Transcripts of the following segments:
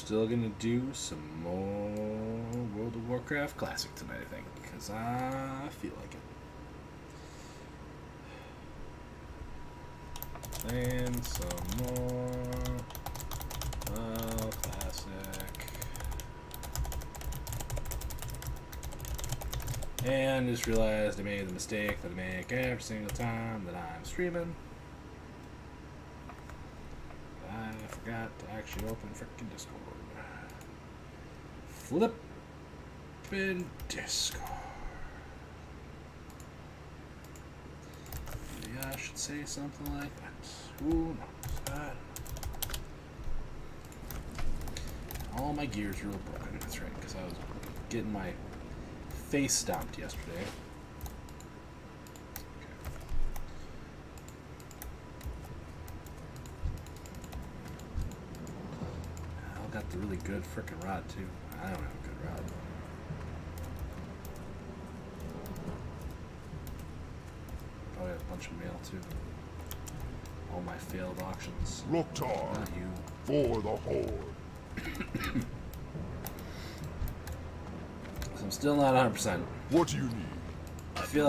still gonna do some more World of Warcraft Classic tonight, I think, because I feel like it. And some more Classic. And just realized I made the mistake that I make every single time that I'm streaming. I forgot to actually open frickin' Discord. Flippin' Discord. Maybe I should say something like that. Who knows that? All my gears are real broken. That's right, because I was getting my face stomped yesterday. Got the really good frickin' rod too. I don't have a good rod. Oh, I have a bunch of mail too. All my failed auctions. Loktar, Not you. for the Horde. So I'm still not 100%. What do you need? I feel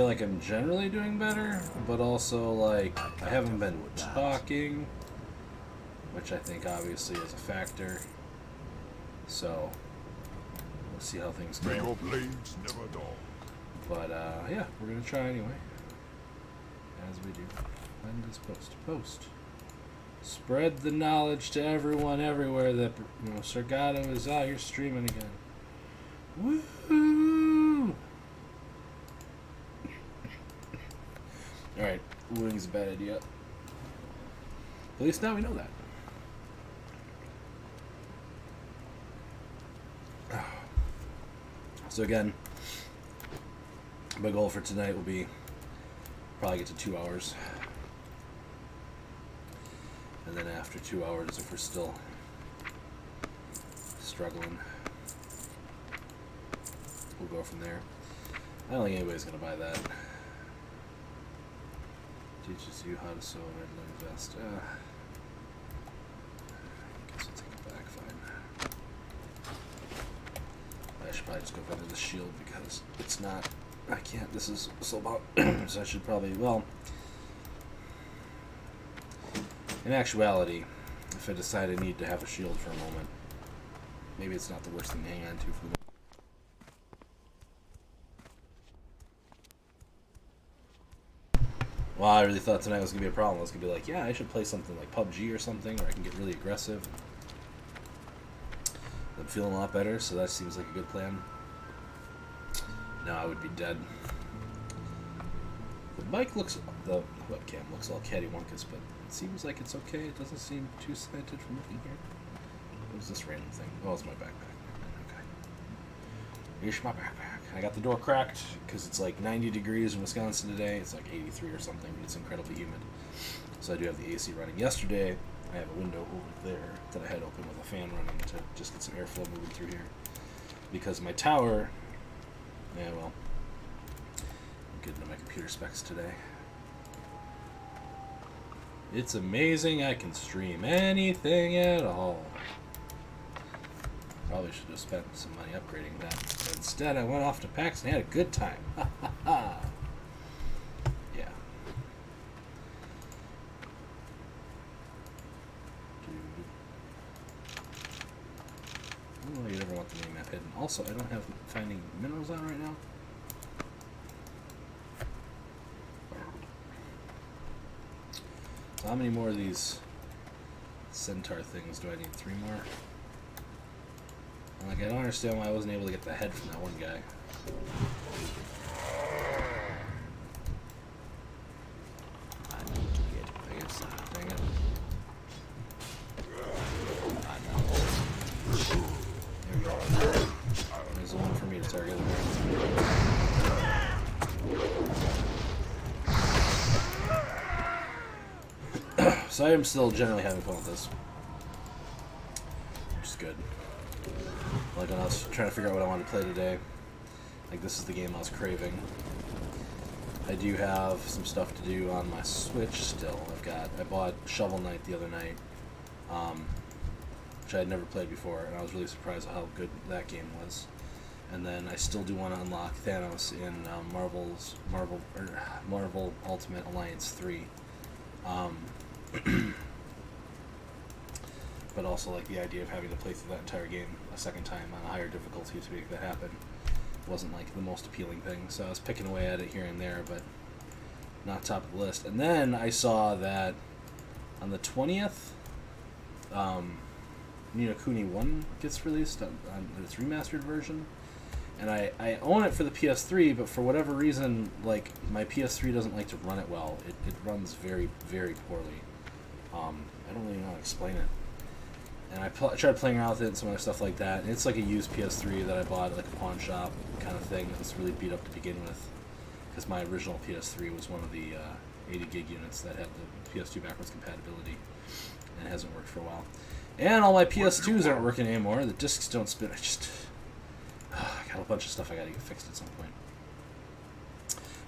like I'm generally doing better, but also like I haven't been talking, which I think obviously is a factor. So we'll see how things May go. your blades never dull. But yeah, we're gonna try anyway. As we do. When does post? Spread the knowledge to everyone everywhere that Sargato is out here streaming again. Woohoo! Alright, wooing's a bad idea. At least now we know that. So again, my goal for tonight will be probably get to 2 hours. And then after 2 hours, if we're still struggling, we'll go from there. I don't think anybody's going to buy that. Teaches you how to sew and invest. I guess I'll take it back, fine. I should probably just go into the shield because it's not, I can't, this is so about, so I should probably, well, in actuality, if I decide I need to have a shield for a moment, maybe it's not the worst thing to hang on to for the moment. Well, I really thought tonight was going to be a problem. I was going to be like, yeah, I should play something like PUBG or something where I can get really aggressive. I'm feeling a lot better, so that seems like a good plan. Now I would be dead. The webcam looks all cattywampus, but it seems like it's okay. It doesn't seem too slanted from looking here. What was this random thing? Oh, it's my backpack. Okay. Here's my backpack. I got the door cracked because it's like 90 degrees in Wisconsin today. It's like 83 or something, but it's incredibly humid. So I do have the AC running. Yesterday, I have a window over there that I had open with a fan running to just get some airflow moving through here. Because my tower, yeah, well, I'm getting into my computer specs today. It's amazing I can stream anything at all. Probably should have spent some money upgrading that. But instead, I went off to PAX and had a good time. Ha ha ha. Yeah. Oh, you never want the mini map hidden. Also, I don't have finding minerals on right now. So how many more of these centaur things do I need? 3 more? Like, I don't understand why I wasn't able to get the head from that one guy. I guess, dang it. There we go. There's the one for me to target. So I am still generally having fun with this. Which is good. Like when I was trying to figure out what I wanted to play today, like this is the game I was craving. I do have some stuff to do on my Switch still. I bought Shovel Knight the other night, which I had never played before, and I was really surprised at how good that game was. And then I still do want to unlock Thanos in Marvel Ultimate Alliance 3. But also like the idea of having to play through that entire game a second time on a higher difficulty to make that happen wasn't like the most appealing thing. So I was picking away at it here and there, but not top of the list. And then I saw that on the 20th, Ni no Kuni 1 gets released on its remastered version. And I own it for the PS3, but for whatever reason, like, my PS3 doesn't like to run it well. It runs very, very poorly. I don't really know how to explain it. And I tried playing around with it and some other stuff like that. And it's like a used PS3 that I bought at like a pawn shop kind of thing that was really beat up to begin with. Because my original PS3 was one of the 80 gig units that had the PS2 backwards compatibility. And it hasn't worked for a while. And all my PS2s aren't working anymore. The discs don't spin. I got a bunch of stuff I got to get fixed at some point.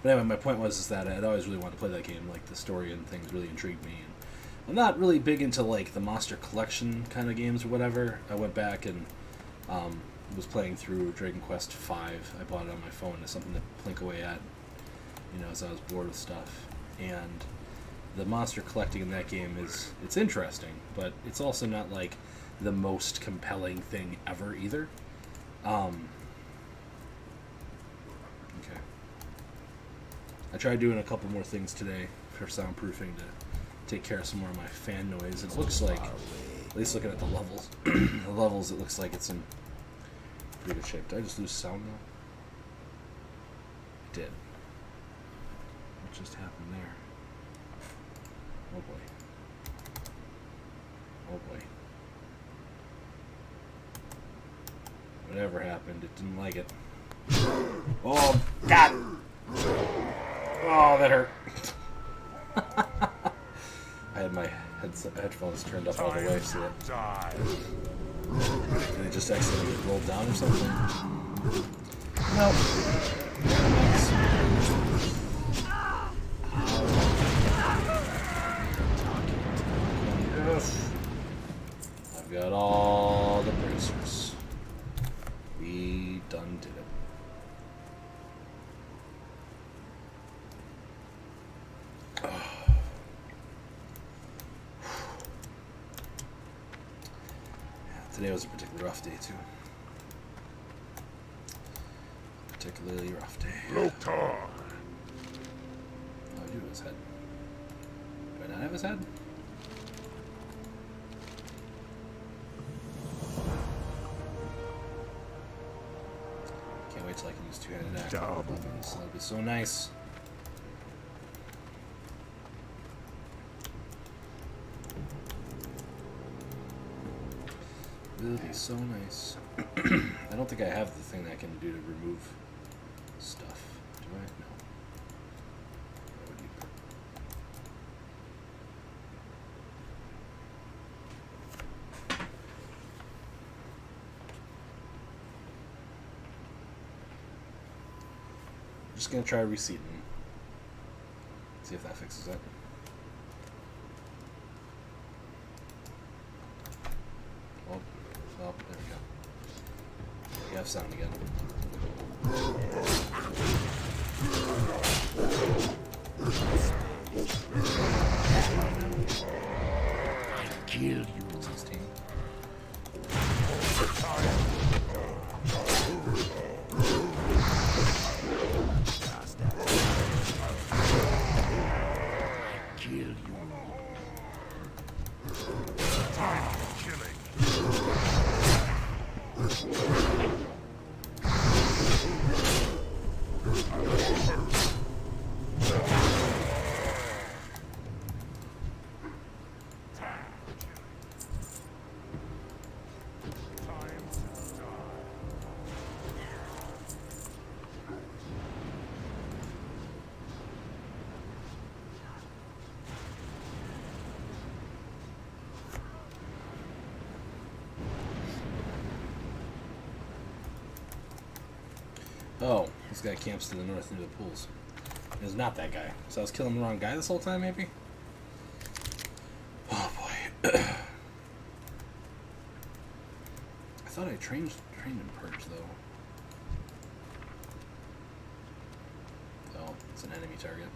But anyway, my point was that I'd always really wanted to play that game. Like, the story and things really intrigued me. And I'm not really big into, like, the Monster Collection kind of games or whatever. I went back and was playing through Dragon Quest V. I bought it on my phone as something to plink away at, as I was bored with stuff. And the monster collecting in that game it's interesting, but it's also not, like, the most compelling thing ever either. Okay. I tried doing a couple more things today for soundproofing to take care of some more of my fan noise. It looks like, at least looking at the levels, it looks like it's in pretty good shape. Did I just lose sound now? I did. What just happened there? Oh boy. Oh boy. Whatever happened, it didn't like it. Oh, God! Oh, that hurt. I had my headphones turned up all the way so that... Did they just accidentally get rolled down or something? Nope. I've got all the bracers. We done did it. Today was a particularly rough day, too. Particularly rough day. Loktar. Oh, I do have his head. Do I not have his head? Can't wait till I can use two-handed axe. That'll be so nice. It'll be so nice. I don't think I have the thing that I can do to remove stuff. Do I? No. That would be I'm just gonna try reseating. See if that fixes it. Oh, there we go. We have sound again. I killed you, 16. Oh, this guy camps to the north near the pools. It's not that guy. So I was killing the wrong guy this whole time, maybe? Oh, boy. I thought I trained in Purge, though. Oh, it's an enemy target.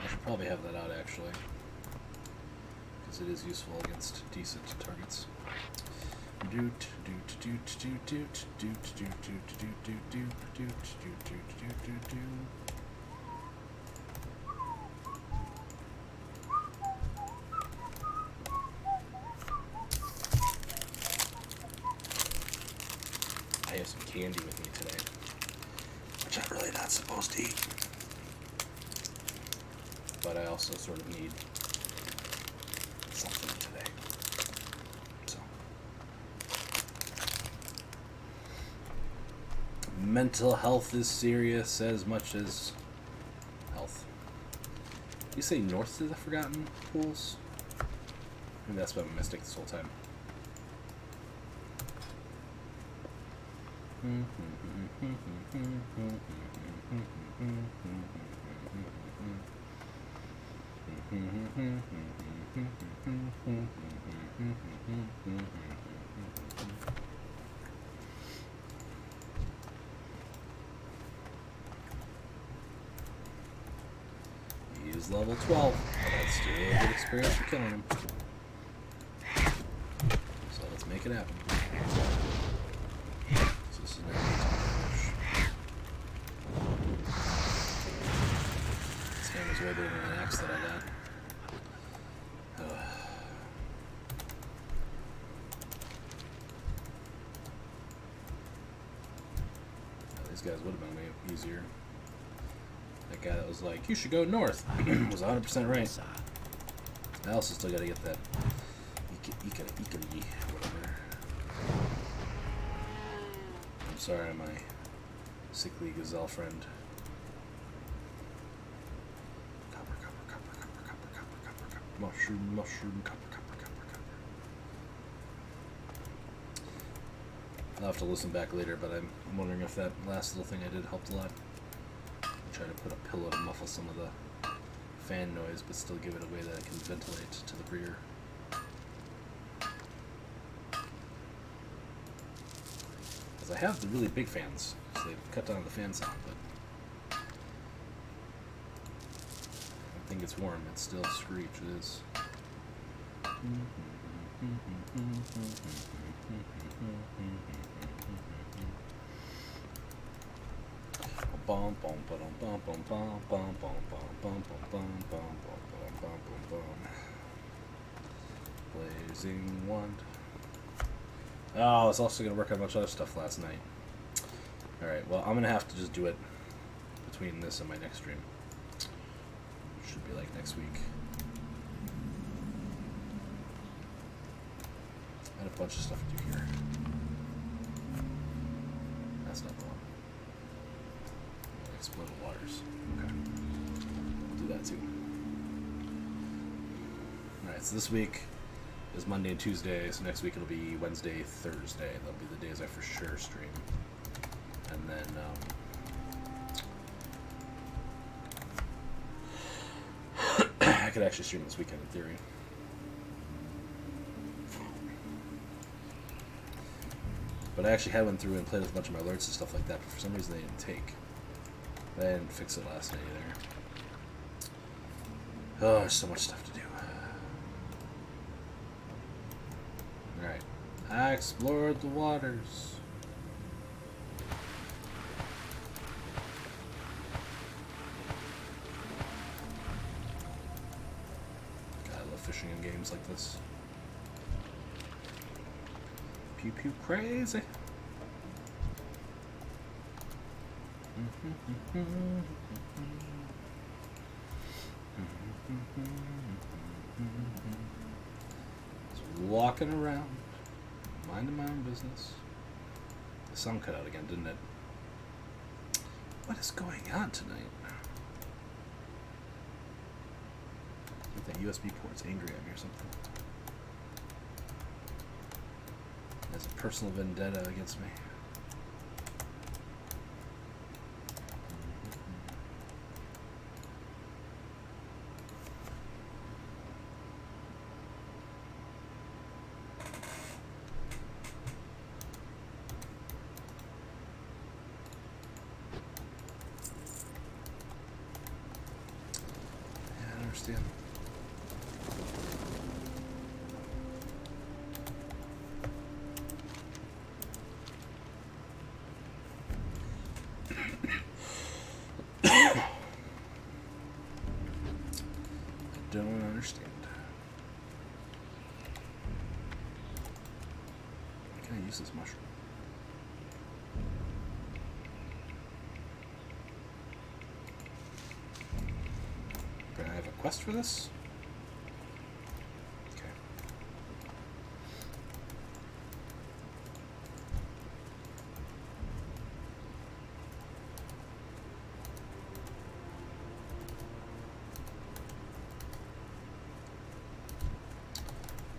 I should probably have that out, actually. Because it is useful against decent targets. I have some candy with me today, which I'm really not supposed to eat. But I also sort of need something today. So, mental health is serious as much as health. You say north to the Forgotten Pools? Maybe that's been a mistake this whole time. He's level 12. That's still a good experience for killing him. So let's make it happen. So this is now this game is way better than the axe that I got. These guys would have been way easier. That guy that was like, you should go north, was 100% right. I also still gotta get that Ikari, whatever. I'm sorry, my sickly gazelle friend. Copper. Mushroom, copper. I'll have to listen back later, but I'm wondering if that last little thing I did helped a lot. Try to put a pillow to muffle some of the fan noise, but still give it a way that it can ventilate to the rear. Because I have the really big fans, so they've cut down the fan sound, but I think it's warm. It's still screech. It is. Blazing wand. Oh, I was also going to work on a bunch of other stuff last night. Alright, well, I'm going to have to just do it between this and my next stream. Should be like next week. I had a bunch of stuff to do here. That's not the one. Exploded waters. Okay. I'll do that too. Alright, so this week is Monday and Tuesday, so next week it'll be Wednesday, Thursday. That'll be the days I for sure stream. And then, I could actually stream this weekend in theory. But I actually had went through and played with a bunch of my alerts and stuff like that, but for some reason they didn't take. I didn't fix it last night either. Oh, there's so much stuff to do. Alright. I explored the waters. God, I love fishing in games like this. Pew pew crazy. Just walking around, minding my own business. The sun cut out again, didn't it? What is going on tonight? I think that USB port's angry at me or something. It has a personal vendetta against me. understand. I don't understand. Can I use this mushroom? Do I have a quest for this? Okay.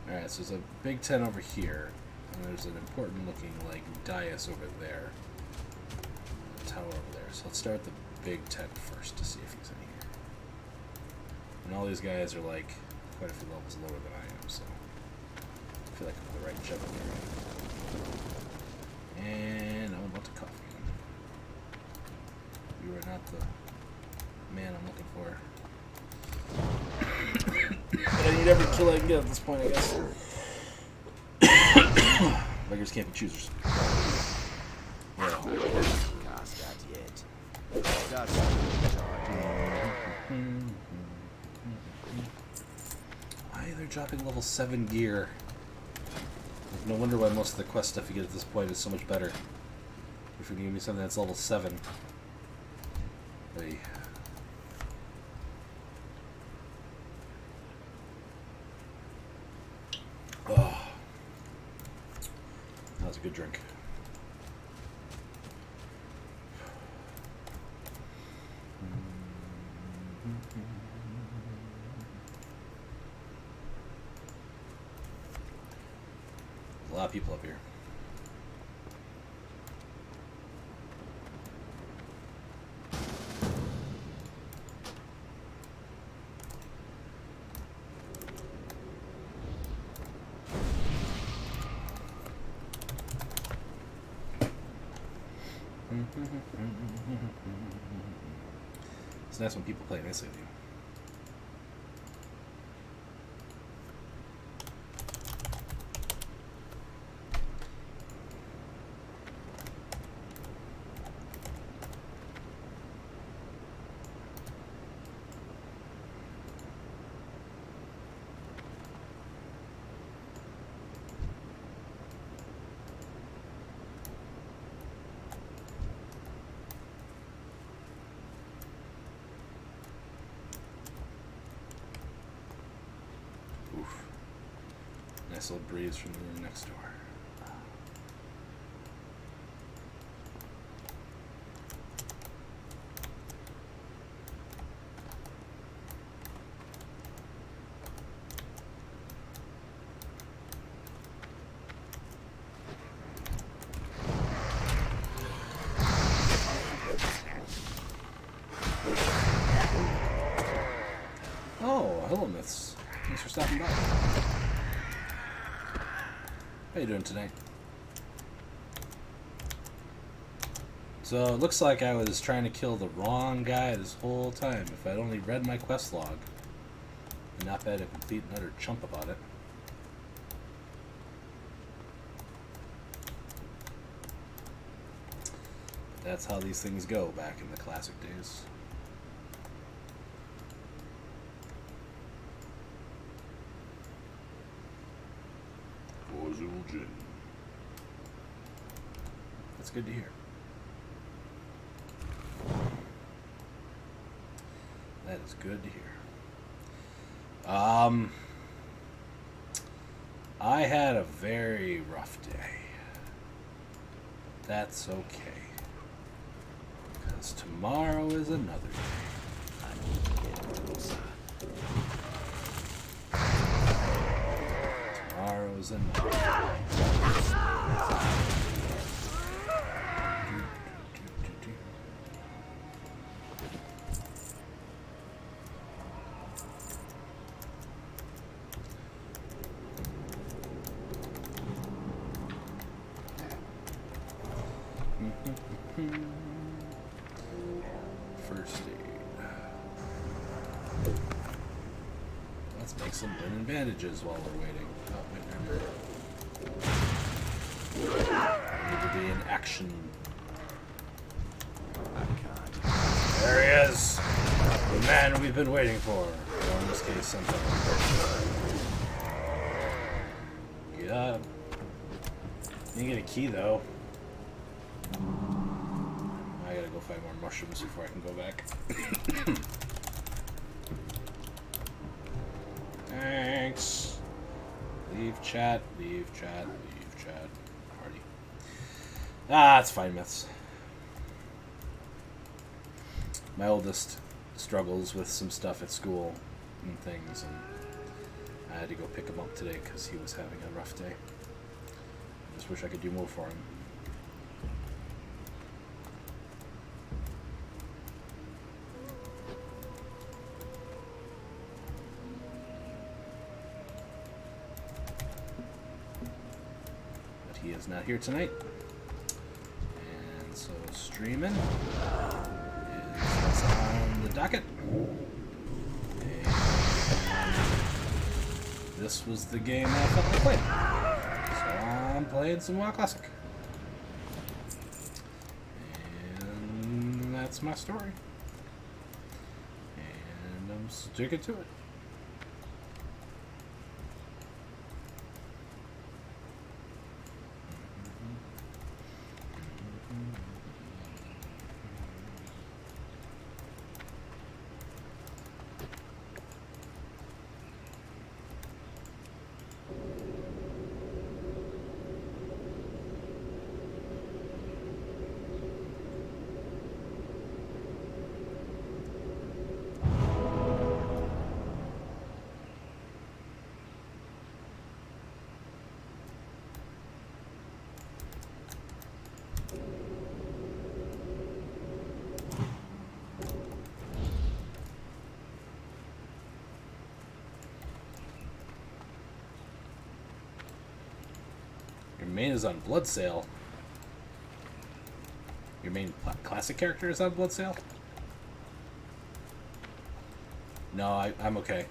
Alright, so there's a big tent over here, and there's an important looking, like, dais over there. A tower over there. So let's start the big tent first to see if he's in here. And all these guys are, like, quite a few levels lower than I am, so I feel like I'm on the right jump here. And I'm about to cuff you. You are not the man I'm looking for. But I need every kill I can get at this point, I guess. Beggars can't be choosers. Yeah. Why they're dropping level 7 gear? Like, no wonder why most of the quest stuff you get at this point is so much better. If you can give me something that's level 7. Hey. Oh, that was a good drink. There's a lot of people up here. It's nice when people play nicely with you. Oof. Nice little breeze from the room next door. Oh, hello, Myths. Thanks for stopping by. How you doing tonight? So it looks like I was trying to kill the wrong guy this whole time. If I'd only read my quest log and not been a complete and utter chump about it. But that's how these things go back in the classic days. That's good to hear. That is good to hear. I had a very rough day. That's okay. Because tomorrow is another day. I need to get closer. Tomorrow's another day. First aid. Let's make some linen bandages while we're waiting. Oh, wait, no. We need to be in action. I can't. There he is! The man we've been waiting for. Or in this case, something. Yeah. Didn't get a key, though. I gotta go find more mushrooms before I can go back. Thanks. Leave chat, leave chat, leave chat. Party. Ah, it's fine, myths. My oldest struggles with some stuff at school and things, and I had to go pick him up today because he was having a rough day. I just wish I could do more for him. But he is not here tonight. And so streaming is what's on the docket. And this was the game I thought I played. So I'm playing some WoW Classic. And that's my story. And I'm sticking to it. Your main is on Blood Sale. Your main classic character is on Blood Sale? No, I'm okay.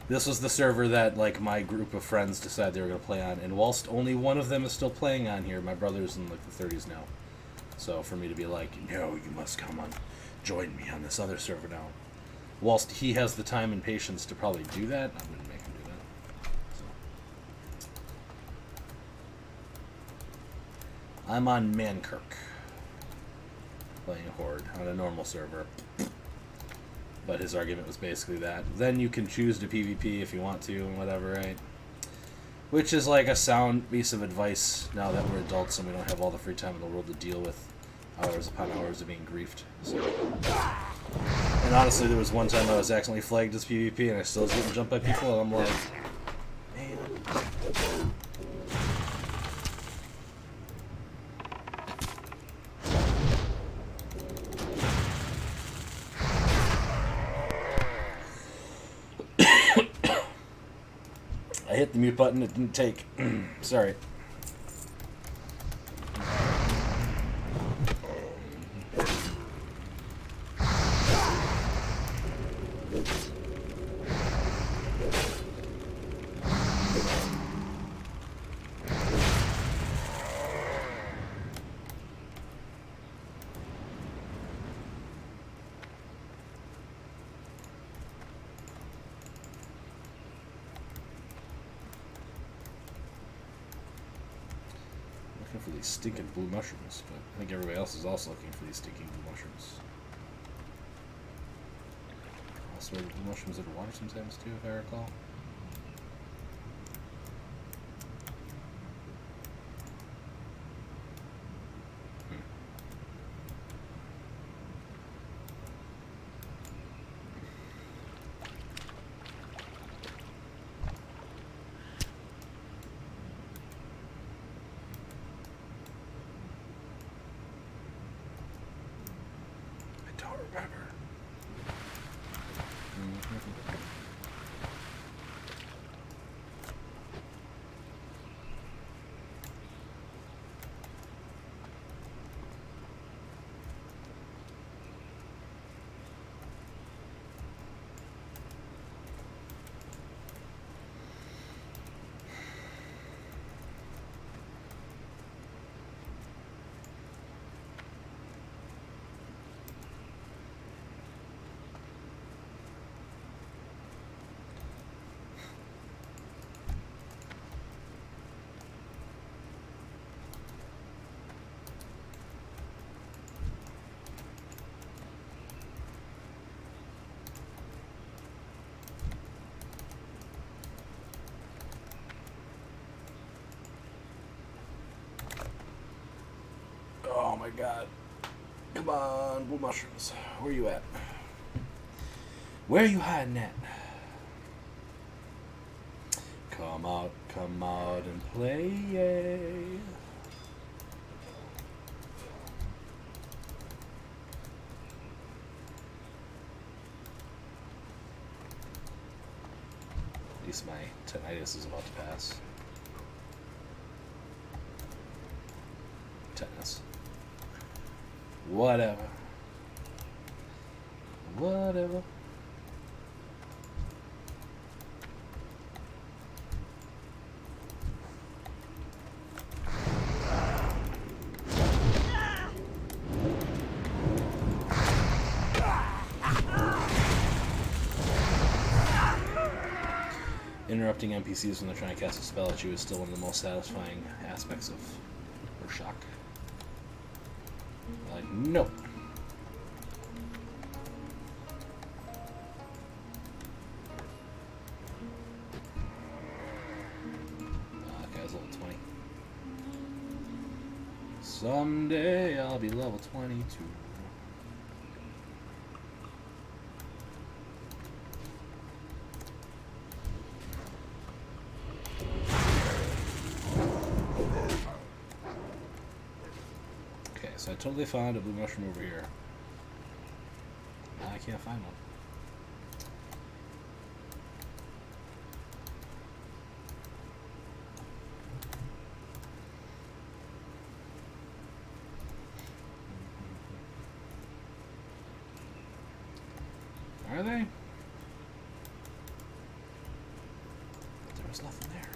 This was the server that, like, my group of friends decided they were going to play on, and whilst only one of them is still playing on here, my brother's in, like, the 30s now. So for me to be like, no, you must come on, join me on this other server now. Whilst he has the time and patience to probably do that, I'm going to make him do that. So. I'm on Mankirk, playing Horde on a normal server. But his argument was basically that. Then you can choose to PvP if you want to and whatever, right? Which is like a sound piece of advice now that we're adults and we don't have all the free time in the world to deal with hours upon hours of being griefed. So. And honestly, there was one time I was accidentally flagged as PvP and I still was getting jumped by people and I'm like, man. I hit the mute button, it didn't take. Sorry. For these stinking blue mushrooms, but I think everybody else is also looking for these stinking blue mushrooms. Also, the blue mushrooms underwater sometimes too, if I recall. god. Come on, blue mushrooms. Where you at? Where you hiding at? Come out and play. At least my tinnitus is about to pass. Tetanus. Whatever. Interrupting NPCs when they're trying to cast a spell at you is still one of the most satisfying aspects of Shock. Like, nope. Okay, I was level 20. Someday I'll be level 22. So I totally found a blue mushroom over here. Now I can't find one. Are they? There was nothing there.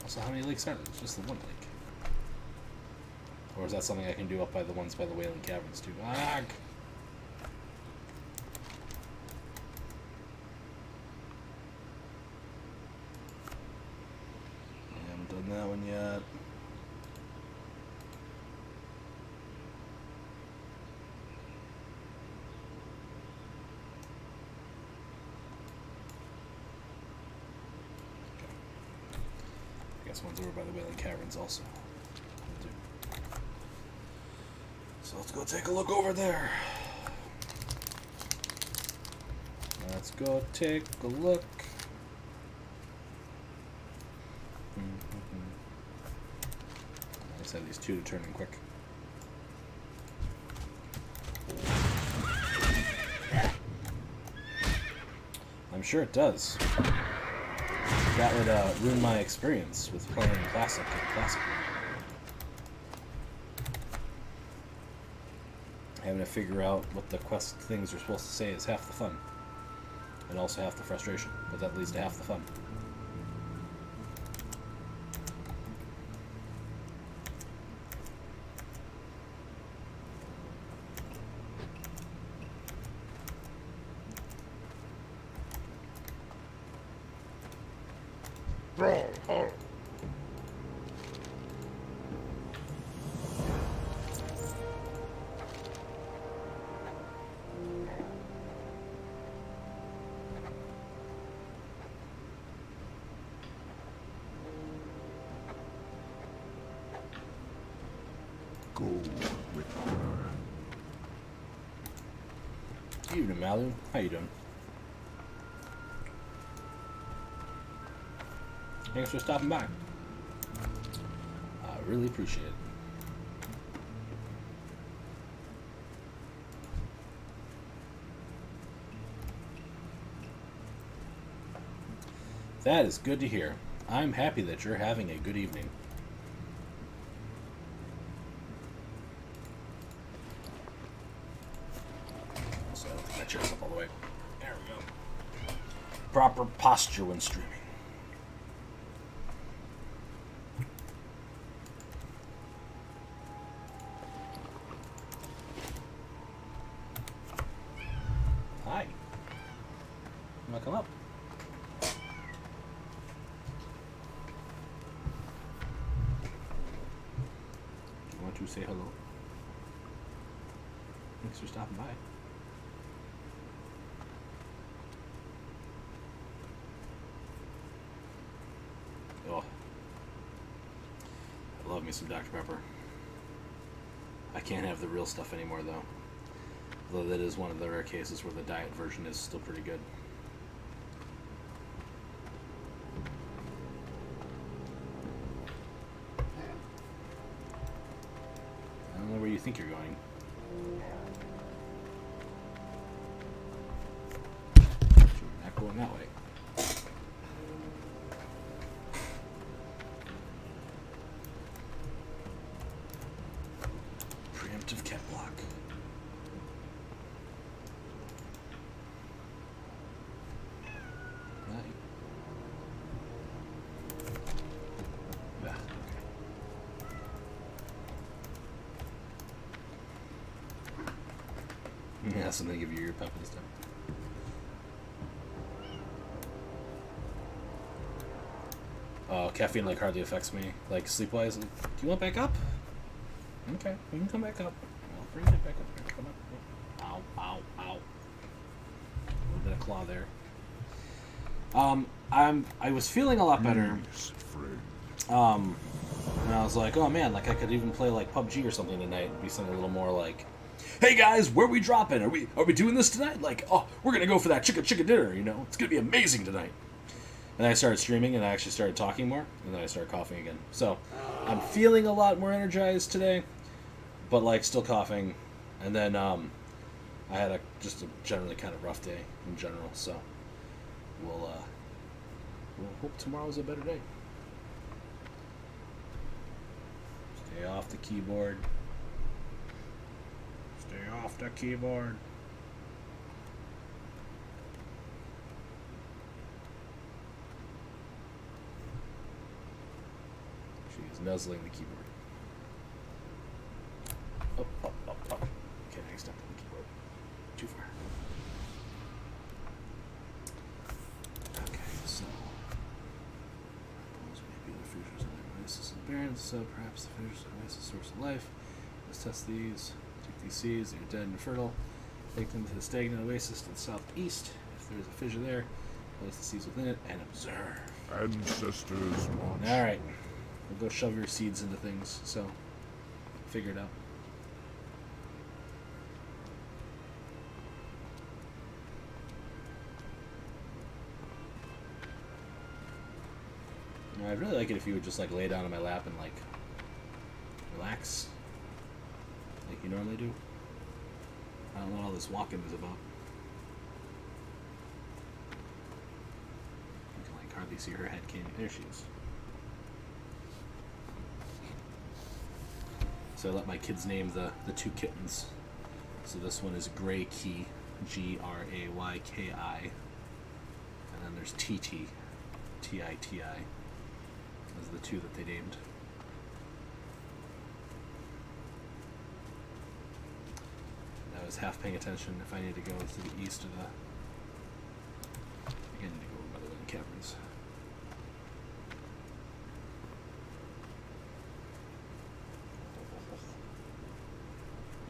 Also, how many lakes are there? It's just the one lake. Or is that something I can do up by the ones by the Wailing Caverns too? Ah! I haven't done that one yet. Okay. I guess one's over by the Wailing Caverns also. So let's go take a look over there. Let's go take a look. Let's have these two to turn in quick. I'm sure it does. That would ruin my experience with playing Classic and Classic. Having to figure out what the quest things are supposed to say is half the fun. And also half the frustration, but that leads to half the fun. Go with her. Evening, Malu. How you doing? Thanks for stopping by. I really appreciate it. That is good to hear. I'm happy that you're having a good evening. So I don't think that chair's up all the way. There we go. Proper posture when streaming. Hi. You wanna come up? To say hello. Thanks for stopping by. Oh, I love me some Dr. Pepper. I can't have the real stuff anymore, though. Though that is one of the rare cases where the diet version is still pretty good. I don't know where you think you're going. You're not going that way. Preemptive cat block. Yeah, so they give you your pep and stuff. Oh, caffeine like hardly affects me. Like sleep-wise, do you want back up? Okay, we can come back up. I'll bring it back up here. Come up. Ow, ow, ow. A little bit of claw there. I was feeling a lot better. And I was like, oh man, like I could even play like PUBG or something tonight. It'd be something a little more like, hey guys, where are we dropping? Are we doing this tonight? Like, oh, we're gonna go for that chicken dinner, you know? It's gonna be amazing tonight. And I started streaming, and I actually started talking more, and then I started coughing again. So, I'm feeling a lot more energized today, but like still coughing. And then I had just a generally kind of rough day in general. So, we'll hope tomorrow's a better day. Stay off the keyboard. Stay off the keyboard. She's nuzzling the keyboard. Oh. Okay, now you step on the keyboard. Too far. Okay, so. Maybe the features of their oasis and barrens, so perhaps the features of the oasis source of life. Let's test these. Take these seeds, they're dead and fertile. Take them to the stagnant oasis to the southeast. If there's a fissure there, place the seeds within it and observe. Ancestors watch. Alright. We'll go shove your seeds into things, so figure it out. I'd really like it if you would just like lay down on my lap and like relax like you normally do. I don't know what all this walking is about. You can like hardly see her head, can you? There she is. So I let my kids name the two kittens. So this one is Gray Key, Grayki, and then there's TT, Titi. Those are the two that they named. I was half paying attention if I need to go to the east of the. I think I need to go over by the wind caverns.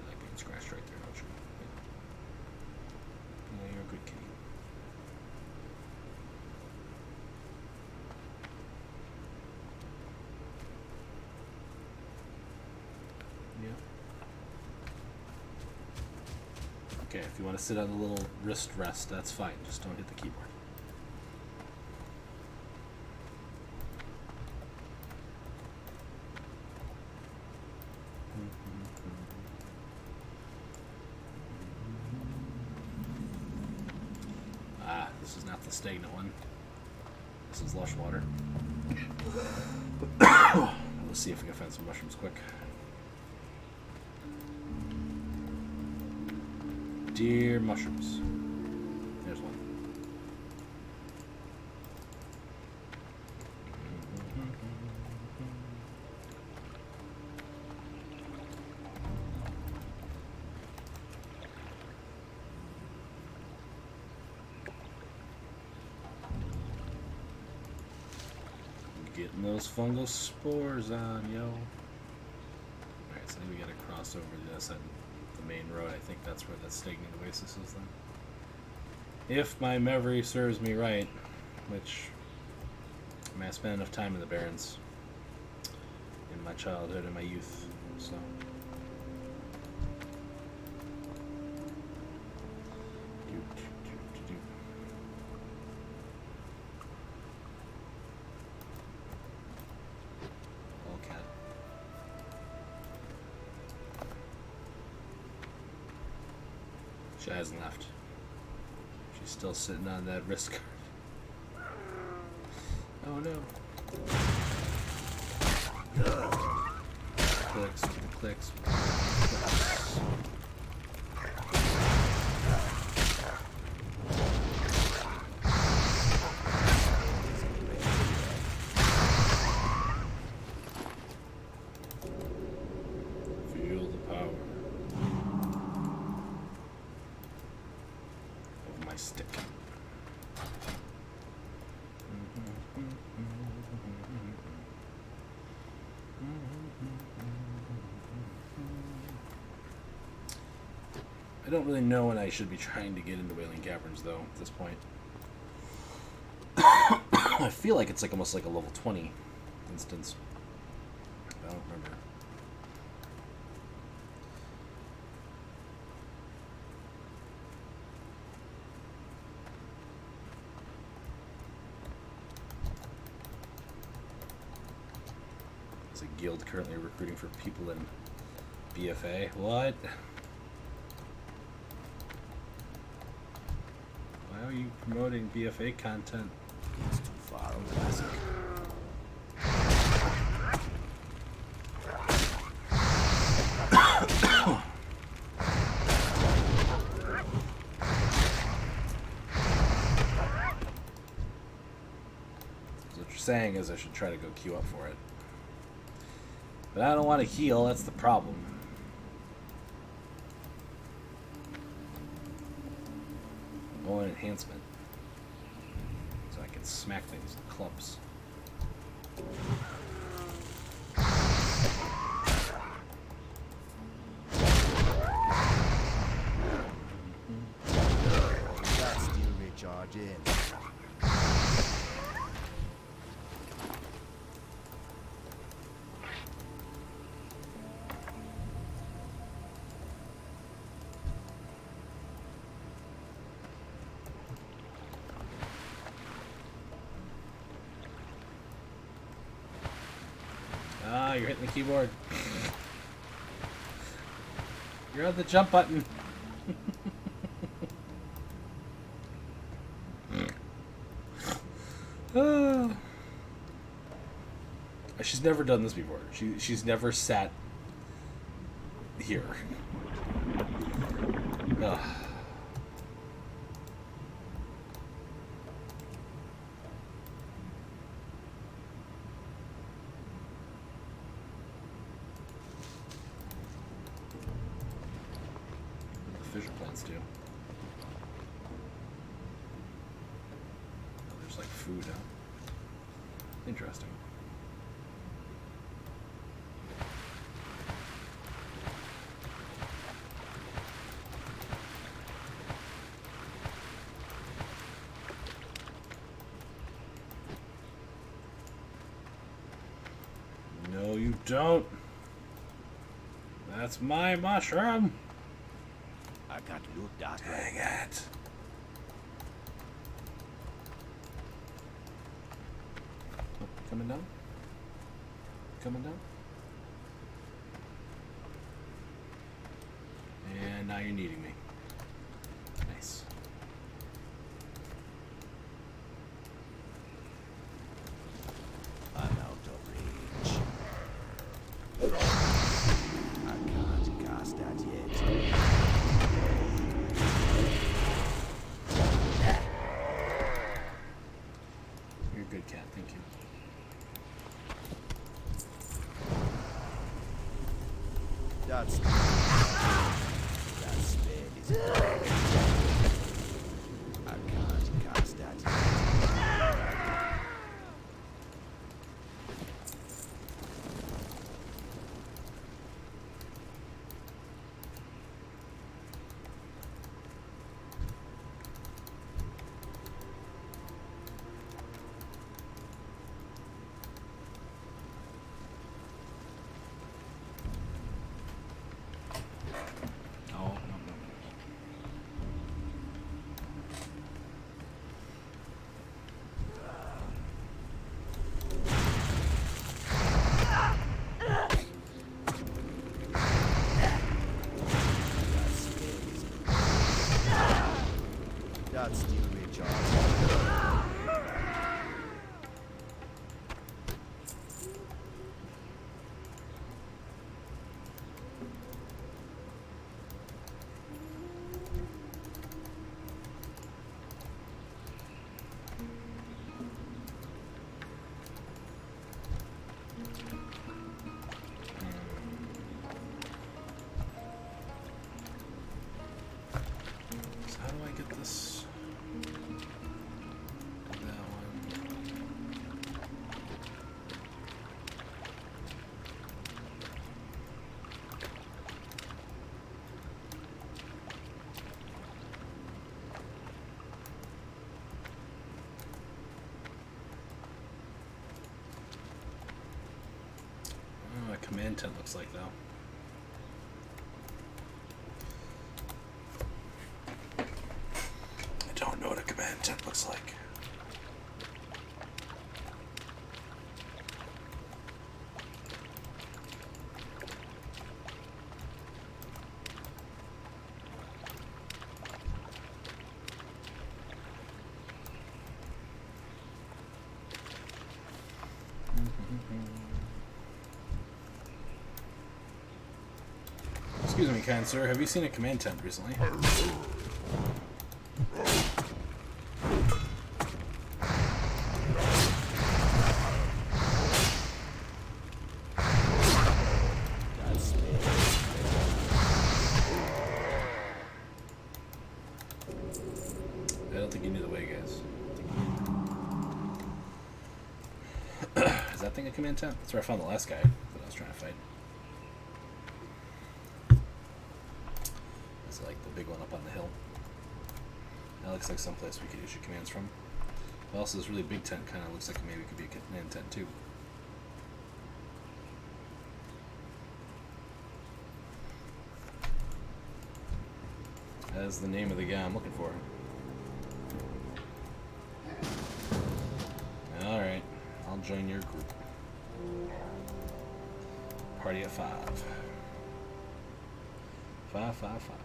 I like being scratched right there, don't you? Yeah, you're a good kitty. Yeah. Okay, if you want to sit on the little wrist rest, that's fine. Just don't hit the keyboard. Ah, this is not the stagnant one. This is lush water. Let's see if we can find some mushrooms quick. Deer mushrooms. There's one. Getting those fungal spores on, yo. Alright, so then we gotta cross over this and the main road. I think that's where that stagnant oasis is then. If my memory serves me right, which I mean, I spent enough time in the Barrens in my childhood and my youth, so She hasn't left. She's still sitting on that wrist guard. Oh no. Clicks, the clicks. Feel the power of my stick. I don't really know when I should be trying to get into Wailing Caverns, though, at this point. I feel like it's like almost like a level 20 instance. I don't remember. Is a guild currently recruiting for people in BFA? What? Why are you promoting BFA content? It's too far away. Classic. So what you're saying is I should try to go queue up for it. But I don't want to heal, that's the problem. Oh, an enhancement. So I can smack things with clubs. That's still recharging. Ah, you're hitting the keyboard. You're on the jump button. Ah. She's never done this before. She's never sat here. Ugh. Fissure plants do. Oh, there's like food, huh? Interesting. No, you don't. That's my mushroom. I got loot that way. Dang it. Oh, coming down? Coming down? And now you're needing me. Nice. I'm out of reach. I can't cast that yet. You're a good cat, thank you. That's that spade is I can't cast that yet. Oh, no. command tent looks like, though. I don't know what a command tent looks like. Excuse me, kind sir. Have you seen a command tent recently? I don't think you knew the way, guys. Is that thing a command tent? That's where I found the last guy that I was trying to fight. It's like the big one up on the hill. That looks like someplace we could issue commands from. But also this really big tent kind of looks like maybe it could be a command tent too. That is the name of the guy I'm looking for. Alright, I'll join your group. Party at 5. 5, 5, 5.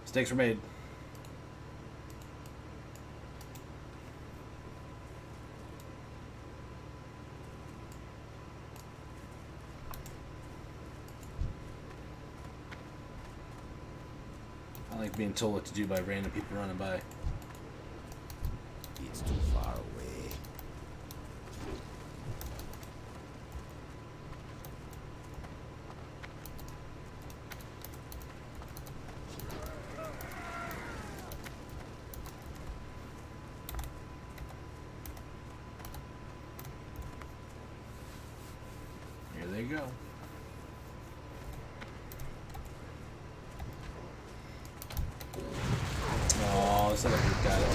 Mistakes were made. I like being told what to do by random people running by. It's too far away. Here they go. Oh, this other group got it.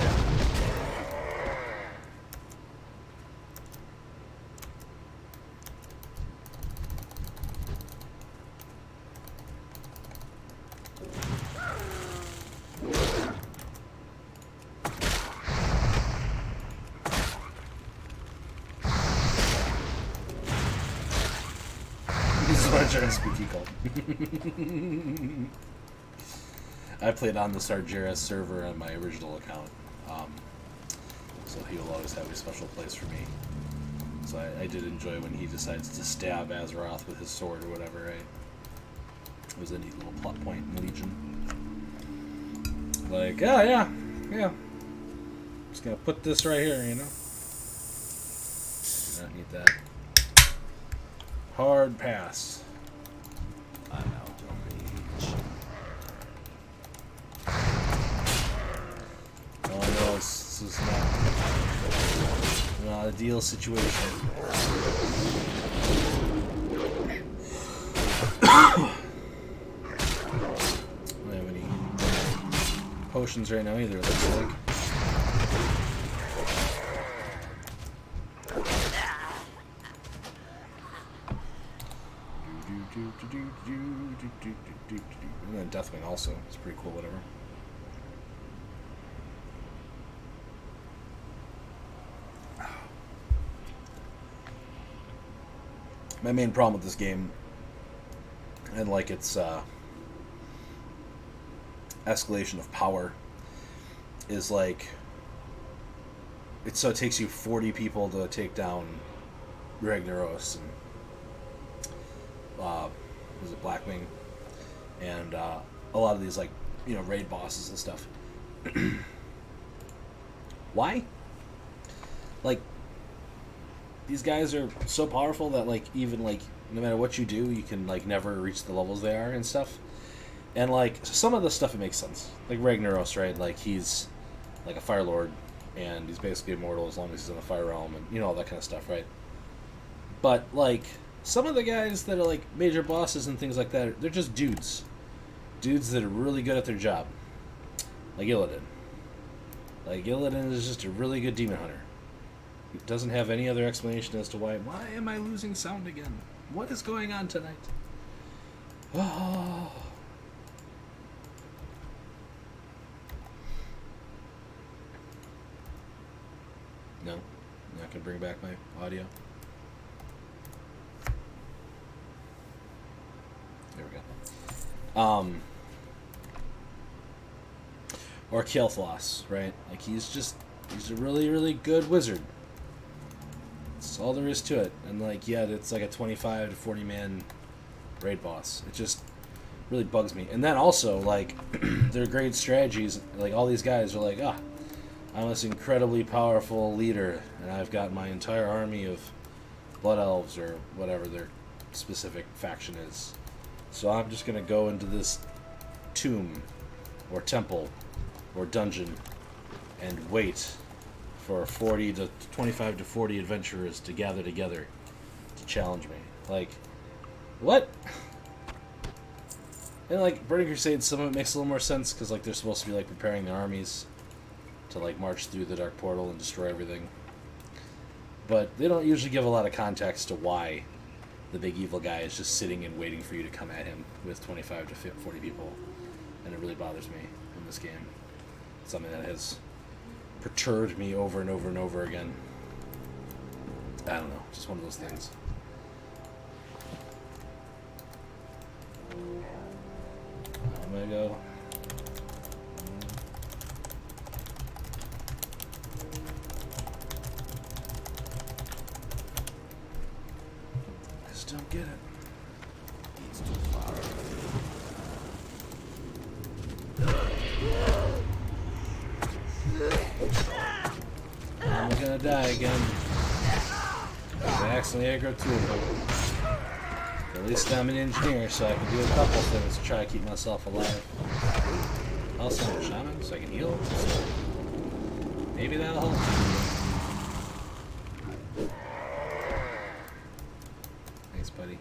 This is my giant spooky cult. I played on the Sargeras server on my original account, so he will always have a special place for me. So I did enjoy when he decides to stab Azeroth with his sword or whatever, right? It was a neat little plot point in Legion. Like, oh yeah. Just gonna put this right here, you know? Do not need that. Hard pass. I'm out of range. Oh no, this is not a deal situation. I don't have any potions right now either, it looks like. And then Deathwing also. It's pretty cool, whatever. My main problem with this game, and like its escalation of power, is like so it takes you 40 people to take down Ragnaros and was it Blackwing, and a lot of these like raid bosses and stuff. Why? like, these guys are so powerful that, like, even, like, no matter what you do, you can, like, never reach the levels they are and stuff. And, like, some of the stuff, it makes sense. Like, Ragnaros, right? Like, he's, like, a Fire Lord, and he's basically immortal as long as he's in the Fire Realm, and, you know, all that kind of stuff, right? But, like, some of the guys that are, like, major bosses and things like that, they're just dudes. Dudes that are really good at their job. Like Illidan. Like, Illidan is just a really good demon hunter. He doesn't have any other explanation as to why am I losing sound again? What is going on tonight? Oh. No? I'm not going to bring back my audio? There we go. Or Kael'thas, right? Like, he's a really, really good wizard. That's all there is to it. And, like, yeah, it's like a 25 to 40 man raid boss. It just really bugs me. And then also, like, their great strategies, like, all these guys are like, I'm this incredibly powerful leader, and I've got my entire army of blood elves, or whatever their specific faction is. So I'm just going to go into this tomb, or temple, or dungeon, and wait for 25 to 40 adventurers to gather together to challenge me. Like, what? And, like, Burning Crusade, some of it makes a little more sense, because, like, they're supposed to be, like, preparing their armies to, like, march through the Dark Portal and destroy everything. But they don't usually give a lot of context to why the big evil guy is just sitting and waiting for you to come at him with 25 to 40 people. And it really bothers me in this game. It's something that has perturbed me over and over and over again. I don't know, just one of those things. I'm gonna go. I just don't get it. He's too far away. I'm gonna die again. I accidentally aggro two of them. At least I'm an engineer, so I can do a couple things to try to keep myself alive. Also, I'm a shaman, so I can heal. So maybe that'll help. Thanks, buddy.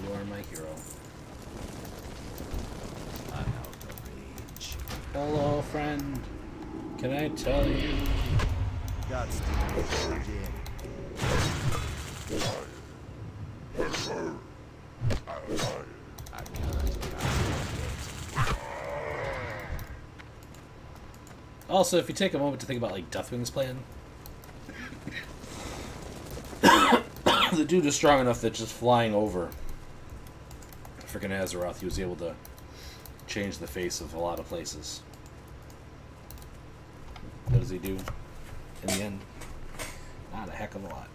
You are my hero. I'm out of reach. Hello, friend. Can I tell you? That's the again. I can't. Also, if you take a moment to think about, like, Deathwing's plan, the dude is strong enough that just flying over freaking Azeroth, he was able to change the face of a lot of places. What does he do in the end? Not a heck of a lot.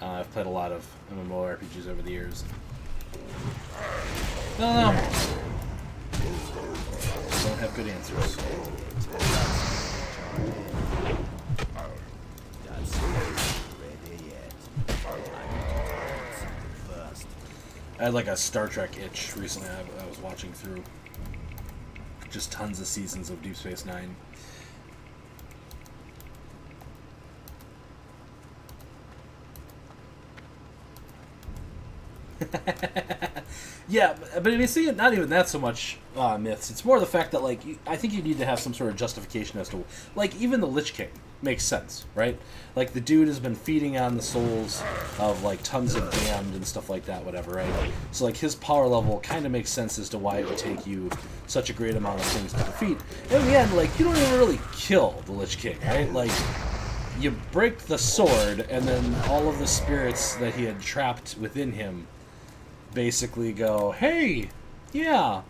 I've played a lot of MMORPGs over the years. No. Don't have good answers. I had like a Star Trek itch recently. I was watching through just tons of seasons of Deep Space Nine. Yeah, but I mean, see, not even that so much myths. It's more the fact that, like, I think you need to have some sort of justification as to, like, even the Lich King makes sense, right? Like, the dude has been feeding on the souls of, like, tons of damned and stuff like that, whatever, right? So, like, his power level kind of makes sense as to why it would take you such a great amount of things to defeat. And in the end, like, you don't even really kill the Lich King, right? Like, you break the sword, and then all of the spirits that he had trapped within him basically go, hey, yeah,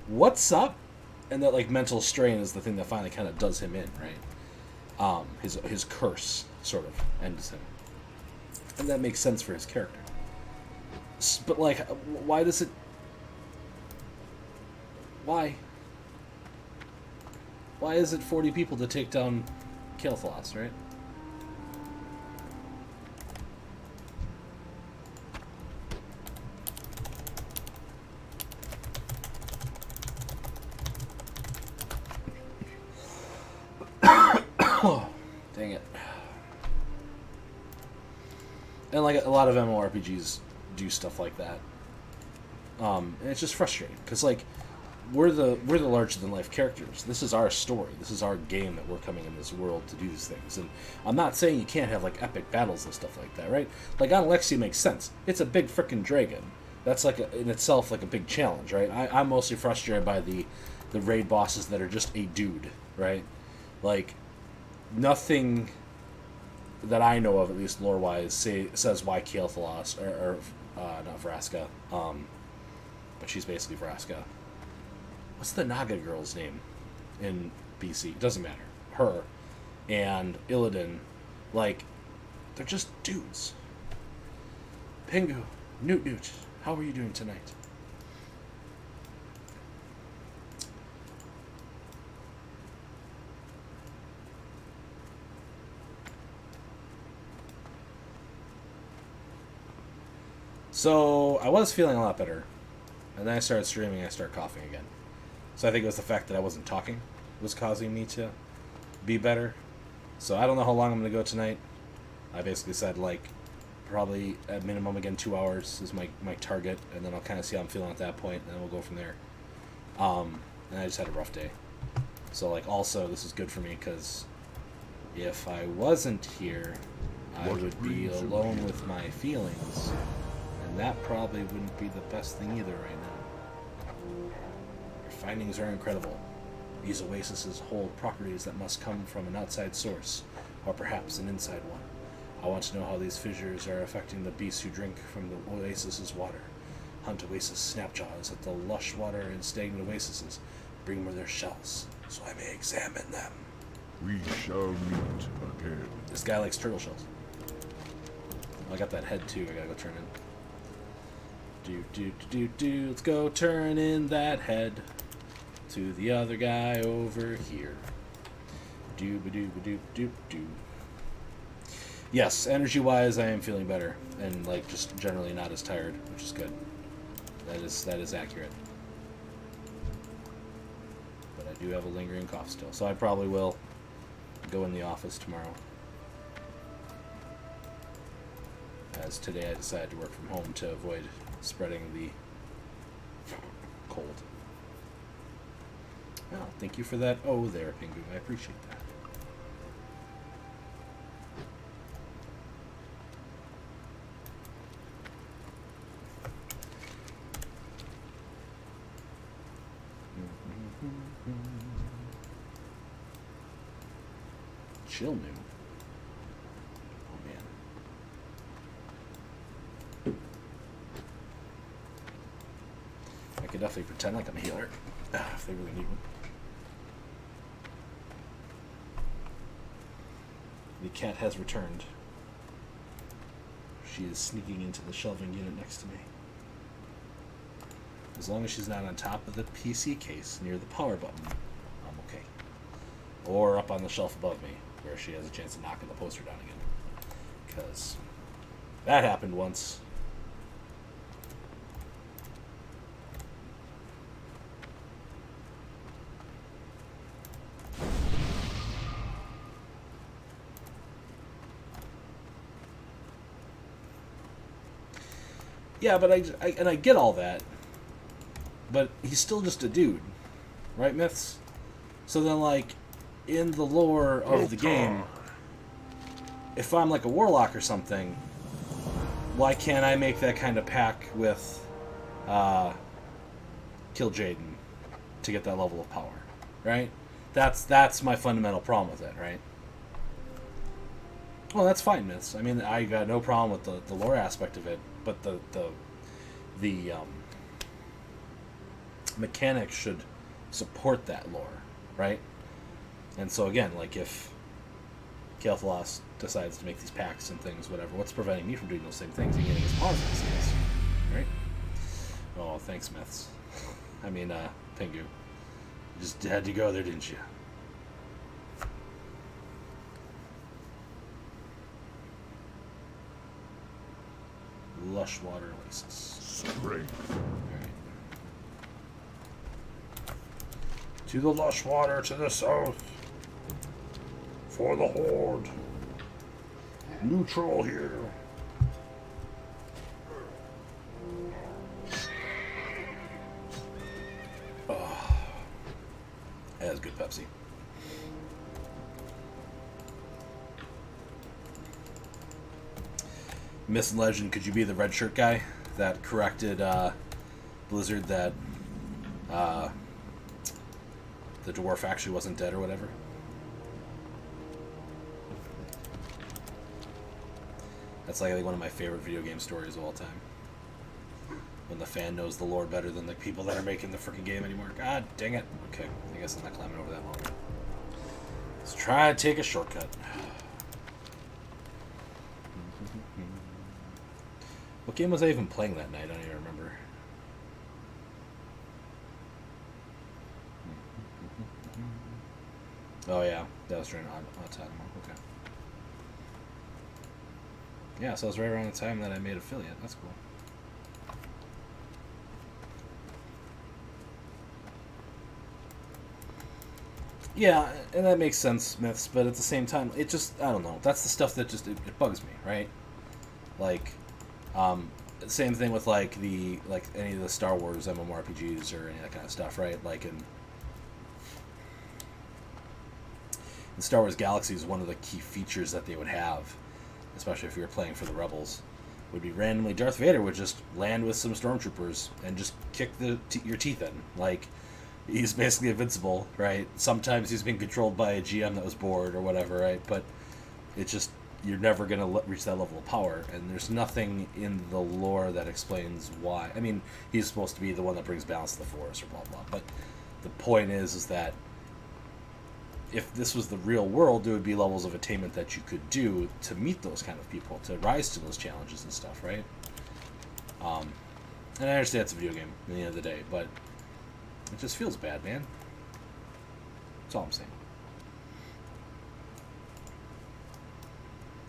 what's up? And that, like, mental strain is the thing that finally kind of does him in, right? His curse sort of ends him. And that makes sense for his character. But, like, why does it... Why? Why is it 40 people to take down Kael'thas, right? Dang it. And like a lot of MMORPGs do stuff like that. And it's just frustrating because like we're the larger than life characters. This is our story. This is our game that we're coming in this world to do these things. And I'm not saying you can't have like epic battles and stuff like that, right? Like on Alexia makes sense. It's a big frickin' dragon. That's like in itself like a big challenge, right? I'm mostly frustrated by the raid bosses that are just a dude, right? Like nothing that I know of, at least lore-wise, says why Kael'thas or not Vraska, but she's basically Vraska. What's the Naga girl's name in BC? Doesn't matter. Her and Illidan, like, they're just dudes. Pingu, Newt, how are you doing tonight? So I was feeling a lot better, and then I started streaming. I started coughing again. So I think it was the fact that I wasn't talking was causing me to be better. So I don't know how long I'm going to go tonight. I basically said, like, probably at minimum, again, 2 hours is my target, and then I'll kind of see how I'm feeling at that point, and then we'll go from there. And I just had a rough day. So, like, also, this is good for me, because if I wasn't here, I would be alone with my feelings, and that probably wouldn't be the best thing either right now. Your findings are incredible. These oases hold properties that must come from an outside source, or perhaps an inside one. I want to know how these fissures are affecting the beasts who drink from the oasis's water. Hunt oasis snapjaws at the lush water and stagnant oases. Bring me their shells, so I may examine them. We shall meet again. This guy likes turtle shells. I got that head too. I gotta go turn in. Let's go turn in that head to the other guy over here. Doo. Yes, energy-wise, I am feeling better, and like just generally not as tired, which is good. That is accurate. But I do have a lingering cough still, so I probably will go in the office tomorrow. As today I decided to work from home to avoid spreading the cold. Well, thank you for that. Oh, there, Pingu. I appreciate that. Chill new. Oh man. I could definitely pretend like I'm a healer if they really need one. The cat has returned. She is sneaking into the shelving unit next to me. As long as she's not on top of the PC case near the power button, I'm okay. Or up on the shelf above me, where she has a chance of knocking the poster down again. Because that happened once. Yeah, but I get all that. But he's still just a dude. Right, Myths? So then, like, in the lore of the game, if I'm like a warlock or something, why can't I make that kind of pack with Kill Jaden to get that level of power, right? That's my fundamental problem with it, right? Well, that's fine, Myths. I mean, I got no problem with the lore aspect of it, but the mechanics should support that lore, right? And so again, like if Kael'thas decides to make these pacts and things, whatever, what's preventing me from doing those same things and getting his pawns in this case, right? Oh, thanks, Myths. I mean, Pingu. You just had to go there, didn't you? Lush water oasis. Strength. Alright. To the lush water to the south. For the horde. Neutral here. Oh. That was good Pepsi. Myth and Legend, could you be the red shirt guy that corrected Blizzard that the dwarf actually wasn't dead or whatever? That's like I think one of my favorite video game stories of all time. When the fan knows the lore better than the people that are making the freaking game anymore. God dang it. Okay, I guess I'm not climbing over that mountain. Let's try to take a shortcut. What game was I even playing that night? I don't even remember. Oh yeah, that was during Autonomous. Okay. Yeah, so it was right around the time that I made affiliate. That's cool. Yeah, and that makes sense, Myths, but at the same time, it just, I don't know. That's the stuff that just, it bugs me, right? Like, same thing with, like, any of the Star Wars MMORPGs or any of that kind of stuff, right? Like, in Star Wars Galaxies, one of the key features that they would have, especially if you were playing for the Rebels, would be randomly Darth Vader would just land with some stormtroopers and just kick your teeth in. Like, he's basically invincible, right? Sometimes he's being controlled by a GM that was bored or whatever, right? But it's just, you're never going to reach that level of power, and there's nothing in the lore that explains why. I mean, he's supposed to be the one that brings balance to the Force or blah, blah. But the point is that if this was the real world, there would be levels of attainment that you could do to meet those kind of people, to rise to those challenges and stuff, right? And I understand it's a video game at the end of the day, but it just feels bad, man. That's all I'm saying.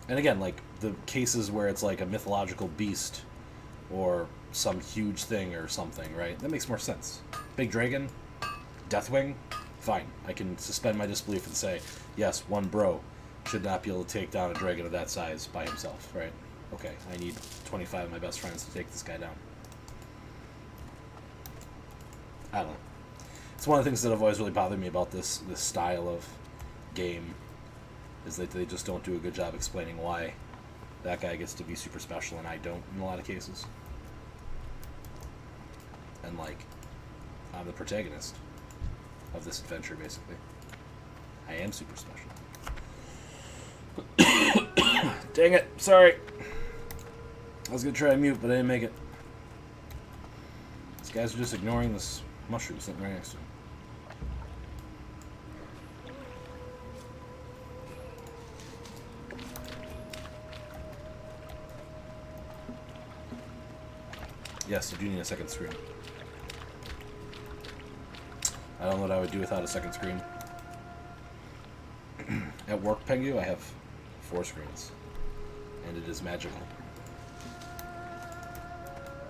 And again, like, the cases where it's like a mythological beast or some huge thing or something, right? That makes more sense. Big dragon, Deathwing, fine. I can suspend my disbelief and say, yes, one bro should not be able to take down a dragon of that size by himself, right? Okay, I need 25 of my best friends to take this guy down. I don't know. It's one of the things that have always really bothered me about this style of game, is that they just don't do a good job explaining why that guy gets to be super special and I don't in a lot of cases. And, like, I'm the protagonist of this adventure, basically. I am super special. Dang it, sorry. I was gonna try to mute, but I didn't make it. These guys are just ignoring this mushroom sitting right next to him. Yes, I do need a second screen. I don't know what I would do without a second screen. At work, Pengu, I have 4 screens. And it is magical.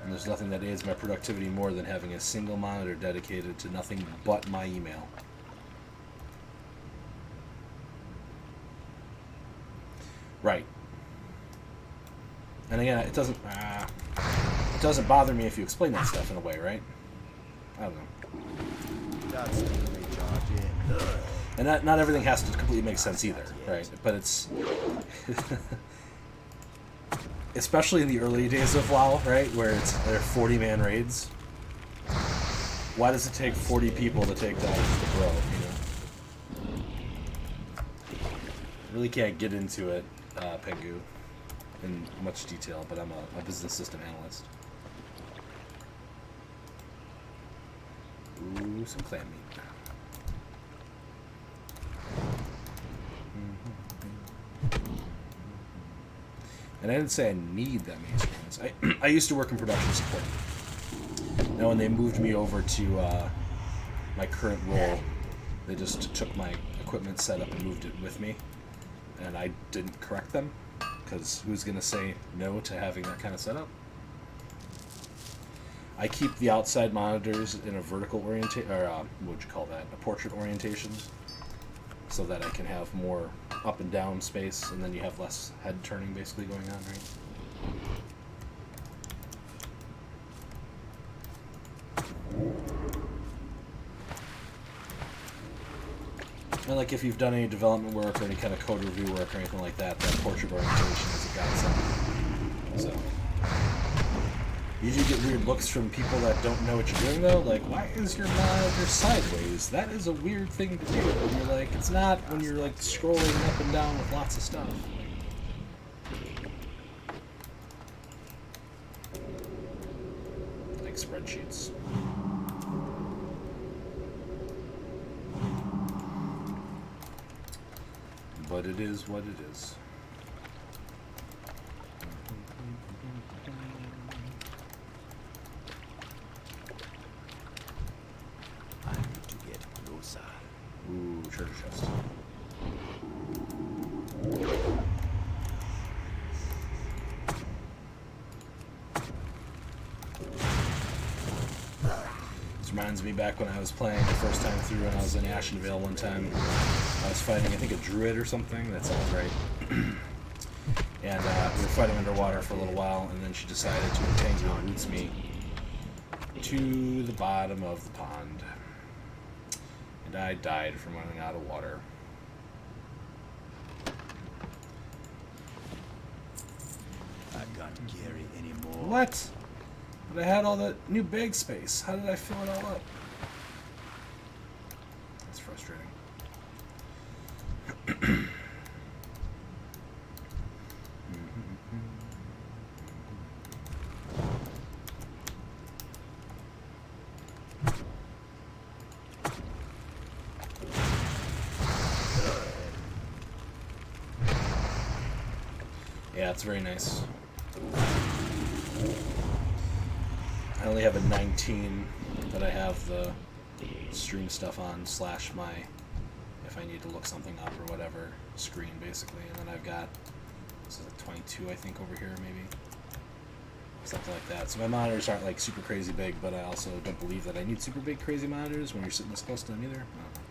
And there's nothing that aids my productivity more than having a single monitor dedicated to nothing but my email. Right. And again, it doesn't bother me if you explain that stuff in a way, right? I don't know. That's the recharge in. And not everything has to completely make sense either, right? But it's... especially in the early days of WoW, right? Where they're 40-man raids. Why does it take 40 people to take down the bro, you know? Really can't get into it, Pengu, in much detail, but I'm a business system analyst. Ooh, some clam meat. And I didn't say I need that many screens. I used to work in production support. Now when they moved me over to my current role, they just took my equipment setup and moved it with me. And I didn't correct them, because who's going to say no to having that kind of setup? I keep the outside monitors in a vertical orientation, or what would you call that? A portrait orientation, so that I can have more up and down space, and then you have less head turning basically going on, right? And like if you've done any development work or any kind of code review work or anything like that, that portrait orientation is a godsend. So you do get weird looks from people that don't know what you're doing though. Like, why is your monitor sideways? That is a weird thing to do. And you're like, it's not when you're like scrolling up and down with lots of stuff. Like spreadsheets. But it is what it is. I need to get closer. Ooh, treasure chest. This reminds me back when I was playing the first time through and I was in Ashenvale one time. I was fighting, I think, a druid or something. That sounds right. And we were fighting underwater for a little while, and then she decided to entangle and roots me to the bottom of the pond. And I died from running out of water. I can't carry anymore. What? But I had all that new bag space. How did I fill it all up? That's frustrating. Yeah, it's very nice. I only have a 19 that I have the stream stuff on / my, if I need to look something up or whatever, screen basically. And then I've got, this is a 22 I think over here maybe. Something like that. So my monitors aren't like super crazy big, but I also don't believe that I need super big crazy monitors when you're sitting this close to them either. I don't know.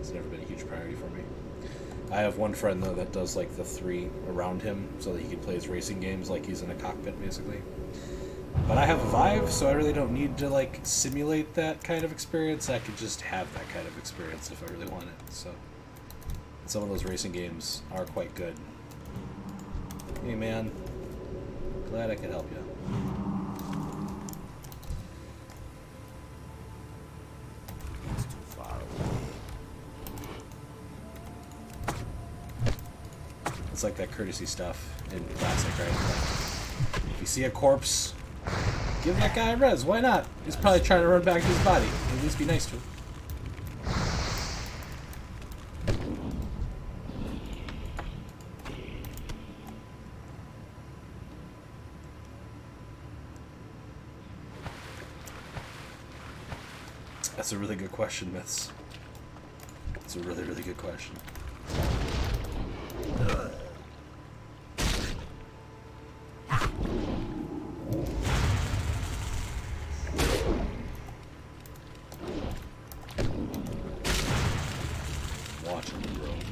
It's never been a huge priority for me. I have one friend though that does like the 3 around him so that he can play his racing games like he's in a cockpit basically. But I have a Vive, so I really don't need to like simulate that kind of experience. I could just have that kind of experience if I really want it. So some of those racing games are quite good. Hey man, glad I could help you. It's too far away. It's like that courtesy stuff in Classic, right? Like, if you see a corpse, give that guy a res. Why not? He's probably trying to run back to his body. At least be nice to him. That's a really good question, Myths. That's a really, really good question. Watching the road.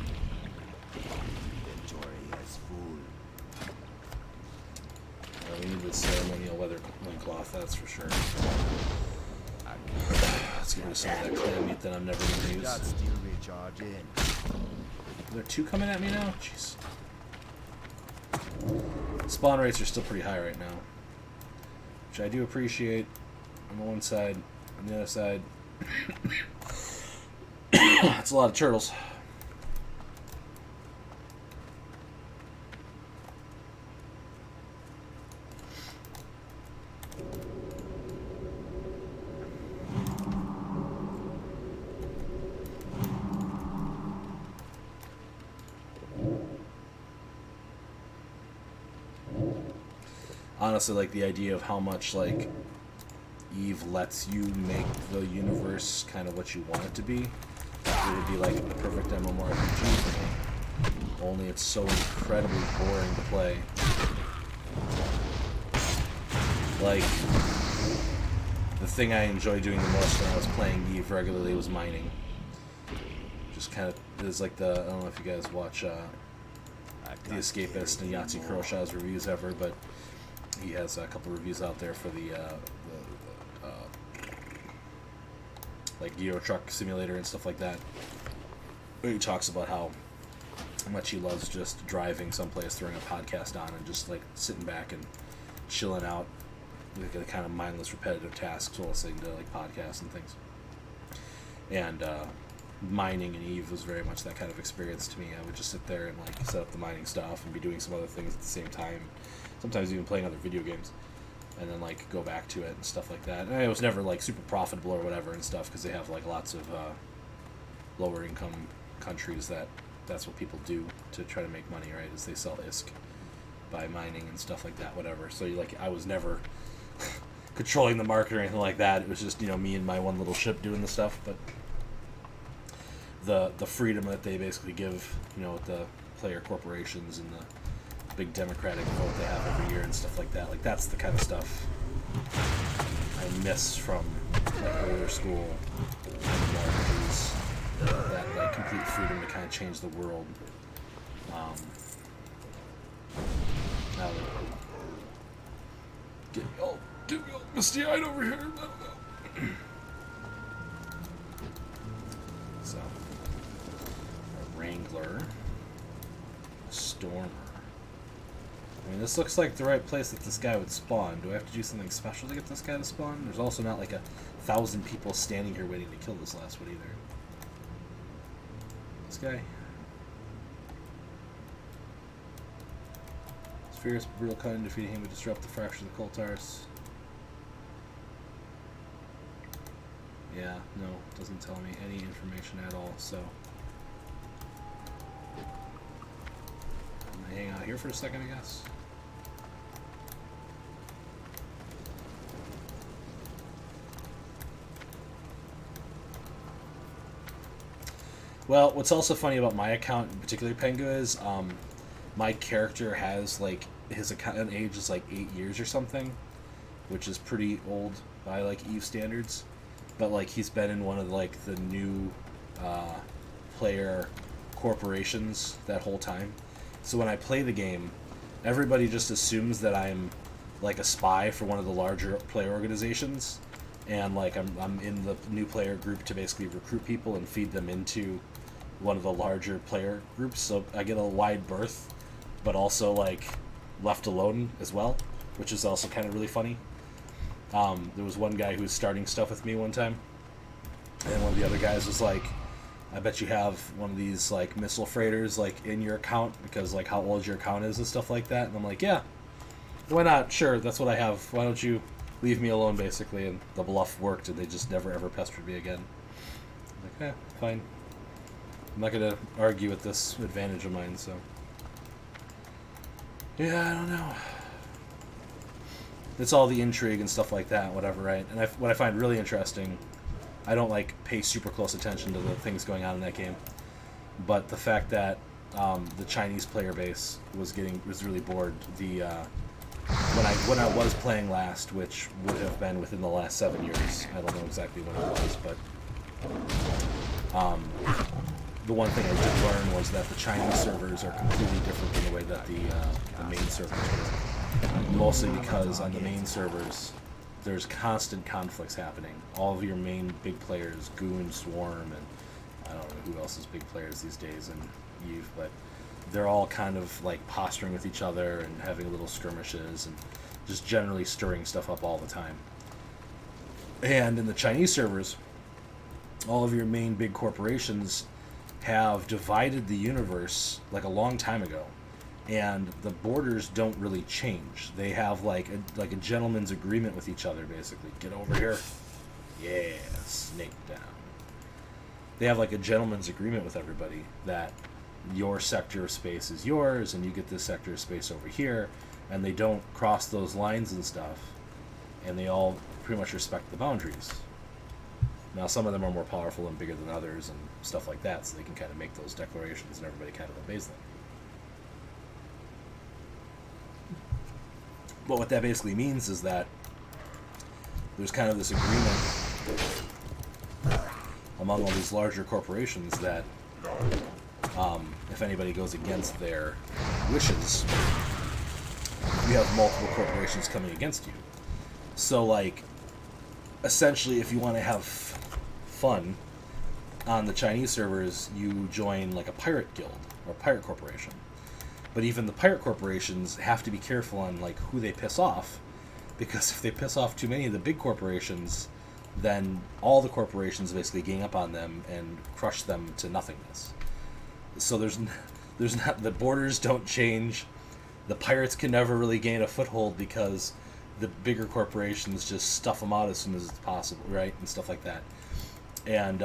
Inventory is full. We need the ceremonial weather loincloth, that's for sure. Let's get rid of some of that clam meat that I'm never going to use. Got steel recharging. Are there 2 coming at me now? Jeez. Spawn rates are still pretty high right now, which I do appreciate on the one side. On the other side, That's a lot of turtles. Honestly, like the idea of how much like Eve lets you make the universe kind of what you want it to be. It would be like the perfect MMORPG for me. Only it's so incredibly boring to play. Like, the thing I enjoyed doing the most when I was playing Eve regularly was mining. Just kind of, is like the, I don't know if you guys watch The Escapist and Yahtzee Crowshaw's reviews ever, but he has a couple reviews out there for the like Euro Truck Simulator and stuff like that. He talks about how much he loves just driving someplace, throwing a podcast on, and just like sitting back and chilling out with the kind of mindless, repetitive tasks while listening to like podcasts and things. And mining in Eve was very much that kind of experience to me. I would just sit there and like set up the mining stuff and be doing some other things at the same time. Sometimes even playing other video games, and then like go back to it and stuff like that. And it was never like super profitable or whatever and stuff, because they have like lots of lower income countries that's what people do to try to make money, right? Is they sell ISK by mining and stuff like that, whatever. So I was never controlling the market or anything like that. It was just me and my one little ship doing the stuff. But the freedom that they basically give with the player corporations and the big democratic vote they have every year and stuff like that. Like, that's the kind of stuff I miss from like earlier school RPGs. That like complete freedom to kind of change the world. Now get me all misty-eyed over here. I don't know. So, a Wrangler, a Stormer. I mean, this looks like the right place that this guy would spawn. Do I have to do something special to get this guy to spawn? There's also not like 1,000 people standing here waiting to kill this last one either. This guy. His fierce, brutal cunning, defeating him would disrupt the fracture of the Coltars. Yeah, no, doesn't tell me any information at all, so... I'm gonna hang out here for a second, I guess. Well, what's also funny about my account, in particular Pengu, is my character has, like, his account age is, like, 8 years or something, which is pretty old by, like, EVE standards. But, like, he's been in one of, like, the new player corporations that whole time. So when I play the game, everybody just assumes that I'm, like, a spy for one of the larger player organizations. And, like, I'm in the new player group to basically recruit people and feed them into one of the larger player groups. So I get a wide berth, but also, like, left alone as well, which is also kind of really funny. There was one guy who was starting stuff with me one time, and one of the other guys was like, I bet you have one of these, like, missile freighters, like, in your account, because, like, how old your account is and stuff like that. And I'm like, yeah, why not? Sure, that's what I have. Why don't you leave me alone, basically? And the bluff worked, and they just never, ever pestered me again. I'm like, fine. I'm not going to argue with this advantage of mine, so... Yeah, I don't know. It's all the intrigue and stuff like that, whatever, right? And what I find really interesting, I don't, like, pay super close attention to the things going on in that game, but the fact that the Chinese player base was really bored. When I was playing last, which would have been within the last 7 years, I don't know exactly when it was, but the one thing I did learn was that the Chinese servers are completely different than the way that the main servers are. Mostly because on the main servers, there's constant conflicts happening. All of your main big players, Goon, Swarm, and I don't know who else is big players these days in EVE, but they're all kind of like posturing with each other and having little skirmishes and just generally stirring stuff up all the time. And in the Chinese servers, all of your main big corporations have divided the universe like a long time ago, and the borders don't really change. They have like a gentleman's agreement with each other, basically. Get over here. Yeah, snake down. They have like a gentleman's agreement with everybody that your sector of space is yours, and you get this sector of space over here, and they don't cross those lines and stuff, and they all pretty much respect the boundaries. Now, some of them are more powerful and bigger than others and stuff like that, so they can kind of make those declarations and everybody kind of obeys them. But what that basically means is that there's kind of this agreement among all these larger corporations that if anybody goes against their wishes, you have multiple corporations coming against you. So, like, essentially, if you want to have fun on the Chinese servers, you join like a pirate guild or pirate corporation. But even the pirate corporations have to be careful on like who they piss off, because if they piss off too many of the big corporations, then all the corporations basically gang up on them and crush them to nothingness. So there's not, the borders don't change. The pirates can never really gain a foothold because the bigger corporations just stuff them out as soon as it's possible, right? And stuff like that. And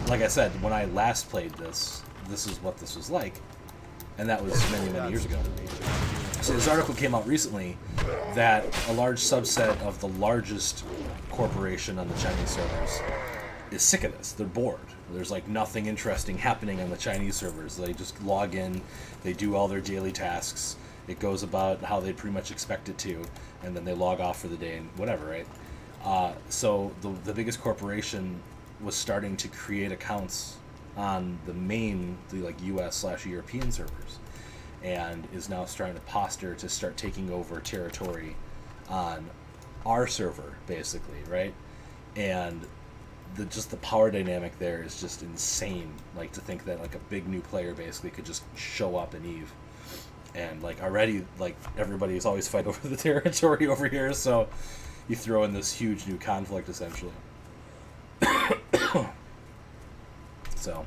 like I said, when I last played this is what this was like. And that was many, many years ago. So this article came out recently that a large subset of the largest corporation on the Chinese servers is sick of this. They're bored. There's like nothing interesting happening on the Chinese servers. They just log in, they do all their daily tasks. It goes about how they pretty much expect it to, and then they log off for the day and whatever, right? So the biggest corporation was starting to create accounts on the like US/European servers, and is now starting to posture to start taking over territory on our server, basically, right? And the power dynamic there is just insane. Like, to think that like a big new player basically could just show up in Eve, and like already like everybody's always fighting over the territory over here, so you throw in this huge new conflict essentially. So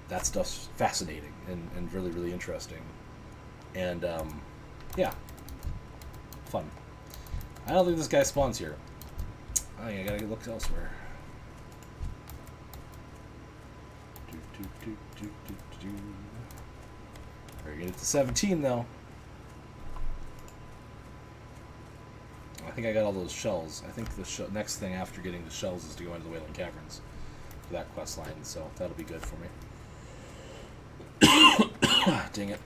that stuff's fascinating and really, really interesting. And yeah, fun. I don't think this guy spawns here. I think I gotta look elsewhere. We're gonna get to 17 though. I think I got all those shells. I think the next thing after getting the shells is to go into the Wailing Caverns for that quest line, so that'll be good for me. Dang it.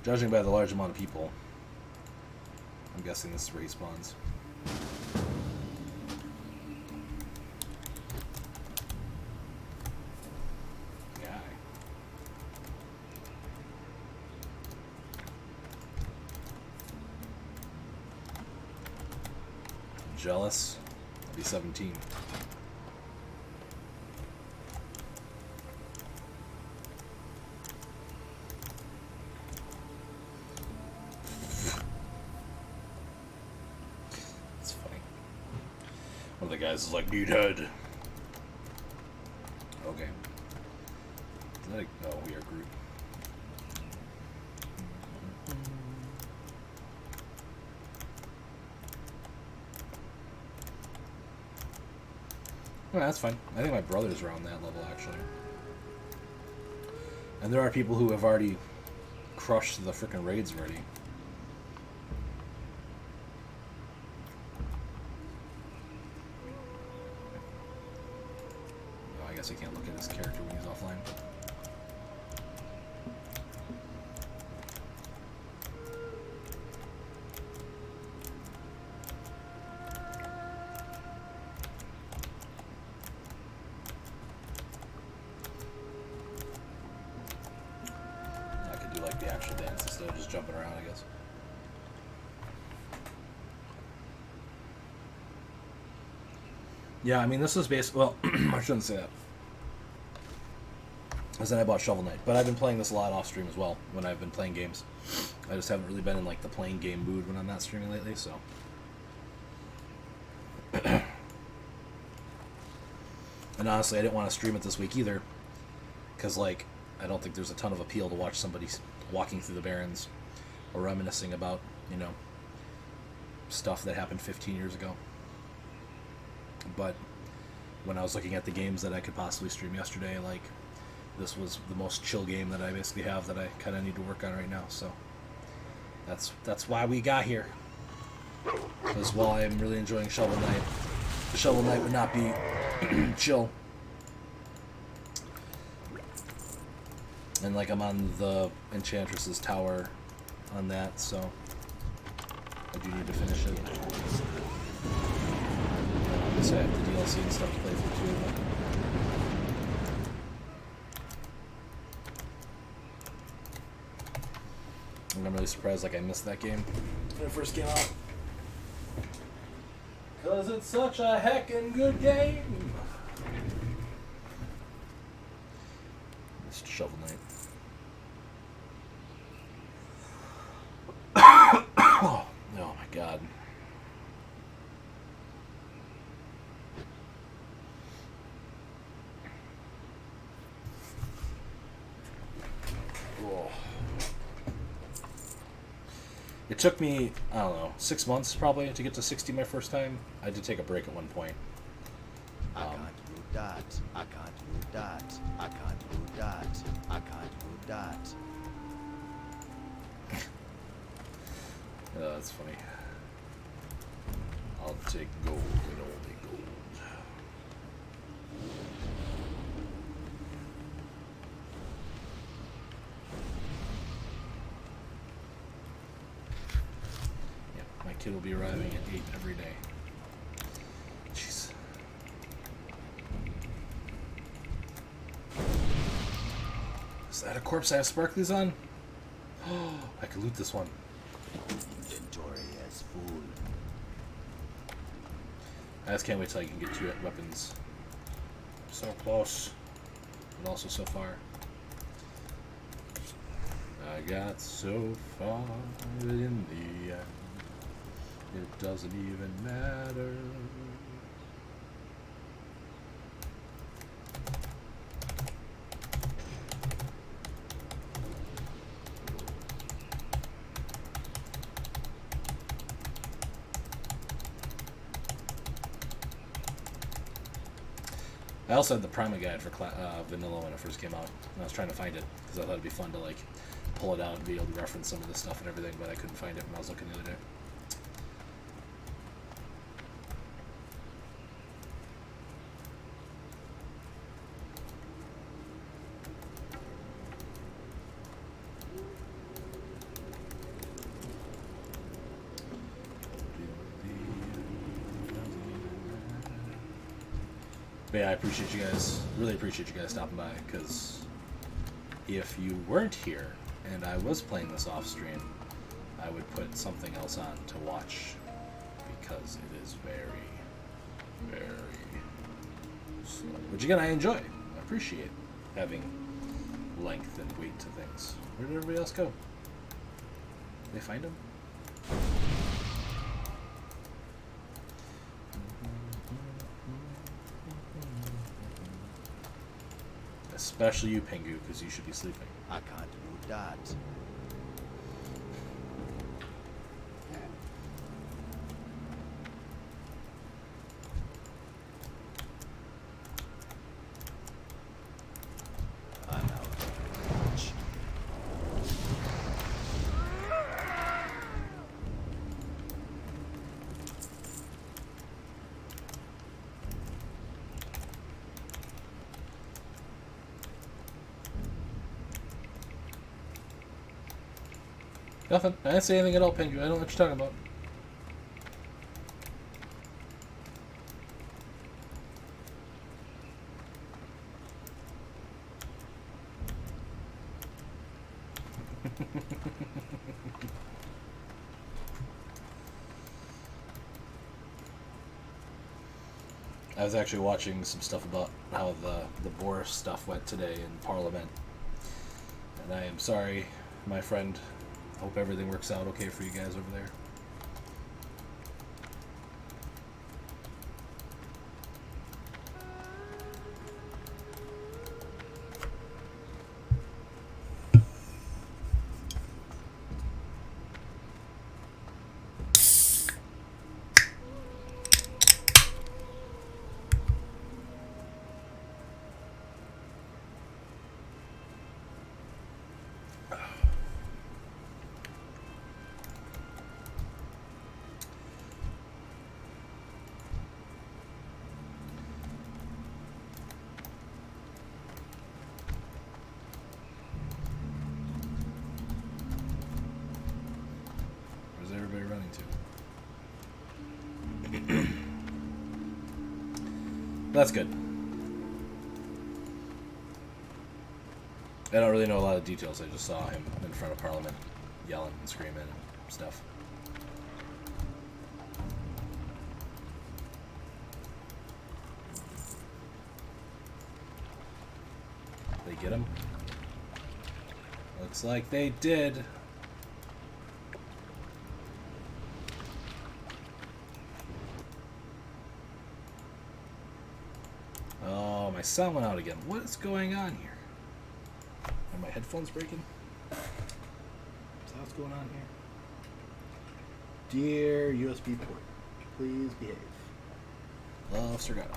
Judging by the large amount of people, I'm guessing this is where he spawns. Guy. Jealous? I'll be 17. One of the guys is like, need head. Okay. Oh, we are Groot. Well, that's fine. I think my brother's around that level, actually. And there are people who have already crushed the frickin' raids already. I guess I can't look at his character when he's offline. I could do do like the actual dance instead of just jumping around, I guess. Yeah, I mean, this is basically, well, I shouldn't say that. Because then I bought Shovel Knight. But I've been playing this a lot off stream as well when I've been playing games. I just haven't really been in like the playing game mood when I'm not streaming lately, so. And honestly, I didn't want to stream it this week either. Because, like, I don't think there's a ton of appeal to watch somebody walking through the Barrens or reminiscing about, you know, stuff that happened 15 years ago. But when I was looking at the games that I could possibly stream yesterday, like, this was the most chill game that I basically have that I kind of need to work on right now. So that's why we got here. Because while I am really enjoying Shovel Knight, the Shovel Knight would not be chill. And like I'm on the Enchantress's tower on that, so I do need to finish it. I guess I have the DLC and stuff to play through too. And I'm really surprised like I missed that game when it first came out. Cause it's such a heckin' good game. Mr. Shovel Knight. Oh my god. Oh. It took me, I don't know, 6 months probably to get to 60 my first time. I did take a break at one point. I can't move that. I can't move that. I can't move that. I can't move that. That's funny. I'll take gold and only gold. Yeah, my kid will be arriving at 8 every day. Jeez. Is that a corpse I have sparklies on? Oh, I could loot this one. Inventory is full. I just can't wait till I can get 2 weapons. So close, but also so far. I got so far, but in the end, it doesn't even matter. I also had the Prima guide for Vanilla when it first came out, and I was trying to find it because I thought it'd be fun to like pull it out and be able to reference some of this stuff and everything, but I couldn't find it when I was looking the other day. But yeah, I appreciate you guys, really appreciate you guys stopping by, because if you weren't here and I was playing this off stream, I would put something else on to watch, because it is very, very slow. Which again, I enjoy. I appreciate having length and weight to things. Where did everybody else go? Did they find him? Especially you, Pengu, because you should be sleeping. I can't move that. I'm out of reach. Nothing. I didn't say anything at all, Pengu. I don't know what you're talking about. I was actually watching some stuff about how the Boer stuff went today in Parliament. And I am sorry, my friend. Hope everything works out okay for you guys over there. Where's everybody running to? That's good. I don't really know a lot of details. I just saw him in front of Parliament yelling and screaming and stuff. They get him? Looks like they did. Oh, my sound went out again. What is going on here? Are my headphones breaking? Is that what's going on here? Dear USB port, please behave. Love Sergato.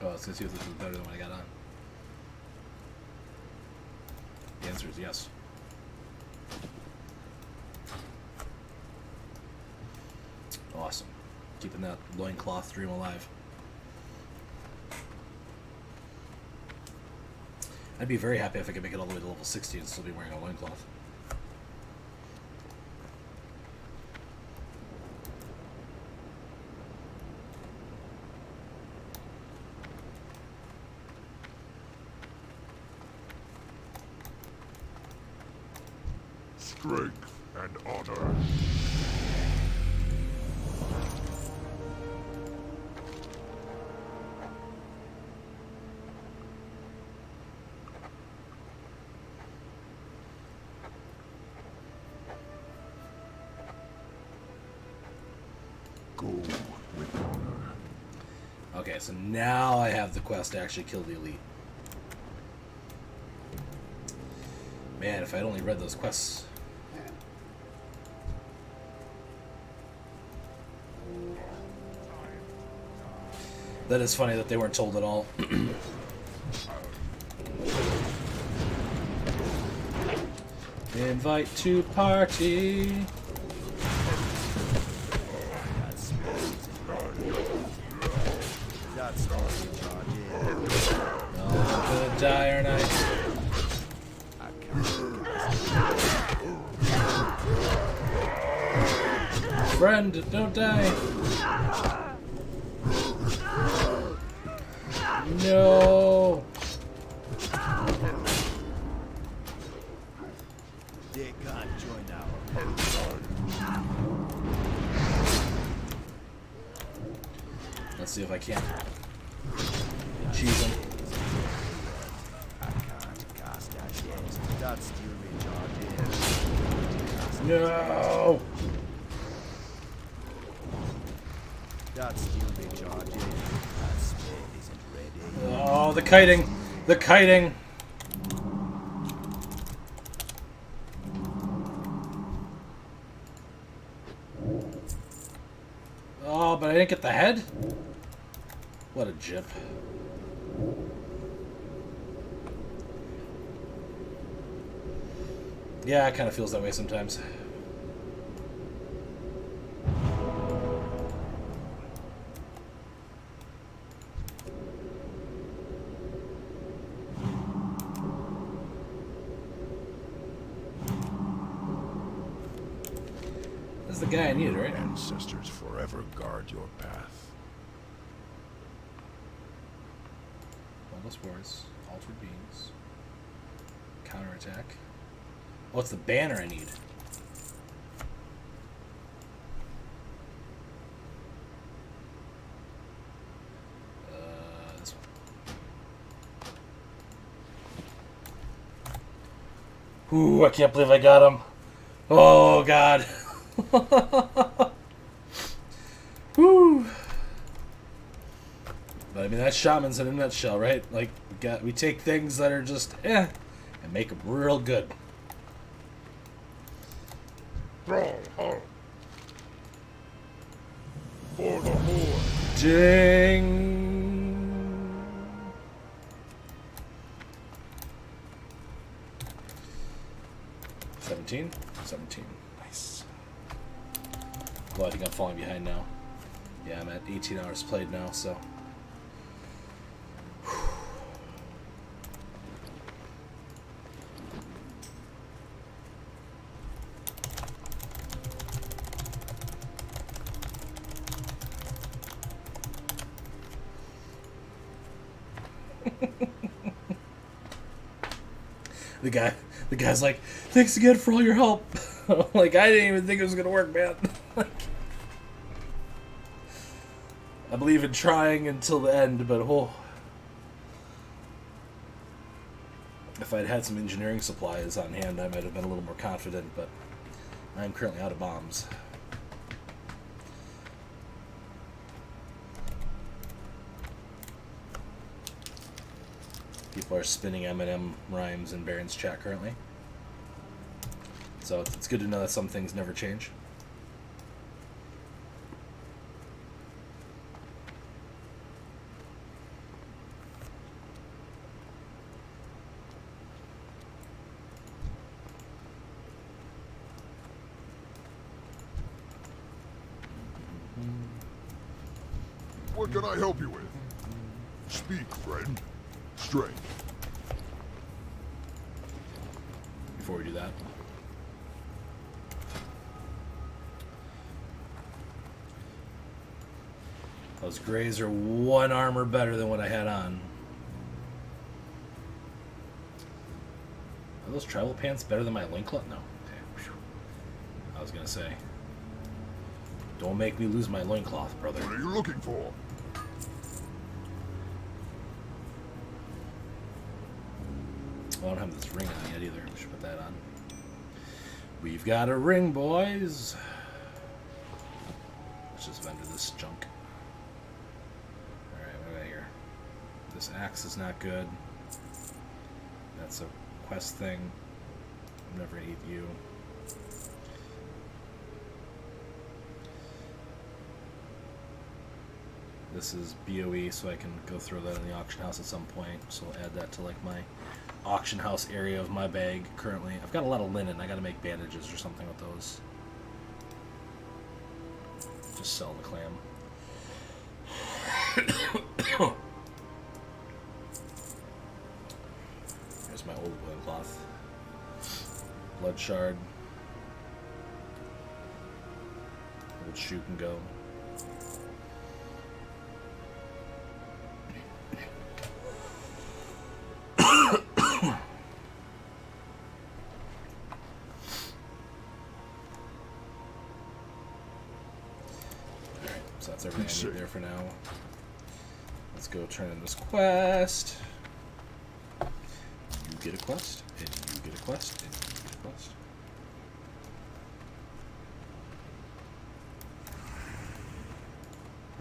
Oh, let's see if this is better than what I got on. The answer is yes. Awesome. Keeping that loincloth dream alive. I'd be very happy if I could make it all the way to level 60 and still be wearing a loincloth. Strength and honor. Go with honor. Okay, so now I have the quest to actually kill the elite. Man, if I'd only read those quests. That is funny that they weren't told at all. Invite to party. That's charging. Oh, the dire night. Friend, don't die. No. They can't join our Let's see if I can't cheese him. I can't cast that yet. That's still recharging. No! That's still recharging. That spell isn't ready. Oh, the kiting! The kiting! Oh, but I didn't get the head? What a jip. Yeah, it kind of feels that way sometimes. That's the guy I needed, right? Ancestors forever guard your path. Wildless Wars, Altered Beings, Counterattack. Oh, it's the banner I need. This one. Ooh, I can't believe I got him. Oh, God. Woo. But I mean, that's shamans in a nutshell, right? Like, we take things that are just and make them real good. For the Horde. Ding. 17? 17. Nice. Well, I think I'm falling behind now. Yeah, I'm at 18 hours played now, so. The guy's like, thanks again for all your help. Like, I didn't even think it was gonna work, man. I believe in trying until the end, but if I'd had some engineering supplies on hand, I might have been a little more confident, but I'm currently out of bombs. People are spinning M&M rhymes in Baron's chat currently. So it's good to know that some things never change. What can I help you with? Speak, friend. Strength. Before we do that. Those grays are one armor better than what I had on. Are those travel pants better than my loincloth? No. Okay. I was gonna say. Don't make me lose my loincloth, brother. What are you looking for? I don't have this ring on yet either. We should put that on. We've got a ring, boys. Let's just vendor this junk. Alright, what do I got here? This axe is not good. That's a quest thing. I'm never gonna eat you. This is BOE, so I can go throw that in the auction house at some point. So I'll add that to like my auction house area of my bag currently. I've got a lot of linen. I gotta make bandages or something with those. Just sell the clam. There's my old loincloth. Blood shard. Old shoe can go. So that's everything I need there for now. let's go turn in this quest. You get a quest, and you get a quest, and you get a quest.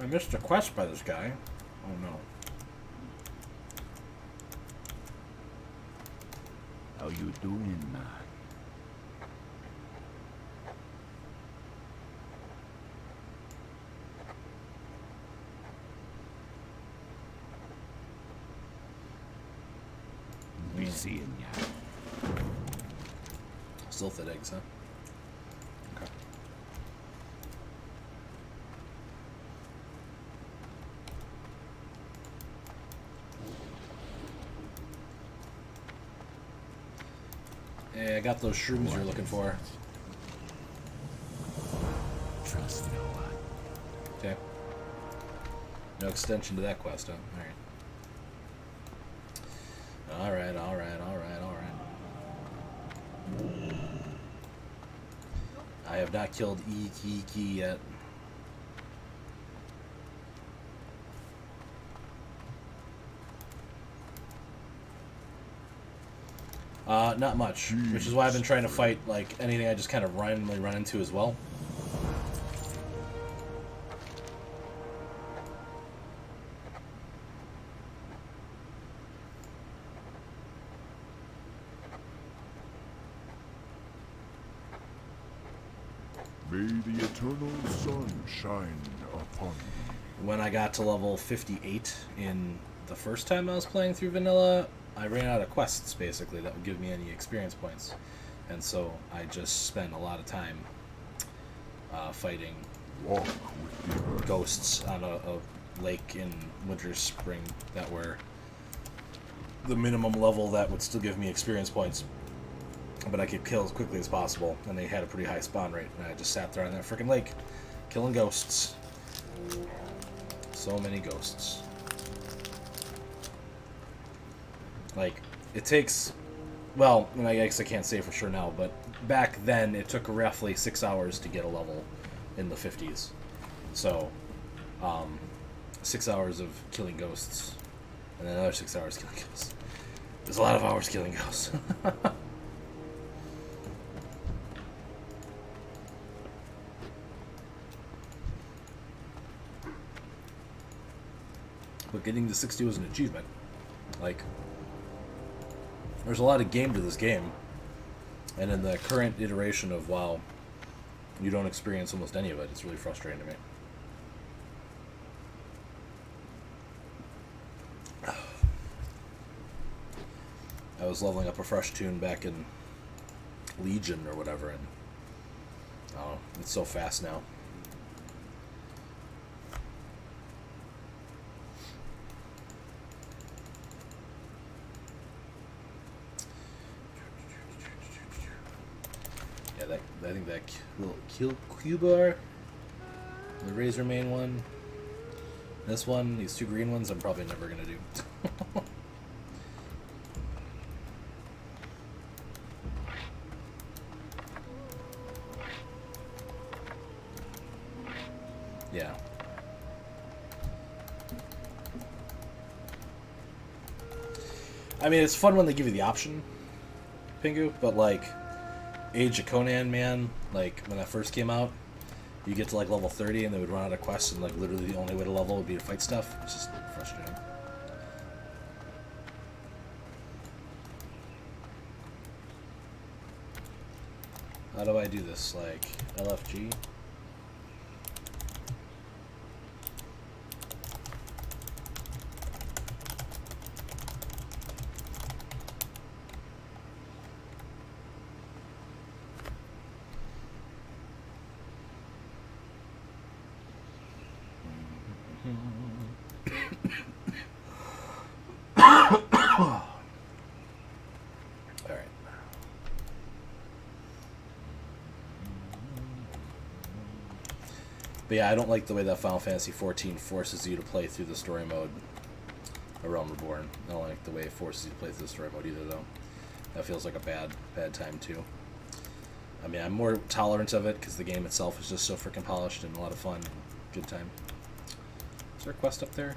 I missed a quest by this guy. Oh no. How you doing, man? Be seeing ya. Silphid eggs, huh? Okay. Hey, I got those shrooms you're looking for. Trust no one. Okay. No extension to that quest, huh? Alright. Alright. I have not killed Iki yet. Not much, which is why I've been trying to fight, like, anything I just kind of randomly run into as well. May the eternal sun shine upon you. When I got to level 58 in the first time I was playing through vanilla, I ran out of quests, basically, that would give me any experience points. And so I just spent a lot of time fighting Walk with the earth. ghosts on a lake in Winter Spring that were the minimum level that would still give me experience points. But I could kill as quickly as possible, and they had a pretty high spawn rate. And I just sat there on that freaking lake, killing ghosts. So many ghosts. Like, it takes, well, I guess I can't say for sure now, but back then it took roughly 6 hours to get a level in the 50s. So, 6 hours of killing ghosts, and then another 6 hours killing ghosts. There's a lot of hours killing ghosts. But getting to 60 was an achievement. Like, there's a lot of game to this game, and in the current iteration of WoW, you don't experience almost any of it. It's really frustrating to me. I was leveling up a fresh tune back in Legion or whatever, and oh, it's so fast now. I think that little Q-bar, the Razor main one, this one, these two green ones, I'm probably never going to do. Yeah. I mean, it's fun when they give you the option, Pingu, but like, Age of Conan, man, like, when that first came out, you get to, like, level 30 and they would run out of quests and, like, literally the only way to level would be to fight stuff. It's just frustrating. How do I do this? Like, LFG? But yeah, I don't like the way that Final Fantasy XIV forces you to play through the story mode, A Realm Reborn. I don't like the way it forces you to play through the story mode either, though. That feels like a bad time, too. I mean, I'm more tolerant of it because the game itself is just so freaking polished and a lot of fun. Good time. Is there a quest up there?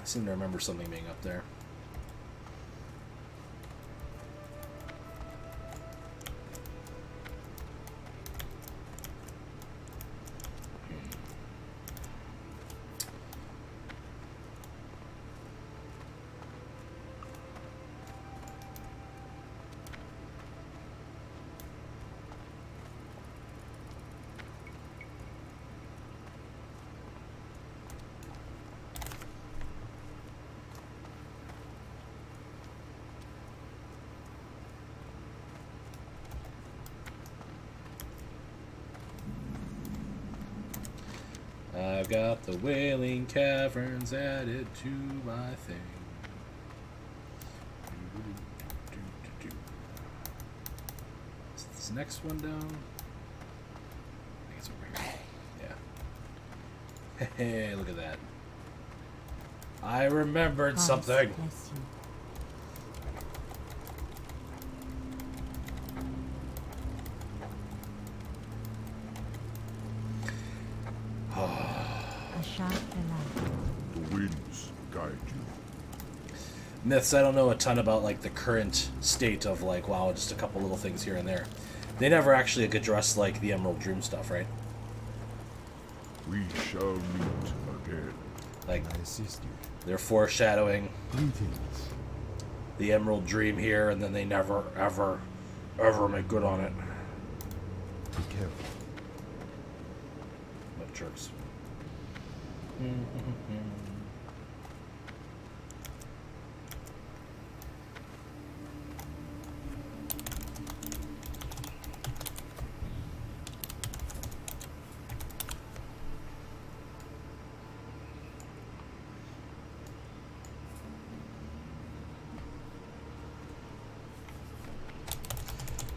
seem to remember something being up there. I've got the Wailing Caverns added to my thing. Is this next one down? I think it's over here. Yeah. Hey, look at that. I remembered something. Bless you. A sharp delight. The winds guide you. Myths, I don't know a ton about like the current state of like, wow, just a couple little things here and there. They never actually address like the Emerald Dream stuff, right? We shall meet again. Like I assist you. they're foreshadowing Greetings. the Emerald Dream here, and then they never, ever, ever make good on it. Be careful. What jerks.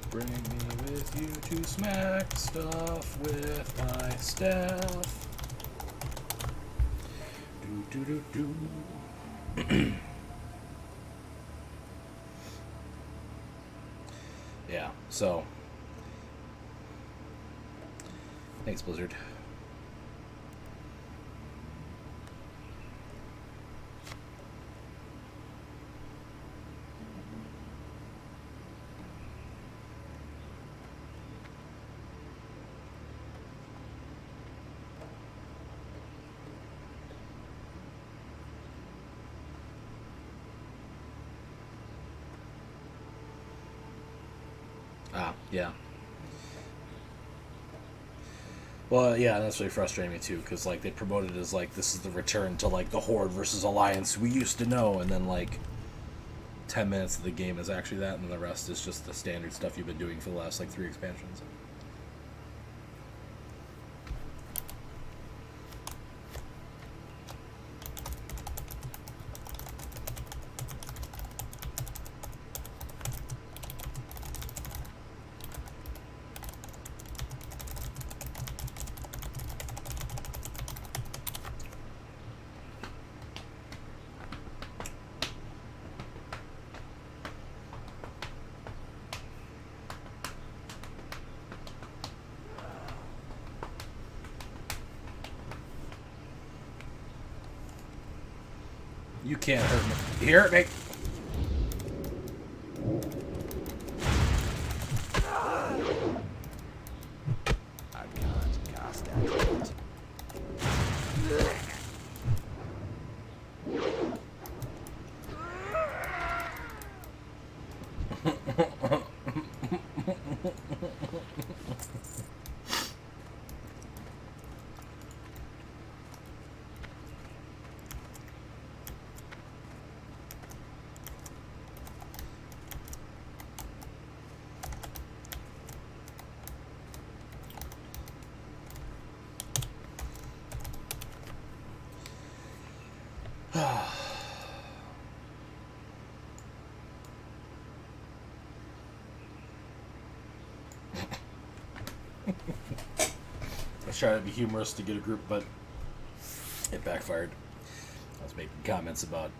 Bring me with you to smack stuff with my staff. Do do do do. Yeah, so thanks, Blizzard. Ah, yeah. Well, yeah, that's really frustrating me too, because like they promoted it as like this is the return to like the Horde versus Alliance we used to know, and then like 10 minutes of the game is actually that, and then the rest is just the standard stuff you've been doing for the last like 3 expansions. You can't hurt me. You hurt me. I can't cast that. I was trying to be humorous to get a group, but it backfired. I was making comments about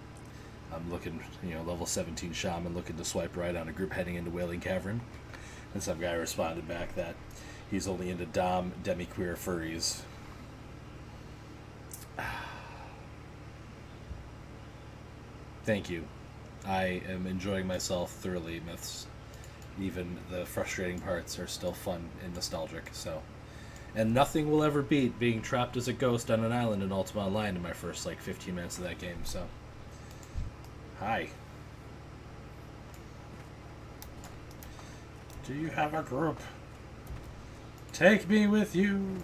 I'm looking, level 17 shaman looking to swipe right on a group heading into Wailing Cavern, and some guy responded back that he's only into dom demi-queer furries. Thank you. I am enjoying myself thoroughly, Myths. Even the frustrating parts are still fun and nostalgic, so. And nothing will ever beat being trapped as a ghost on an island in Ultima Online in my first, 15 minutes of that game, so. Hi. Do you have a group? Take me with you!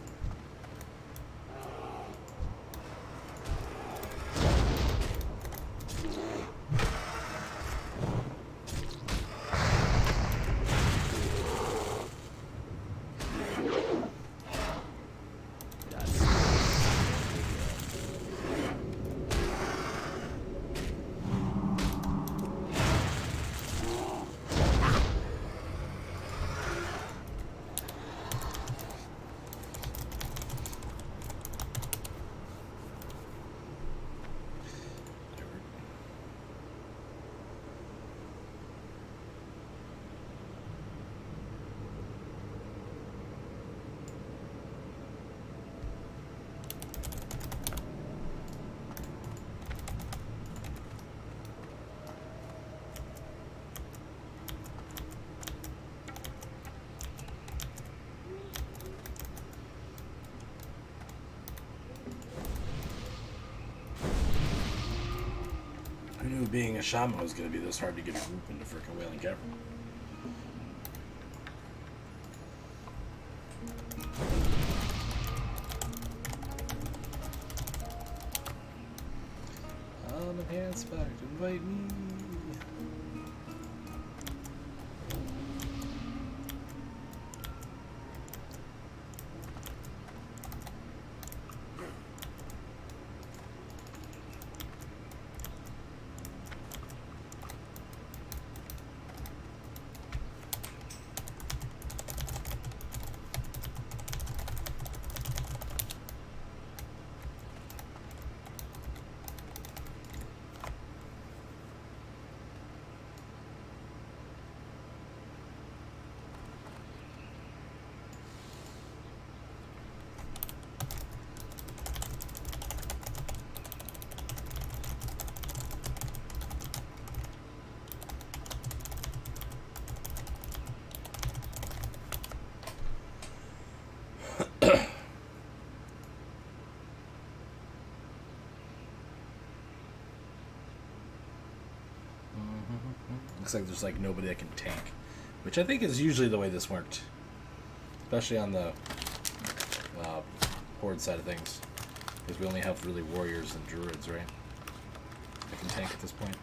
Who knew being a shaman was going to be this hard to get a group into frickin' Wailing Cavern? I'm enhanced back. Invite me. Looks like there's nobody that can tank, which I think is usually the way this worked, especially on the horde side of things, because we only have really warriors and druids, right? That can tank at this point.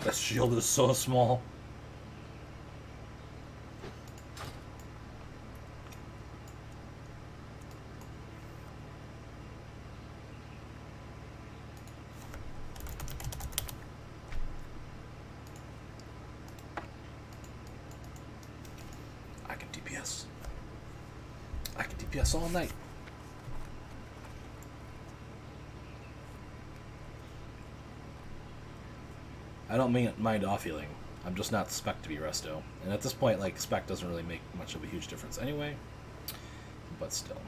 That shield is so small. I can DPS. I can DPS all night. I don't mind off healing. I'm just not spec to be resto. And at this point, like, spec doesn't really make much of a huge difference anyway. But still.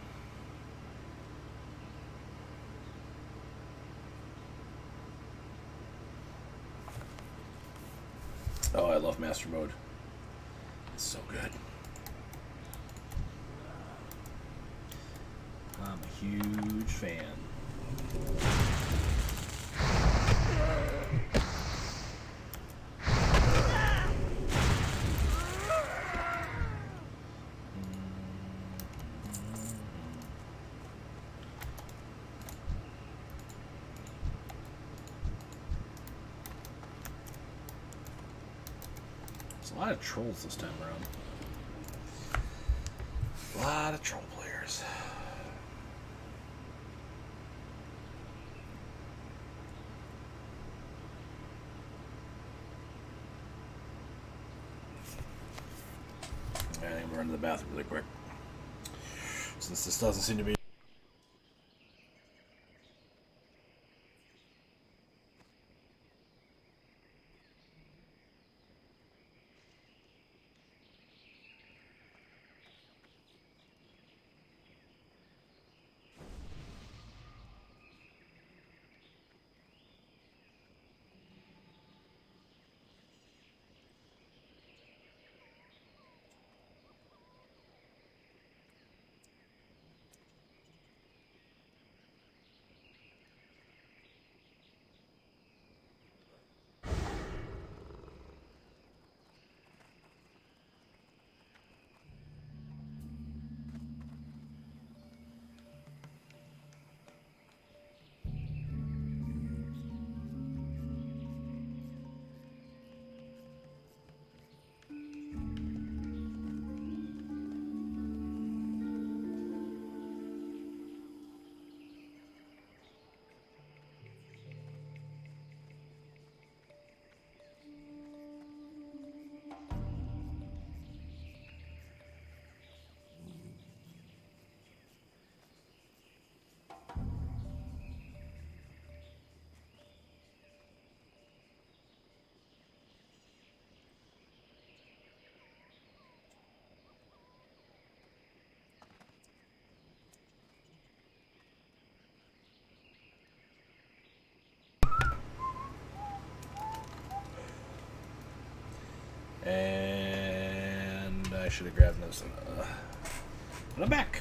Oh, I love Master Mode. It's so good. I'm a huge fan. There's a lot of trolls this time around. A lot of troll players. I think we're into the bathroom really quick. Since this doesn't seem to be. And I should have grabbed this. And I'm back.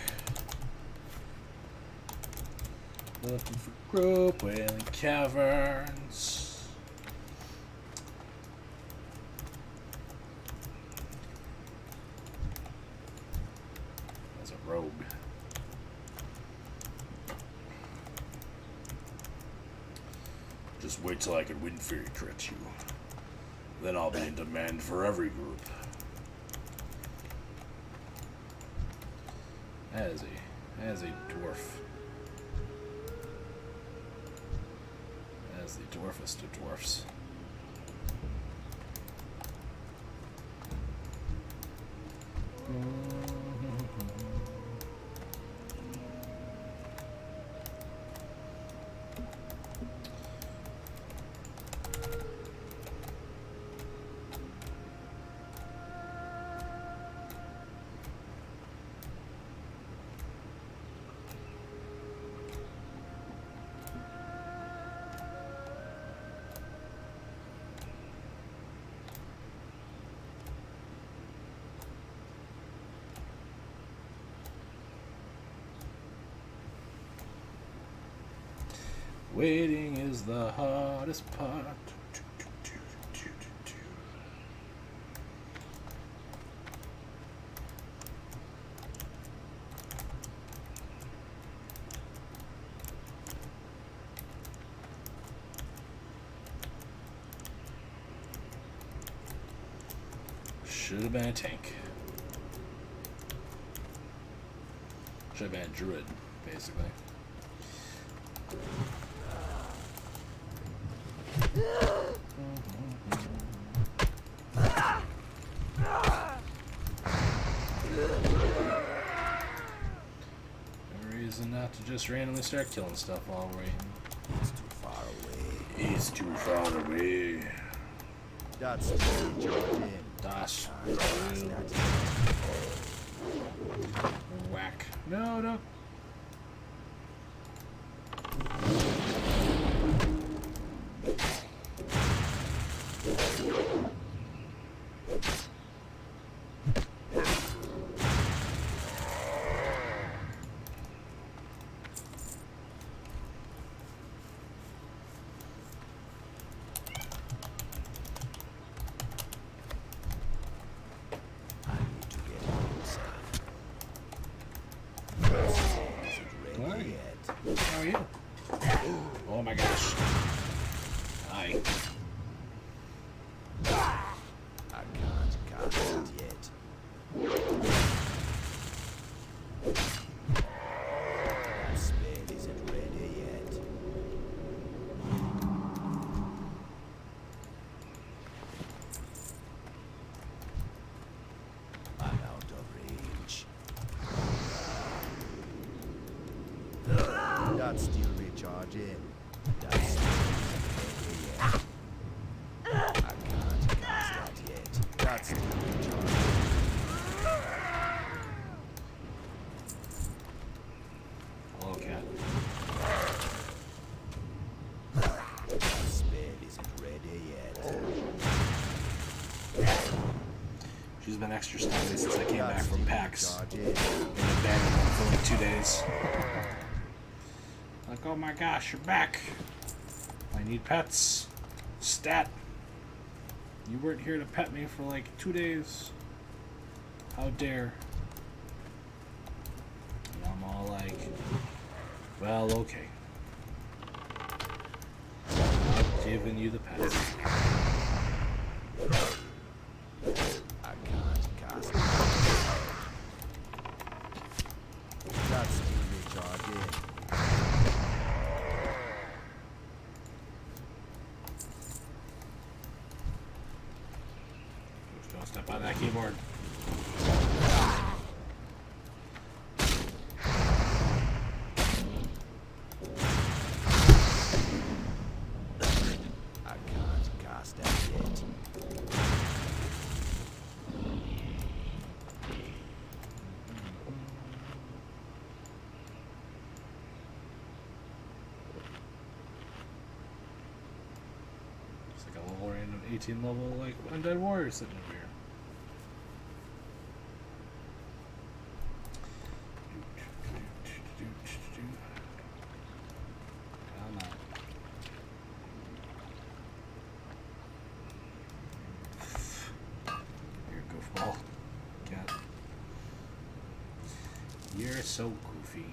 Looking for group, Wailing Caverns. As a rogue. Just wait till I can win fairy crit you. Then I'll be in demand for every group. As a dwarf. As the dwarfest of dwarfs. Waiting is the hardest part. Should have been a tank. Should have been a druid, basically. No reason not to just randomly start killing stuff while we're waiting. It's too far away. It's too far away. That's still recharging. Das. Can't cast that yet. Whack. No, no. I need to get closer. Isn't ready Why? yet. How are you? Oh my gosh. Hi. I can't cast it yet. That spell isn't ready yet. I'm out of range. That's still recharging. That spell isn't ready yet. I can't cast that yet. That's still recharging. Hello, cat. That spell isn't ready yet. She's been extra snobby since I came back That's from still PAX. recharging. Been abandoned for like 2 days. Like, oh my gosh, you're back. I need pets. Stat. You weren't here to pet me for like 2 days. How dare. And I'm all like, well, okay. I'm giving you the pets. I can't cast it. That's still recharging. Just don't step on that keyboard. I can't cast that yet. It's like a level random 18 level like undead warrior sitting over here. Come on. You're a goofball. Cat. You're so goofy.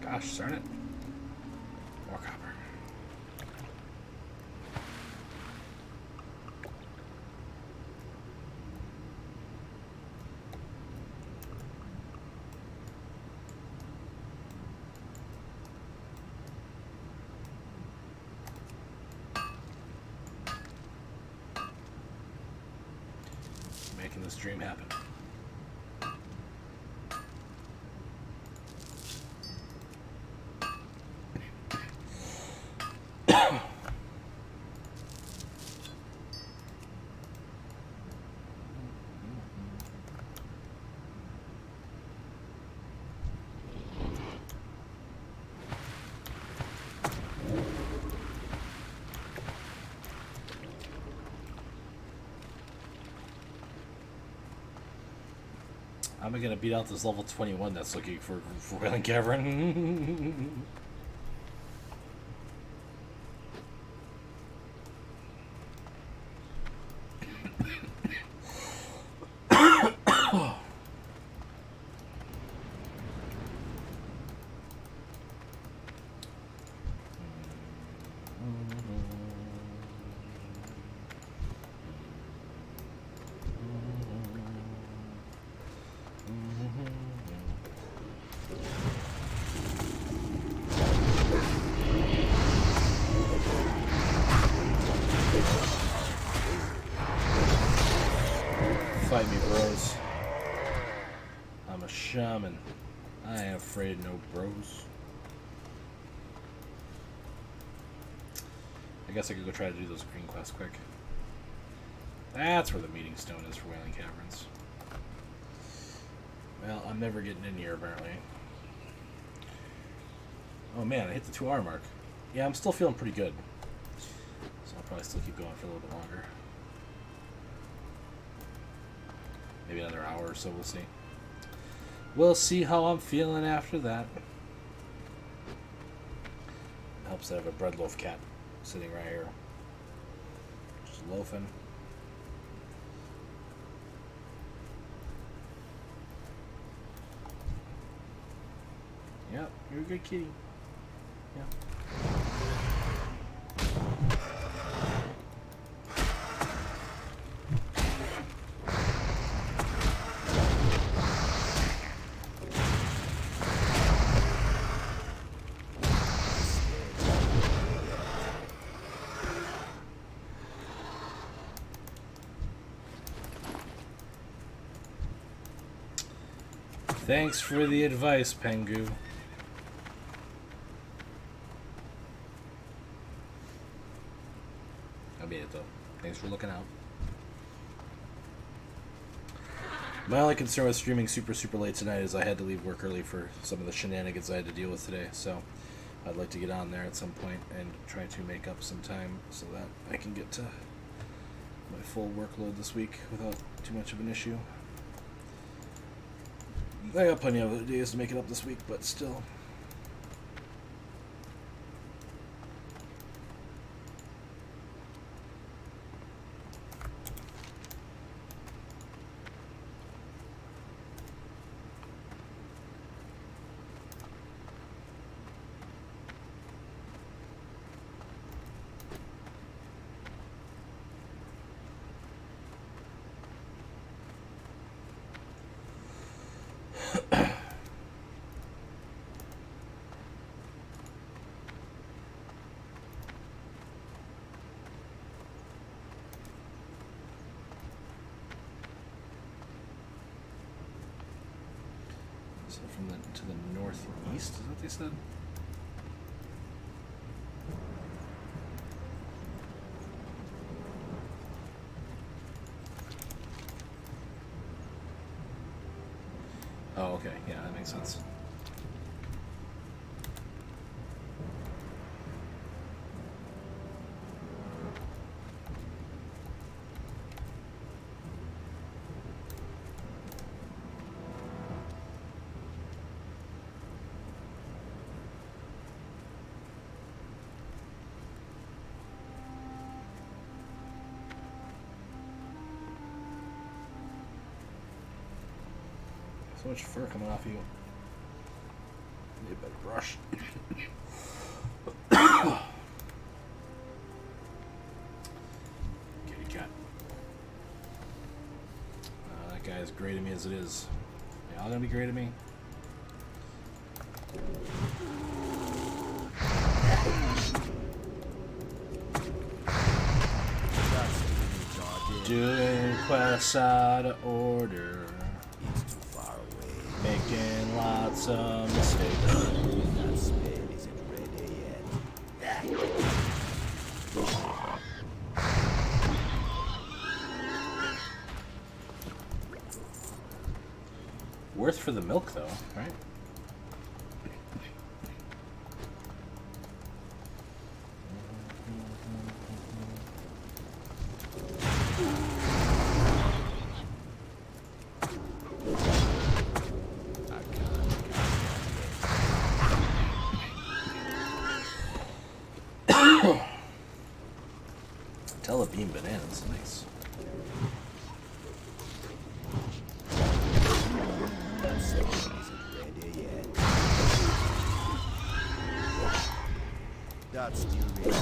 Gosh darn it. More copper. Making this dream happen. I'm gonna beat out this level 21 that's looking for Wailing Cavern. Fight me, bros. I'm a shaman. I ain't afraid of no bros. I guess I could go try to do those green quests quick. That's where the meeting stone is for Wailing Caverns. Well, I'm never getting in here, apparently. Oh man, I hit the 2-hour mark. Yeah, I'm still feeling pretty good. So I'll probably still keep going for a little bit longer. Maybe another hour or so, we'll see. We'll see how I'm feeling after that. Helps that I have a bread loaf cat sitting right here. Just loafing. Yep, you're a good kitty. Yeah. Thanks for the advice, Pengu. I made it though. Thanks for looking out. My only concern with streaming super late tonight is I had to leave work early for some of the shenanigans I had to deal with today. So I'd like to get on there at some point and try to make up some time so that I can get to my full workload this week without too much of an issue. I got plenty of days to make it up this week, but still. So from the to the northeast, is that what they said? Oh, okay. Yeah, that makes sense. So much fur coming off you. Need a better brush. Kitty cat. That guy is great to me as it is. They all gonna be great to me. Doing quests out of order. Making lots of mistakes. That spade isn't ready yet. Worth for the milk, though, right? Telebeam bananas, nice. That spade isn't ready yet. That's still recharging.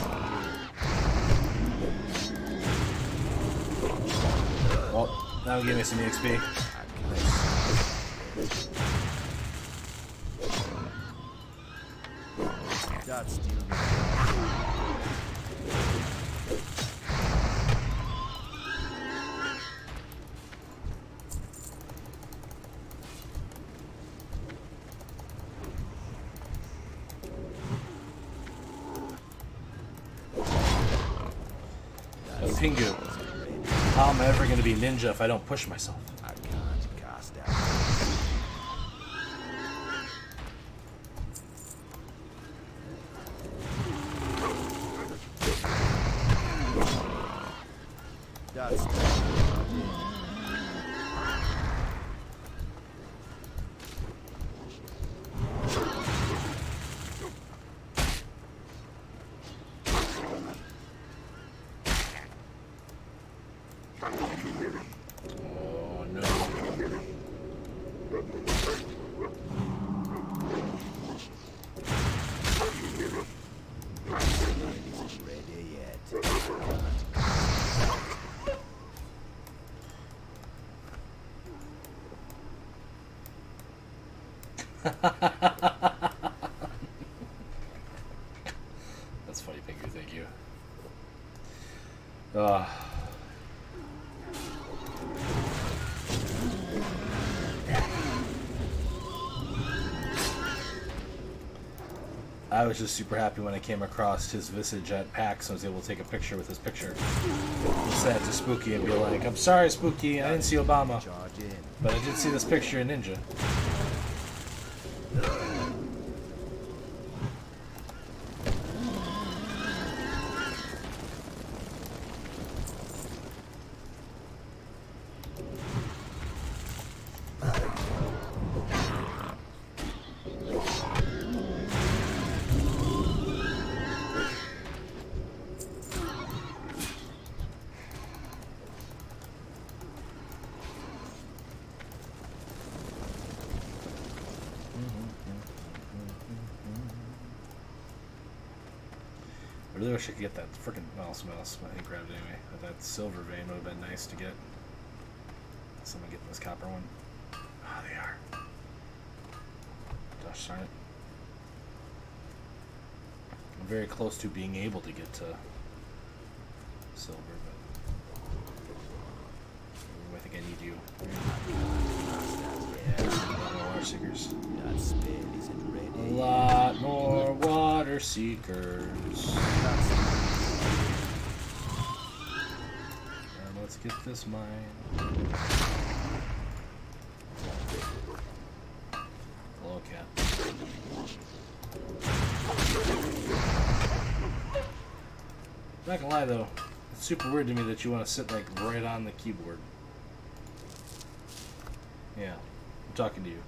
Oh, that'll give me some EXP. That's still recharging. Pingu. How am I ever going to be ninja if I don't push myself? I can't cast out. That's still recharging. Oh no. Isn't ready yet. That's funny, Pingu. Thank you. I was just super happy when I came across his visage at PAX and was able to take a picture with his picture. Send it to Spooky and be like, I'm sorry, Spooky, I didn't see Obama, Charging. but I did see this picture in Ninja. I really wish I could get that freaking someone else I think grabbed it anyway. But that silver vein would have been nice to get. Someone getting this copper one. Oh, they are. Gosh darn it. I'm very close to being able to get to silver, but I think I need you. Yeah, water seekers. That spell isn't ready. A lot more water seekers. Let's get this mine. Hello, cat. Not gonna lie though, it's super weird to me that you want to sit like right on the keyboard. Yeah, I'm talking to you.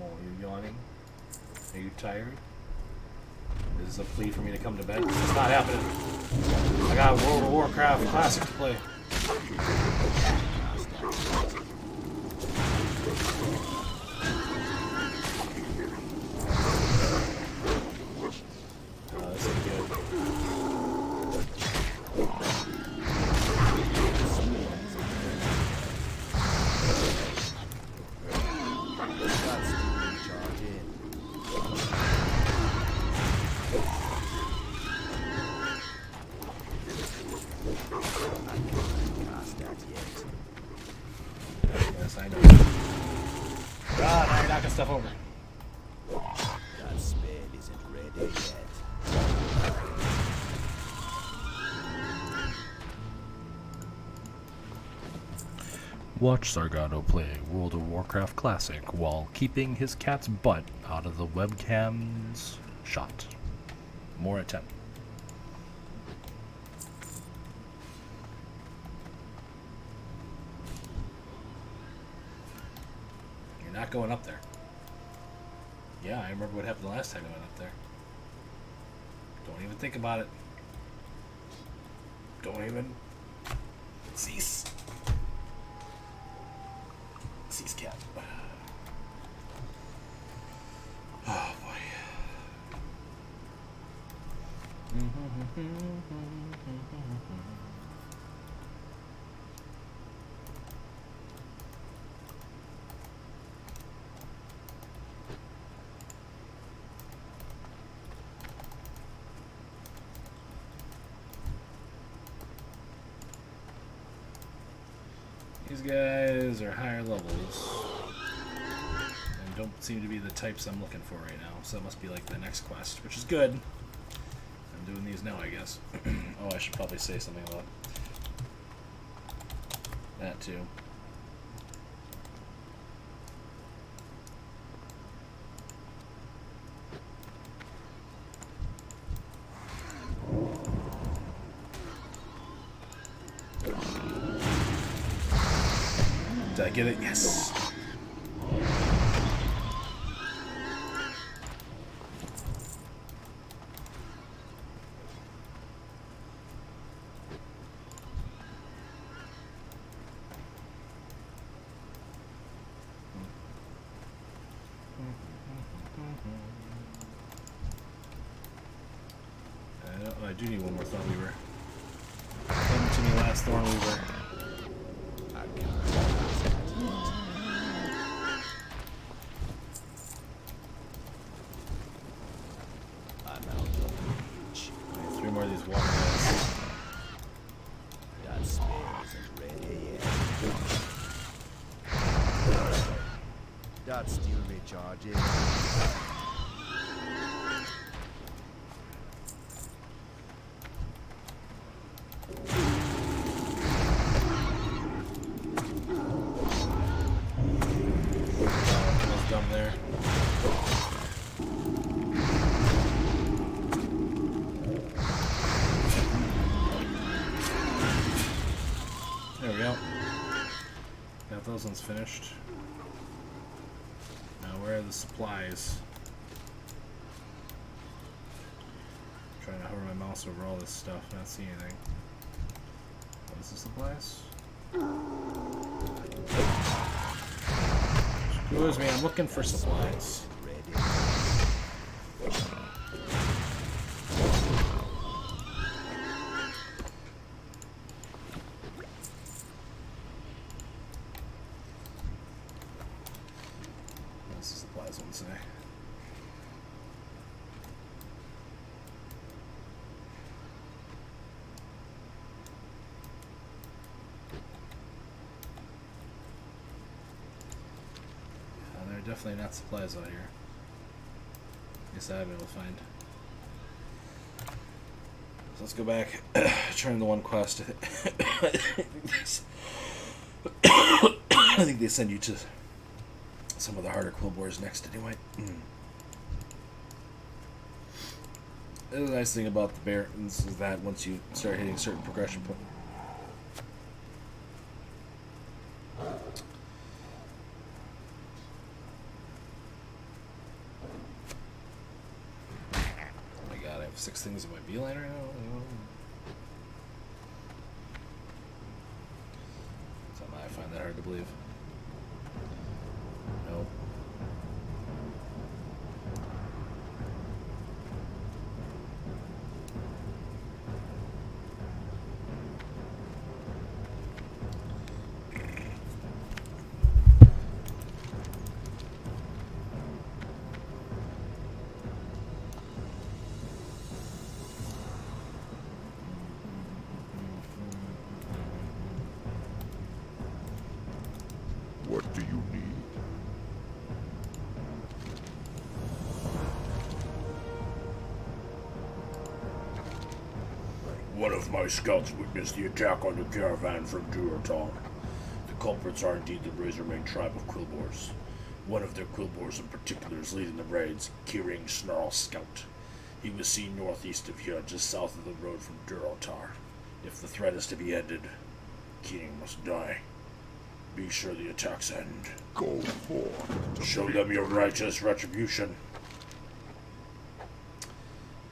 Oh, are you yawning? Are you tired? Is this a plea for me to come to bed? This is not happening. I got World of Warcraft Classic to play. Oh, this ain't good. That's still recharging. Cast that yet. Yes, I know. God, now you're knocking stuff over. That spell isn't ready yet. Watch Sargado play World of Warcraft Classic while keeping his cat's butt out of the webcam's shot. More at 10. You're not going up there. Yeah, I remember what happened the last time I went up there. Don't even think about it. Don't even cease. Cease cat. These guys are higher levels and don't seem to be the types I'm looking for right now, so that must be like the next quest, which is good. I'm doing these now, I guess. Oh, I should probably say something about that too. Did I get it? Yes. I do need one more Thornweaver. Come to me, last Thornweaver. Three more of these water guys. That spell isn't ready yet. That still recharging. Almost done there. There we go. Got those ones finished. Now where are the supplies? Trying to hover my mouse over all this stuff, not see anything. What is the supplies? Excuse me, I'm looking for supplies. What's the supplies one say? There are definitely not supplies out here. Guess I haven't been able to find. So let's go back, turn the one quest. I think they send you to some of the harder quillboars next anyway. The nice thing about the Barons is that once you start hitting certain progression points, oh my god, I have 6 things in my beeline right now. Somehow I find that hard to believe. Nope. What do you need? One of my scouts witnessed the attack on the caravan from Durotar. The culprits are indeed the Razormane tribe of Quillboars. One of their Quillboars in particular is leading the raids, Kiring Snarl Scout. He was seen northeast of here, just south of the road from Durotar. If the threat is to be ended, Kiring must die. Be sure the attacks end. Go forth. Show them your righteous retribution.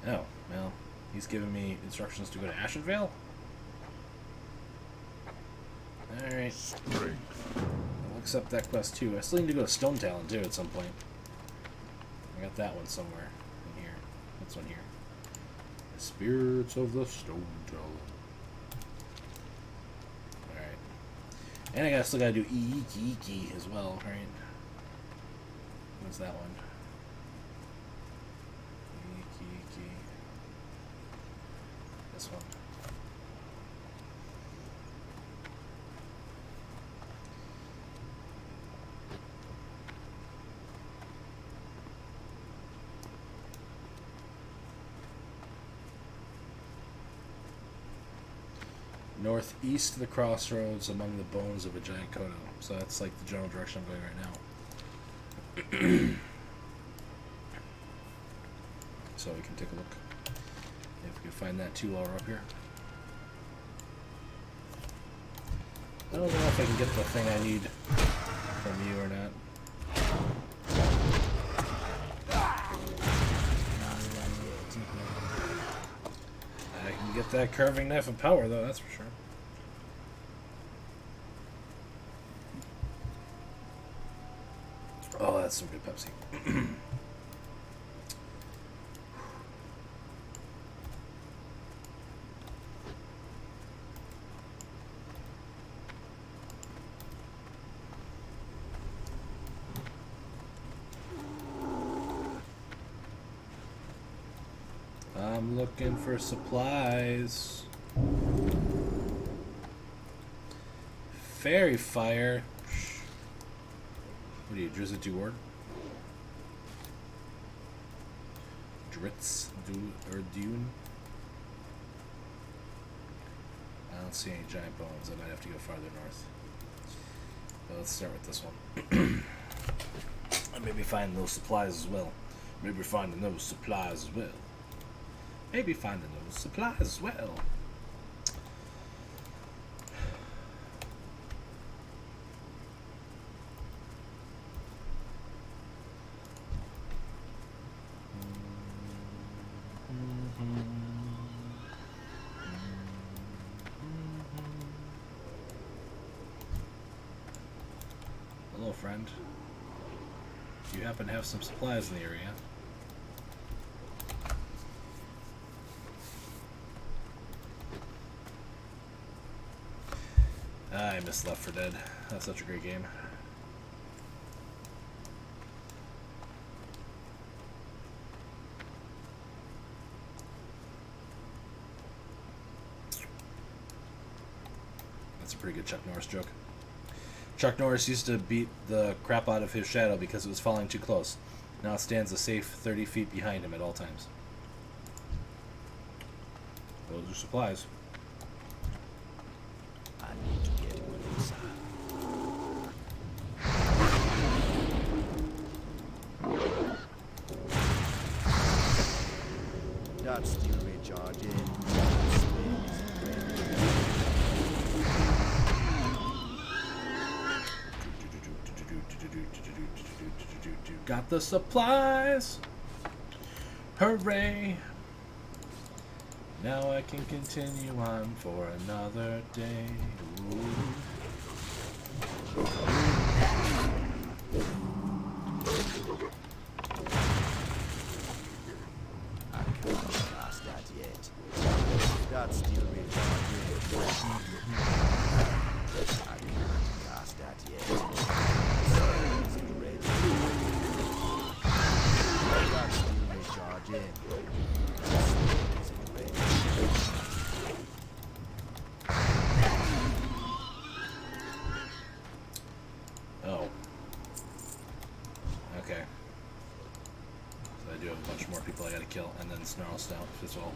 Oh, well, he's giving me instructions to go to Ashenvale? Alright, Strength. I'll accept that quest too. I still need to go to Stone Talon too at some point. I got that one somewhere in here. This one here. Spirits of the Stone Tower. Alright. And I still gotta do Iki as well, right? What's that one? Iki. This one. Northeast of the crossroads among the bones of a giant kodo. So that's like the general direction I'm going right now. So we can take a look. If we can find that too while we're up here. I don't know if I can get the thing I need from you or not. I can get that curving knife of power though, that's for sure. Oh, that's some good Pepsi. I'm looking for supplies. Fairy fire. What are you, Drizzt Duward? Dritz Dune? I don't see any giant bones. I might have to go farther north. But let's start with this one. And maybe find those supplies as well. Maybe finding those supplies as well. Maybe finding those supplies as well. Hello, friend. Do you happen to have some supplies in the area? I miss Left 4 Dead. That's such a great game. That's a pretty good Chuck Norris joke. Chuck Norris used to beat the crap out of his shadow because it was falling too close. Now it stands a safe 30 feet behind him at all times. Those are supplies. I need to get one inside. That's still recharging. Got the supplies. Hooray. Now I can continue on for another day. Ooh. I can't pass that yet. That's still recharging. I can't pass that yet. Is it ready? That's still recharging. Is it ready? Oh. Okay. So I do have a bunch more people I gotta kill, and then Snarl Stout as well.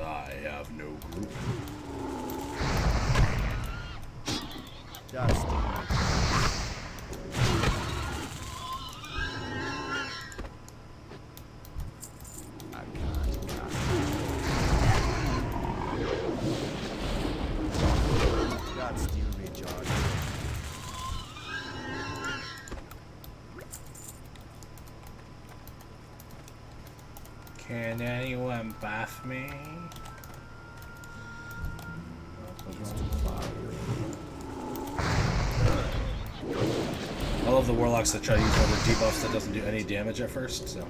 I have no group. That's still recharging. I can't pass that. That's still recharging. Can anyone buff me? It's too far away. the warlocks that try to use other debuffs that doesn't do any damage at first, so.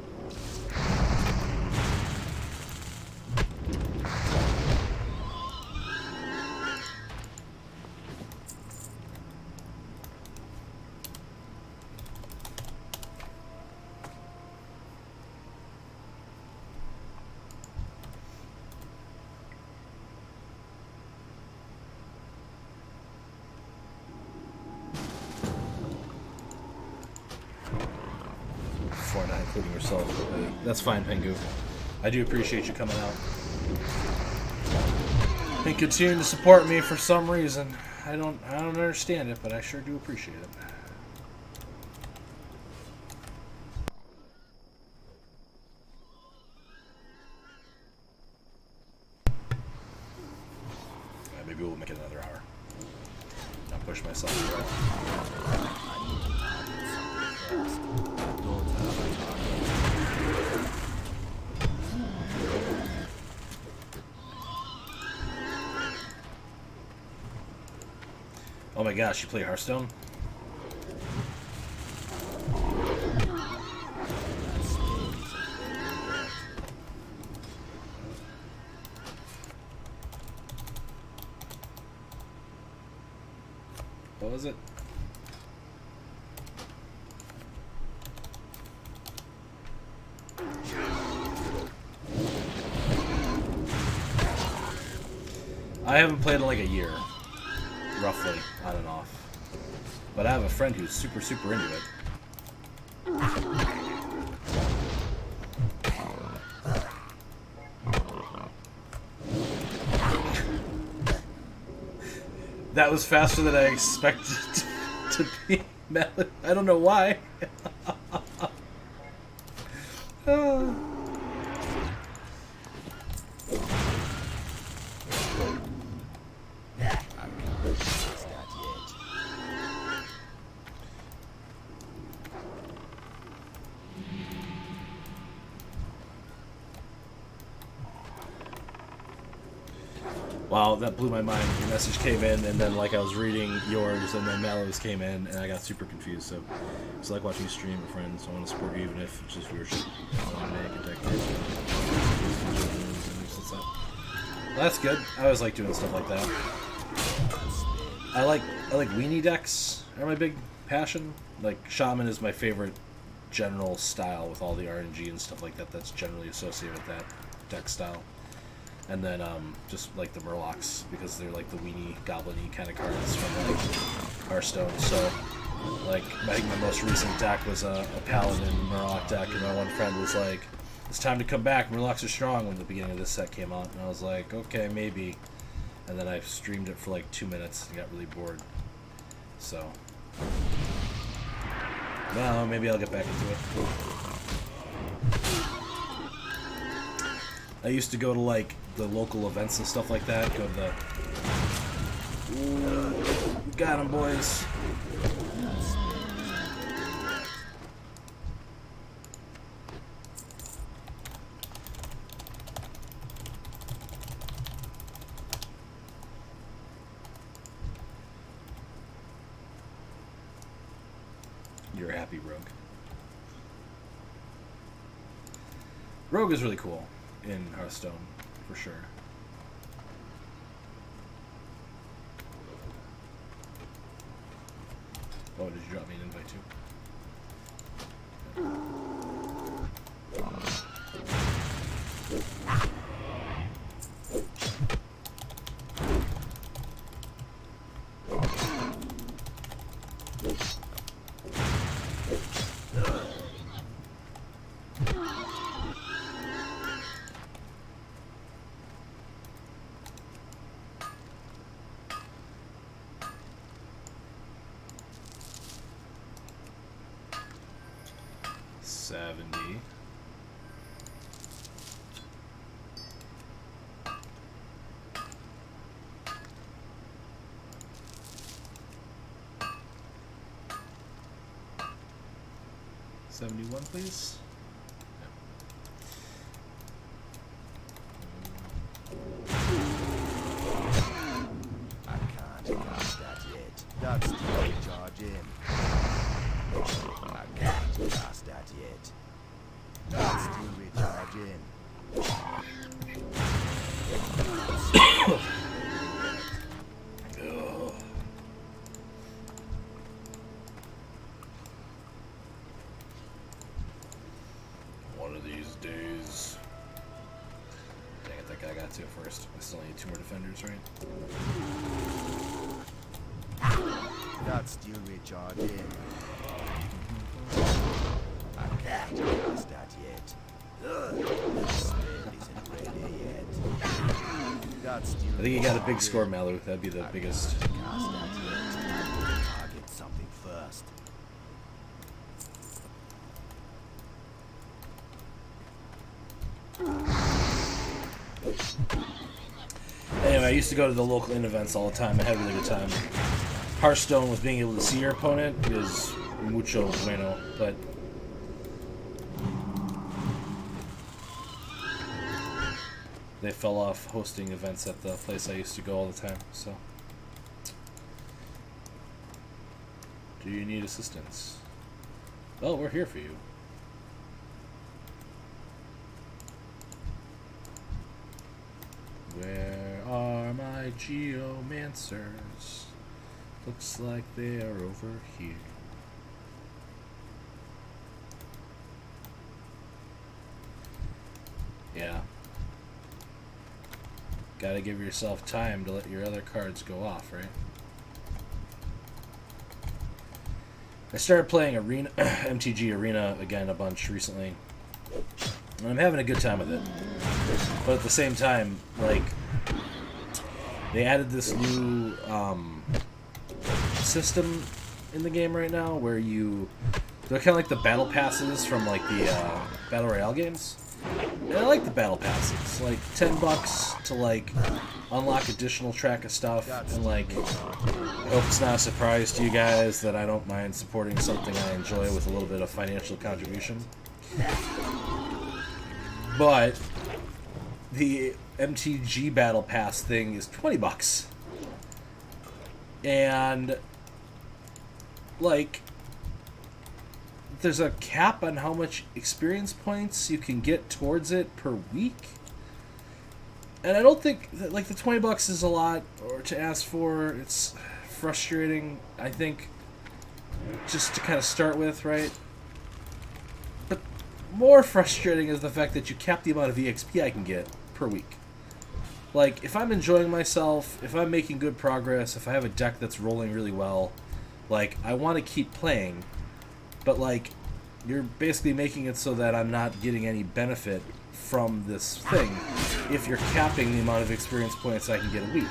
Fortnite, including yourself. That's fine, Pengu. I do appreciate you coming out and continuing to support me for some reason. I don't understand it, but I sure do appreciate it. Maybe we'll make it another hour. Not push myself through. Oh my gosh, you play Hearthstone? What was it? I haven't played in like a year, roughly, on and off. But I have a friend who's super, super into it. That was faster than I expected to be. I don't know why. Wow, that blew my mind. Your message came in, and then like I was reading yours, and then Mallow's came in, and I got super confused. So it's like watching you stream, friends. So I want to support you, even if it's just viewership. Well, that's good. I always like doing stuff like that. I like weenie decks. Are my big passion. Like Shaman is my favorite general style with all the RNG and stuff like that. That's generally associated with that deck style. And then just like the Murlocs, because they're like the weenie, goblin-y kind of cards from like Hearthstone. So like I think my most recent deck was a Paladin Murloc deck, and my one friend was like, "It's time to come back. Murlocs are strong." When the beginning of this set came out, and I was like, "Okay, maybe." And then I streamed it for like 2 minutes and got really bored. So well, maybe I'll get back into it. I used to go to like the local events and stuff like that. Go to the... Ooh, got him, boys. You're a happy rogue. Rogue is really cool in Hearthstone, for sure. Oh, did you drop me an invite too? $71, please. I can't cast that yet. That's the charge in. defenders, right? That's still recharging. I can't cast that yet. The spell isn't ready yet. That's still I think you got a big recharging. score, Malu. That'd be the biggest. Cast that yet. Target something first. Anyway, I used to go to the local inn events all the time. I had a really good time. Hearthstone with being able to see your opponent is mucho bueno, but they fell off hosting events at the place I used to go all the time, so. Do you need assistance? Well, we're here for you. Where are my geomancers? Looks like they are over here. Yeah. Gotta give yourself time to let your other cards go off, right? I started playing Arena, MTG Arena again a bunch recently. And I'm having a good time with it. But at the same time, like, they added this new system in the game right now where they're kind of like the battle passes from like the Battle Royale games. And I like the battle passes, like $10 to like unlock additional track of stuff, and like I hope it's not a surprise to you guys that I don't mind supporting something I enjoy with a little bit of financial contribution. But the MTG Battle Pass thing is $20. And like there's a cap on how much experience points you can get towards it per week. And I don't think that, like, the $20 is a lot or to ask for. It's frustrating, I think, just to kind of start with, right? But more frustrating is the fact that you cap the amount of EXP I can get per week. Like, if I'm enjoying myself, if I'm making good progress, if I have a deck that's rolling really well, like, I want to keep playing, but, like, you're basically making it so that I'm not getting any benefit from this thing if you're capping the amount of experience points I can get a week.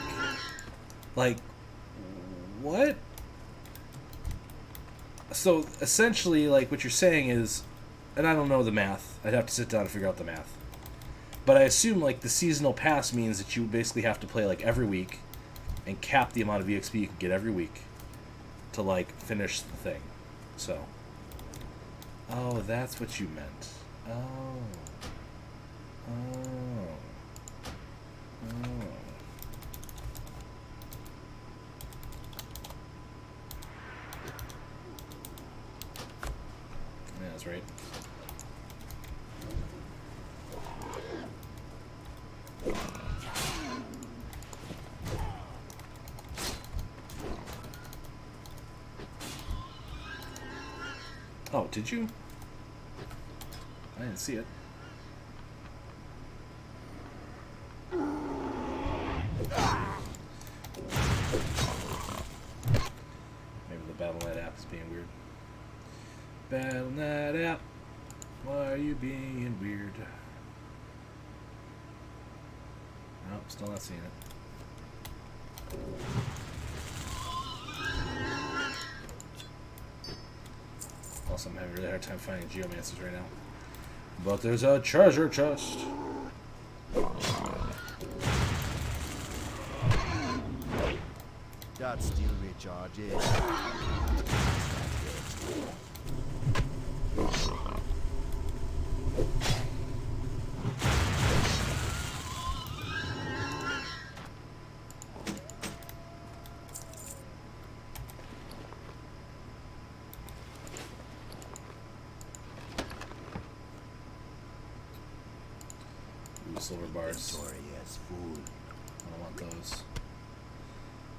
Like, what? So, essentially, like, what you're saying is, and I don't know the math, I'd have to sit down and figure out the math, but I assume, like, the seasonal pass means that you basically have to play, like, every week and cap the amount of EXP you can get every week to, like, finish the thing. So, oh, that's what you meant. Oh. Oh. Oh. Yeah, that's right. Oh, did you? I didn't see it. Maybe the Battle.net app is being weird. Battle.net app, why are you being weird? Nope, still not seeing it. Also, I'm having a really hard time finding geomancers right now. But there's a treasure chest. That's still recharging. Ooh, silver bars. Sorry, yes, fool. I don't want those.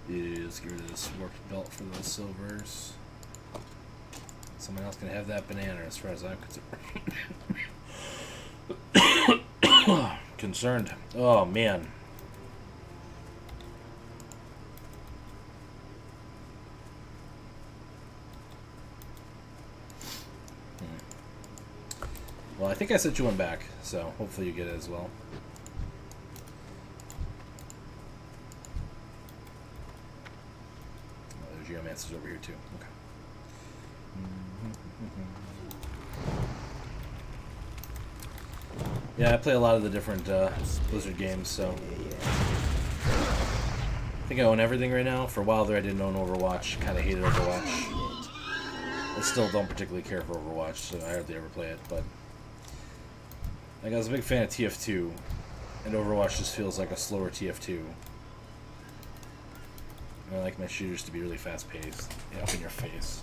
Let's get rid of this warped belt for those silvers. Someone else can have that banana as far as I'm concerned. Oh, man. Well, I think I sent you one back, so hopefully you get it as well. Oh, there's Geomancer's over here too. Okay. Yeah, I play a lot of the different Blizzard games, so I think I own everything right now. For a while there, I didn't own Overwatch. Kind of hated Overwatch. I still don't particularly care for Overwatch, so I hardly ever play it. But like, I was a big fan of TF2, and Overwatch just feels like a slower TF2. And I like my shooters to be really fast-paced, up in your face.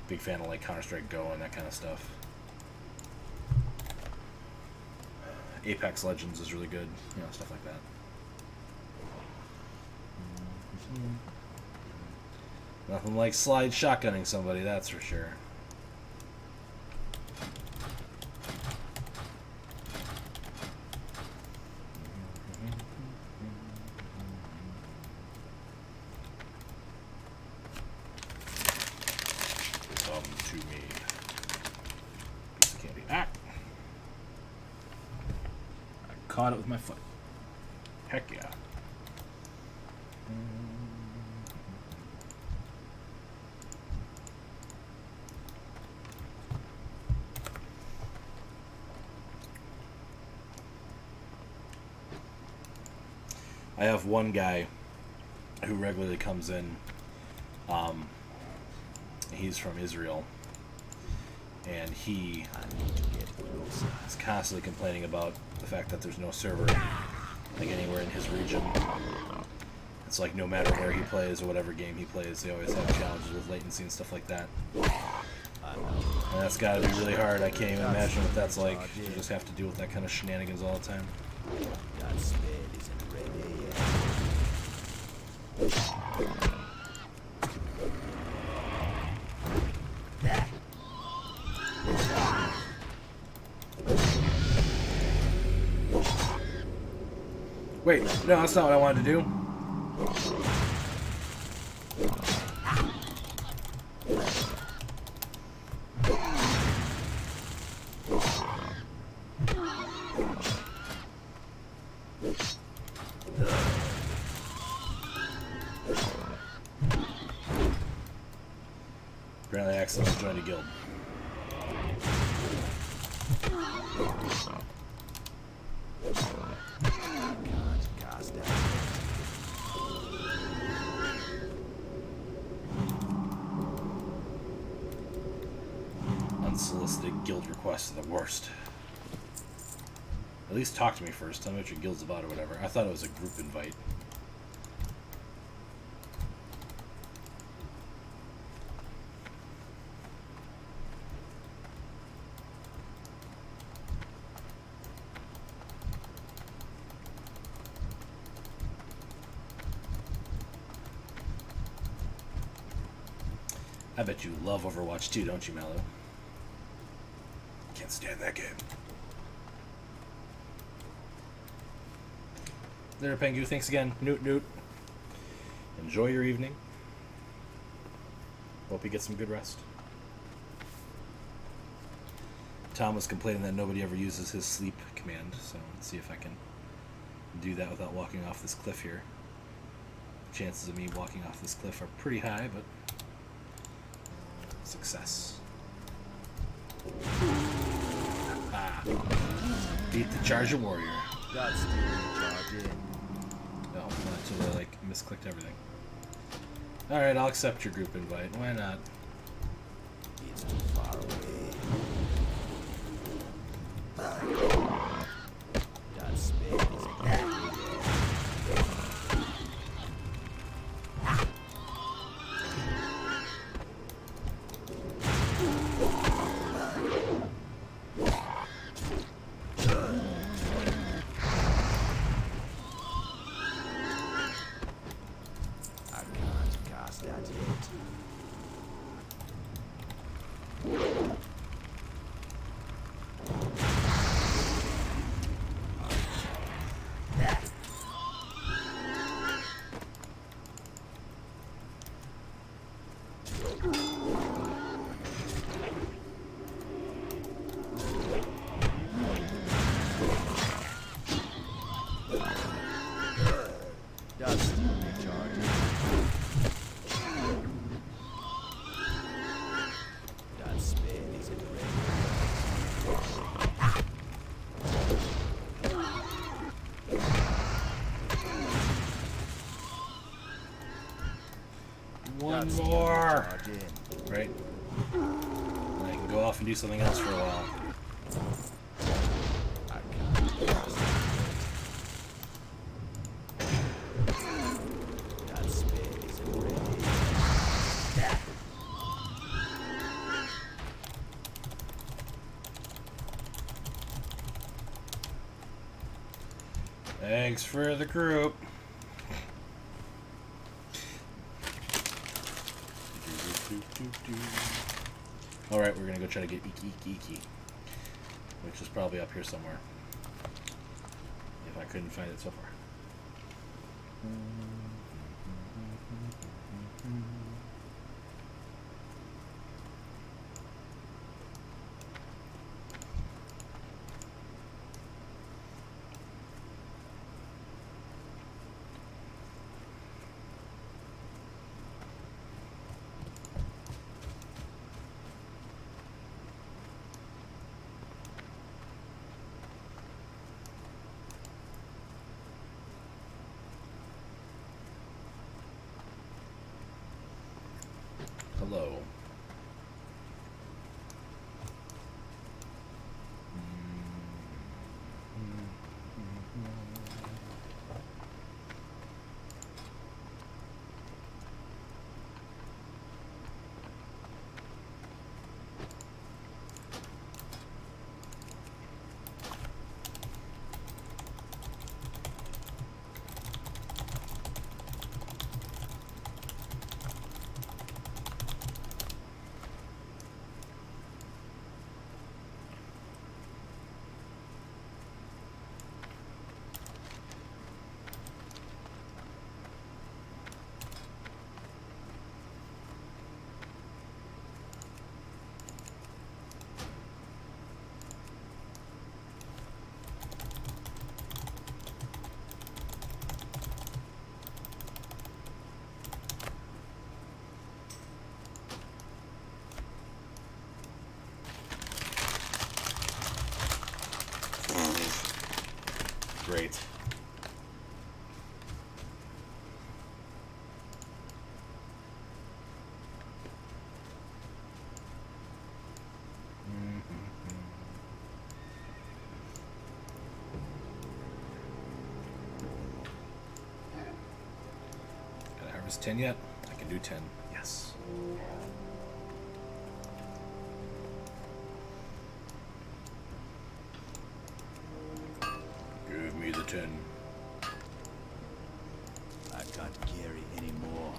Big fan of like Counter-Strike Go and that kind of stuff. Apex Legends is really good, stuff like that. Nothing like slide shotgunning somebody, that's for sure. Come to me. Piece of candy. Ah! I caught it with my foot. Heck yeah. I have one guy who regularly comes in. He's from Israel, and he is constantly complaining about the fact that there's no server like anywhere in his region. It's like no matter where he plays or whatever game he plays, they always have challenges with latency and stuff like that. And that's got to be really hard. I can't even imagine what that's like. You just have to deal with that kind of shenanigans all the time. Wait, no, that's not what I wanted to do. Apparently I accidentally joined a guild. Unsolicited guild requests are the worst. At least talk to me first. Tell me what your guild's about or whatever. I thought it was a group invite. I bet you love Overwatch too, don't you, Mallow? Can't stand that game. There, Pengu. Thanks again. Newt, Newt. Enjoy your evening. Hope you get some good rest. Tom was complaining that nobody ever uses his sleep command, so let's see if I can do that without walking off this cliff here. Chances of me walking off this cliff are pretty high, but success. Ah. Beat the Charger Warrior. That's the charge in. No, not until I misclicked everything. Alright, I'll accept your group invite. Why not? It's too far away. That spade is That's recharging. That spin isn't ready. One That's more. recharging. Right? And I can go off and do something else for a while. I can't trust it. That spin isn't ready. Thanks for the group. Alright, we're gonna go try to get Iki, which is probably up here somewhere. If I couldn't find it so far. Hello. Great. Can I harvest 10 yet? I can do 10. Yes. Give me the 10. I can't carry anymore.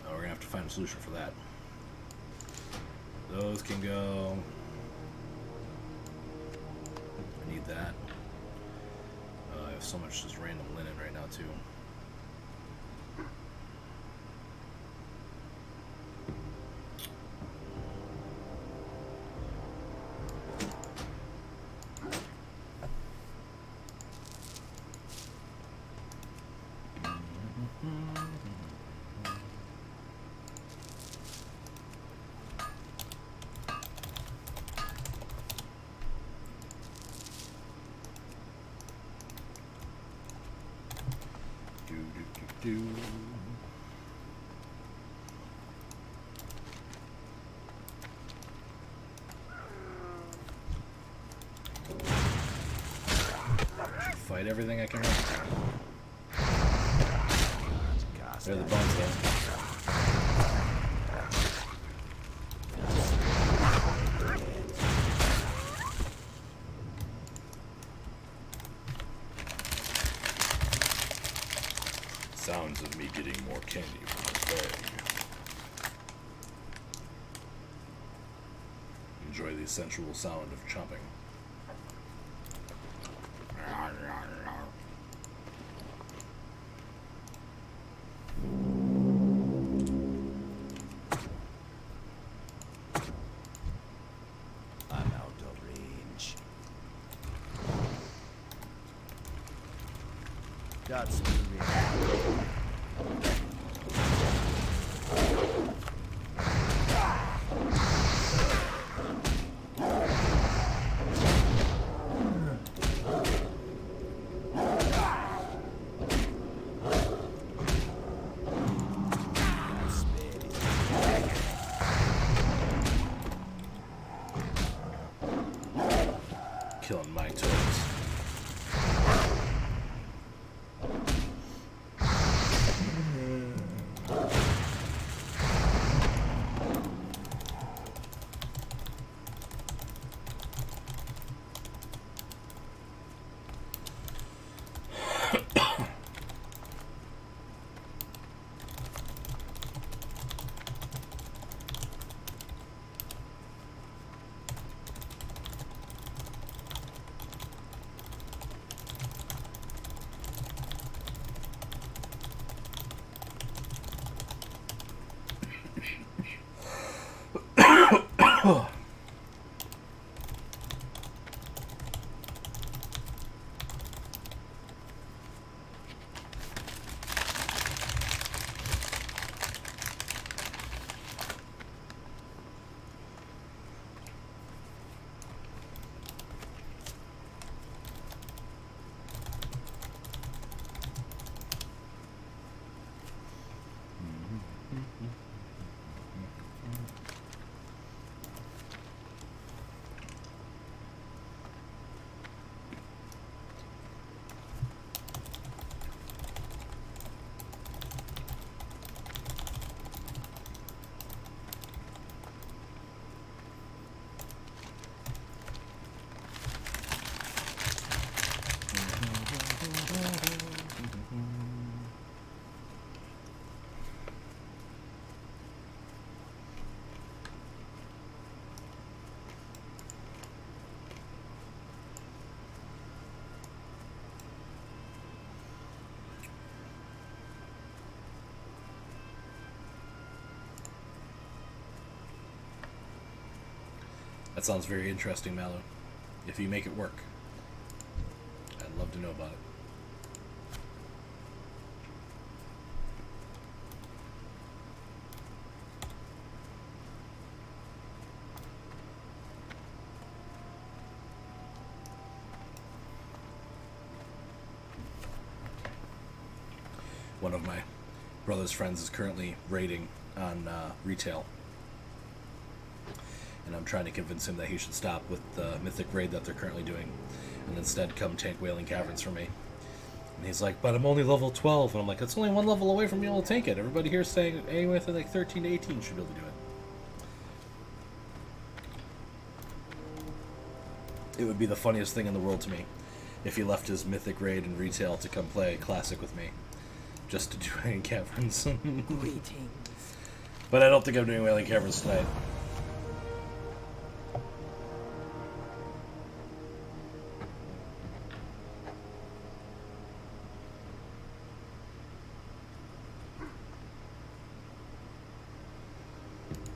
Oh, we're gonna have to find a solution for that. Those can go. I need that. I have so much just random linen right now too. Do. Fight everything I can run. They're the bones though. Sounds of me getting more candy from the bag. Enjoy the sensual sound of chomping. I'm out of range. That's the reality. Killing my toes. That sounds very interesting, Mallow. If you make it work, I'd love to know about it. One of my brother's friends is currently raiding on retail. And I'm trying to convince him that he should stop with the mythic raid that they're currently doing and instead come tank Wailing Caverns for me. And he's like, but I'm only level 12. And I'm like, that's only one level away from being able to tank it. Everybody here is saying anywhere from like 13 to 18 should be able to do it. It would be the funniest thing in the world to me if he left his mythic raid and retail to come play classic with me. Just to do Wailing Caverns. Greetings. But I don't think I'm doing Wailing Caverns tonight.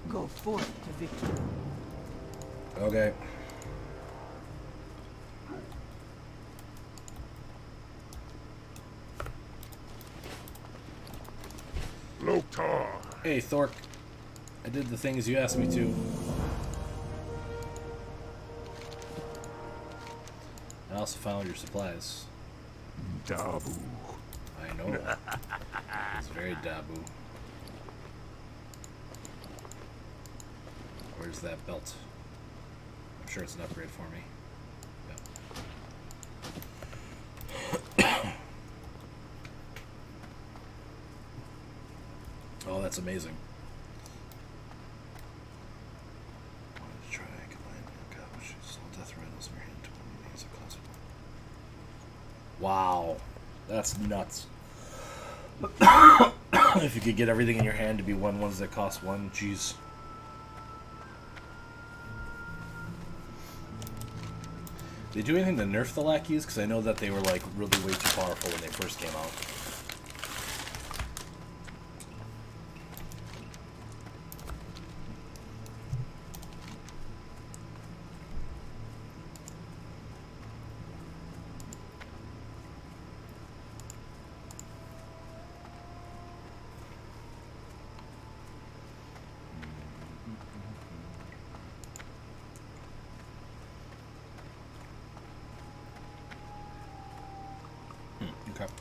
Go forth to victory. Okay. Loktar. Hey, Thork. I did the things you asked me to. I also found your supplies. Dabu. I know. It's very Dabu. Where's that belt? I'm sure it's an upgrade for me. Yep. Oh, that's amazing. Wanted to try combine couch. Slow death rifles in your hand to one as a class one. Wow. That's nuts. If you could get everything in your hand to be ones that cost one, jeez. Did they do anything to nerf the lackeys? Because I know that they were like really way too powerful when they first came out. Okay.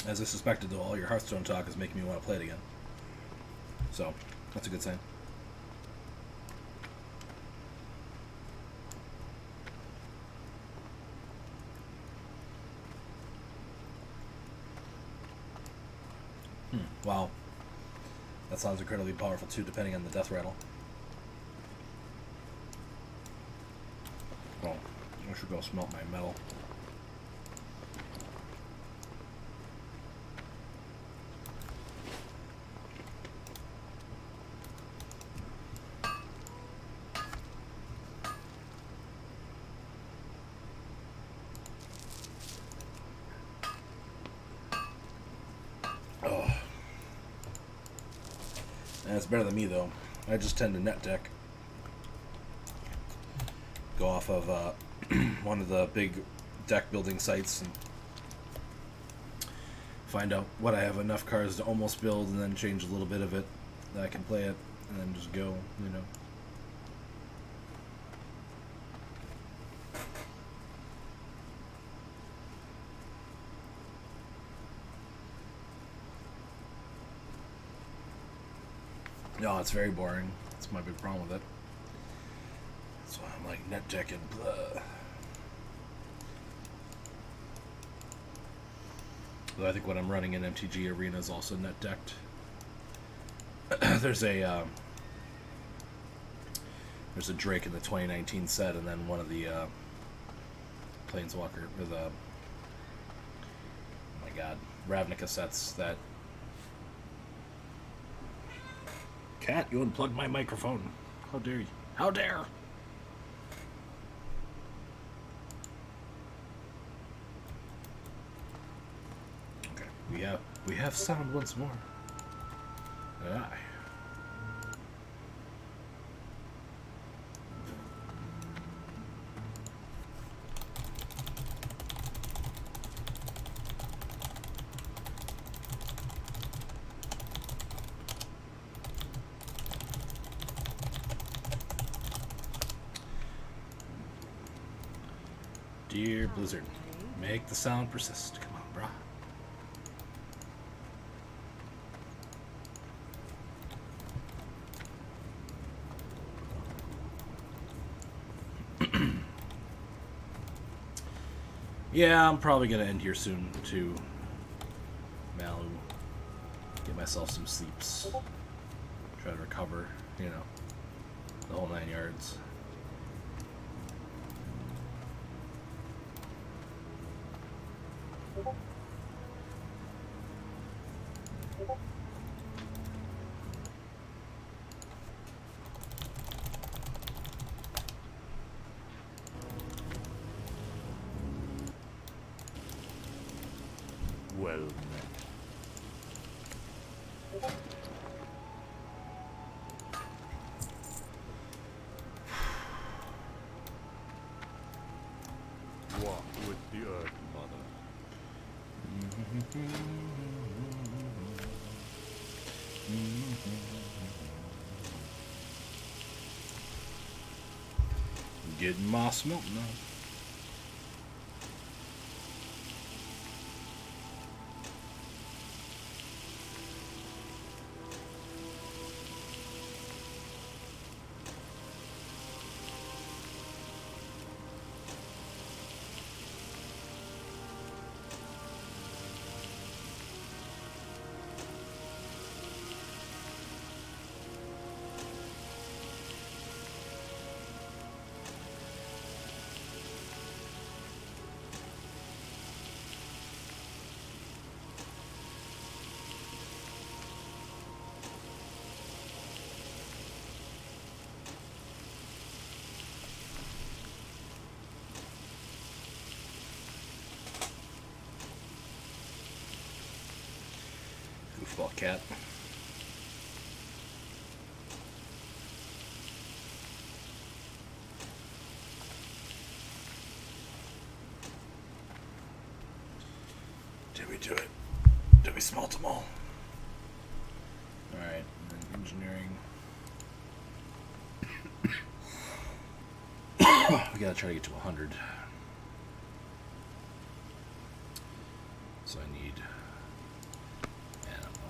As I suspected, though, all your Hearthstone talk is making me want to play it again. So, that's a good sign. Wow. That sounds incredibly powerful, too, depending on the death rattle. Oh, I should go smelt my metal. It's better than me, though. I just tend to net deck. Go off of one of the big deck building sites and find out what I have enough cards to almost build, and then change a little bit of it that I can play it, and then just go, you know. No, it's very boring. That's my big problem with it. That's why I'm like net decking. Blah. Though I think what I'm running in MTG Arena is also net decked. There's a Drake in the 2019 set, and then one of the Planeswalker or the oh my god, Ravnica sets that. Cat, you unplugged my microphone. How dare you? How dare! Okay, we have sound once more. Aye. Dear Blizzard, make the sound persist. Come on, brah. Yeah, I'm probably gonna end here soon to Malu. Get myself some sleeps. Try to recover, you know, the whole 9 yards. Well met. Walk with the Earth Mother. Getting my smelt now. Football cat. Did we do it? Did we smelt them all? Alright, and then engineering. We gotta try to get to 100. So I need...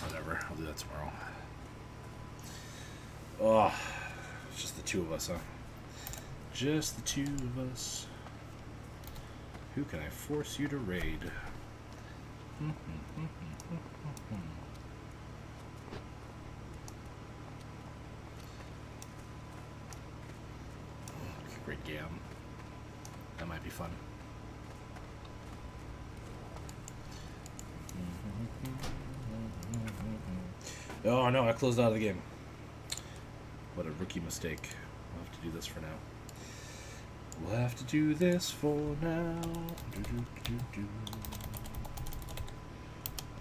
whatever, I'll do that tomorrow. Oh, it's just the two of us, huh? Just the two of us. Who can I force you to raid? Great Gam. That might be fun. Oh no, I closed out of the game. What a rookie mistake. We'll have to do this for now. We'll have to do this for now.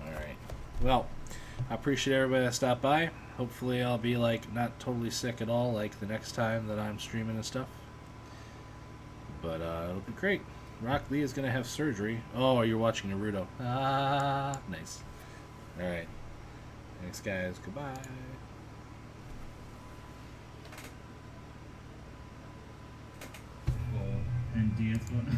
Alright. Well, I appreciate everybody that stopped by. Hopefully I'll be like not totally sick at all like the next time that I'm streaming and stuff. But it'll be great. Rock Lee is going to have surgery. Oh, you're watching Naruto. Ah, nice. Alright. Thanks, guys. Goodbye. And DS1.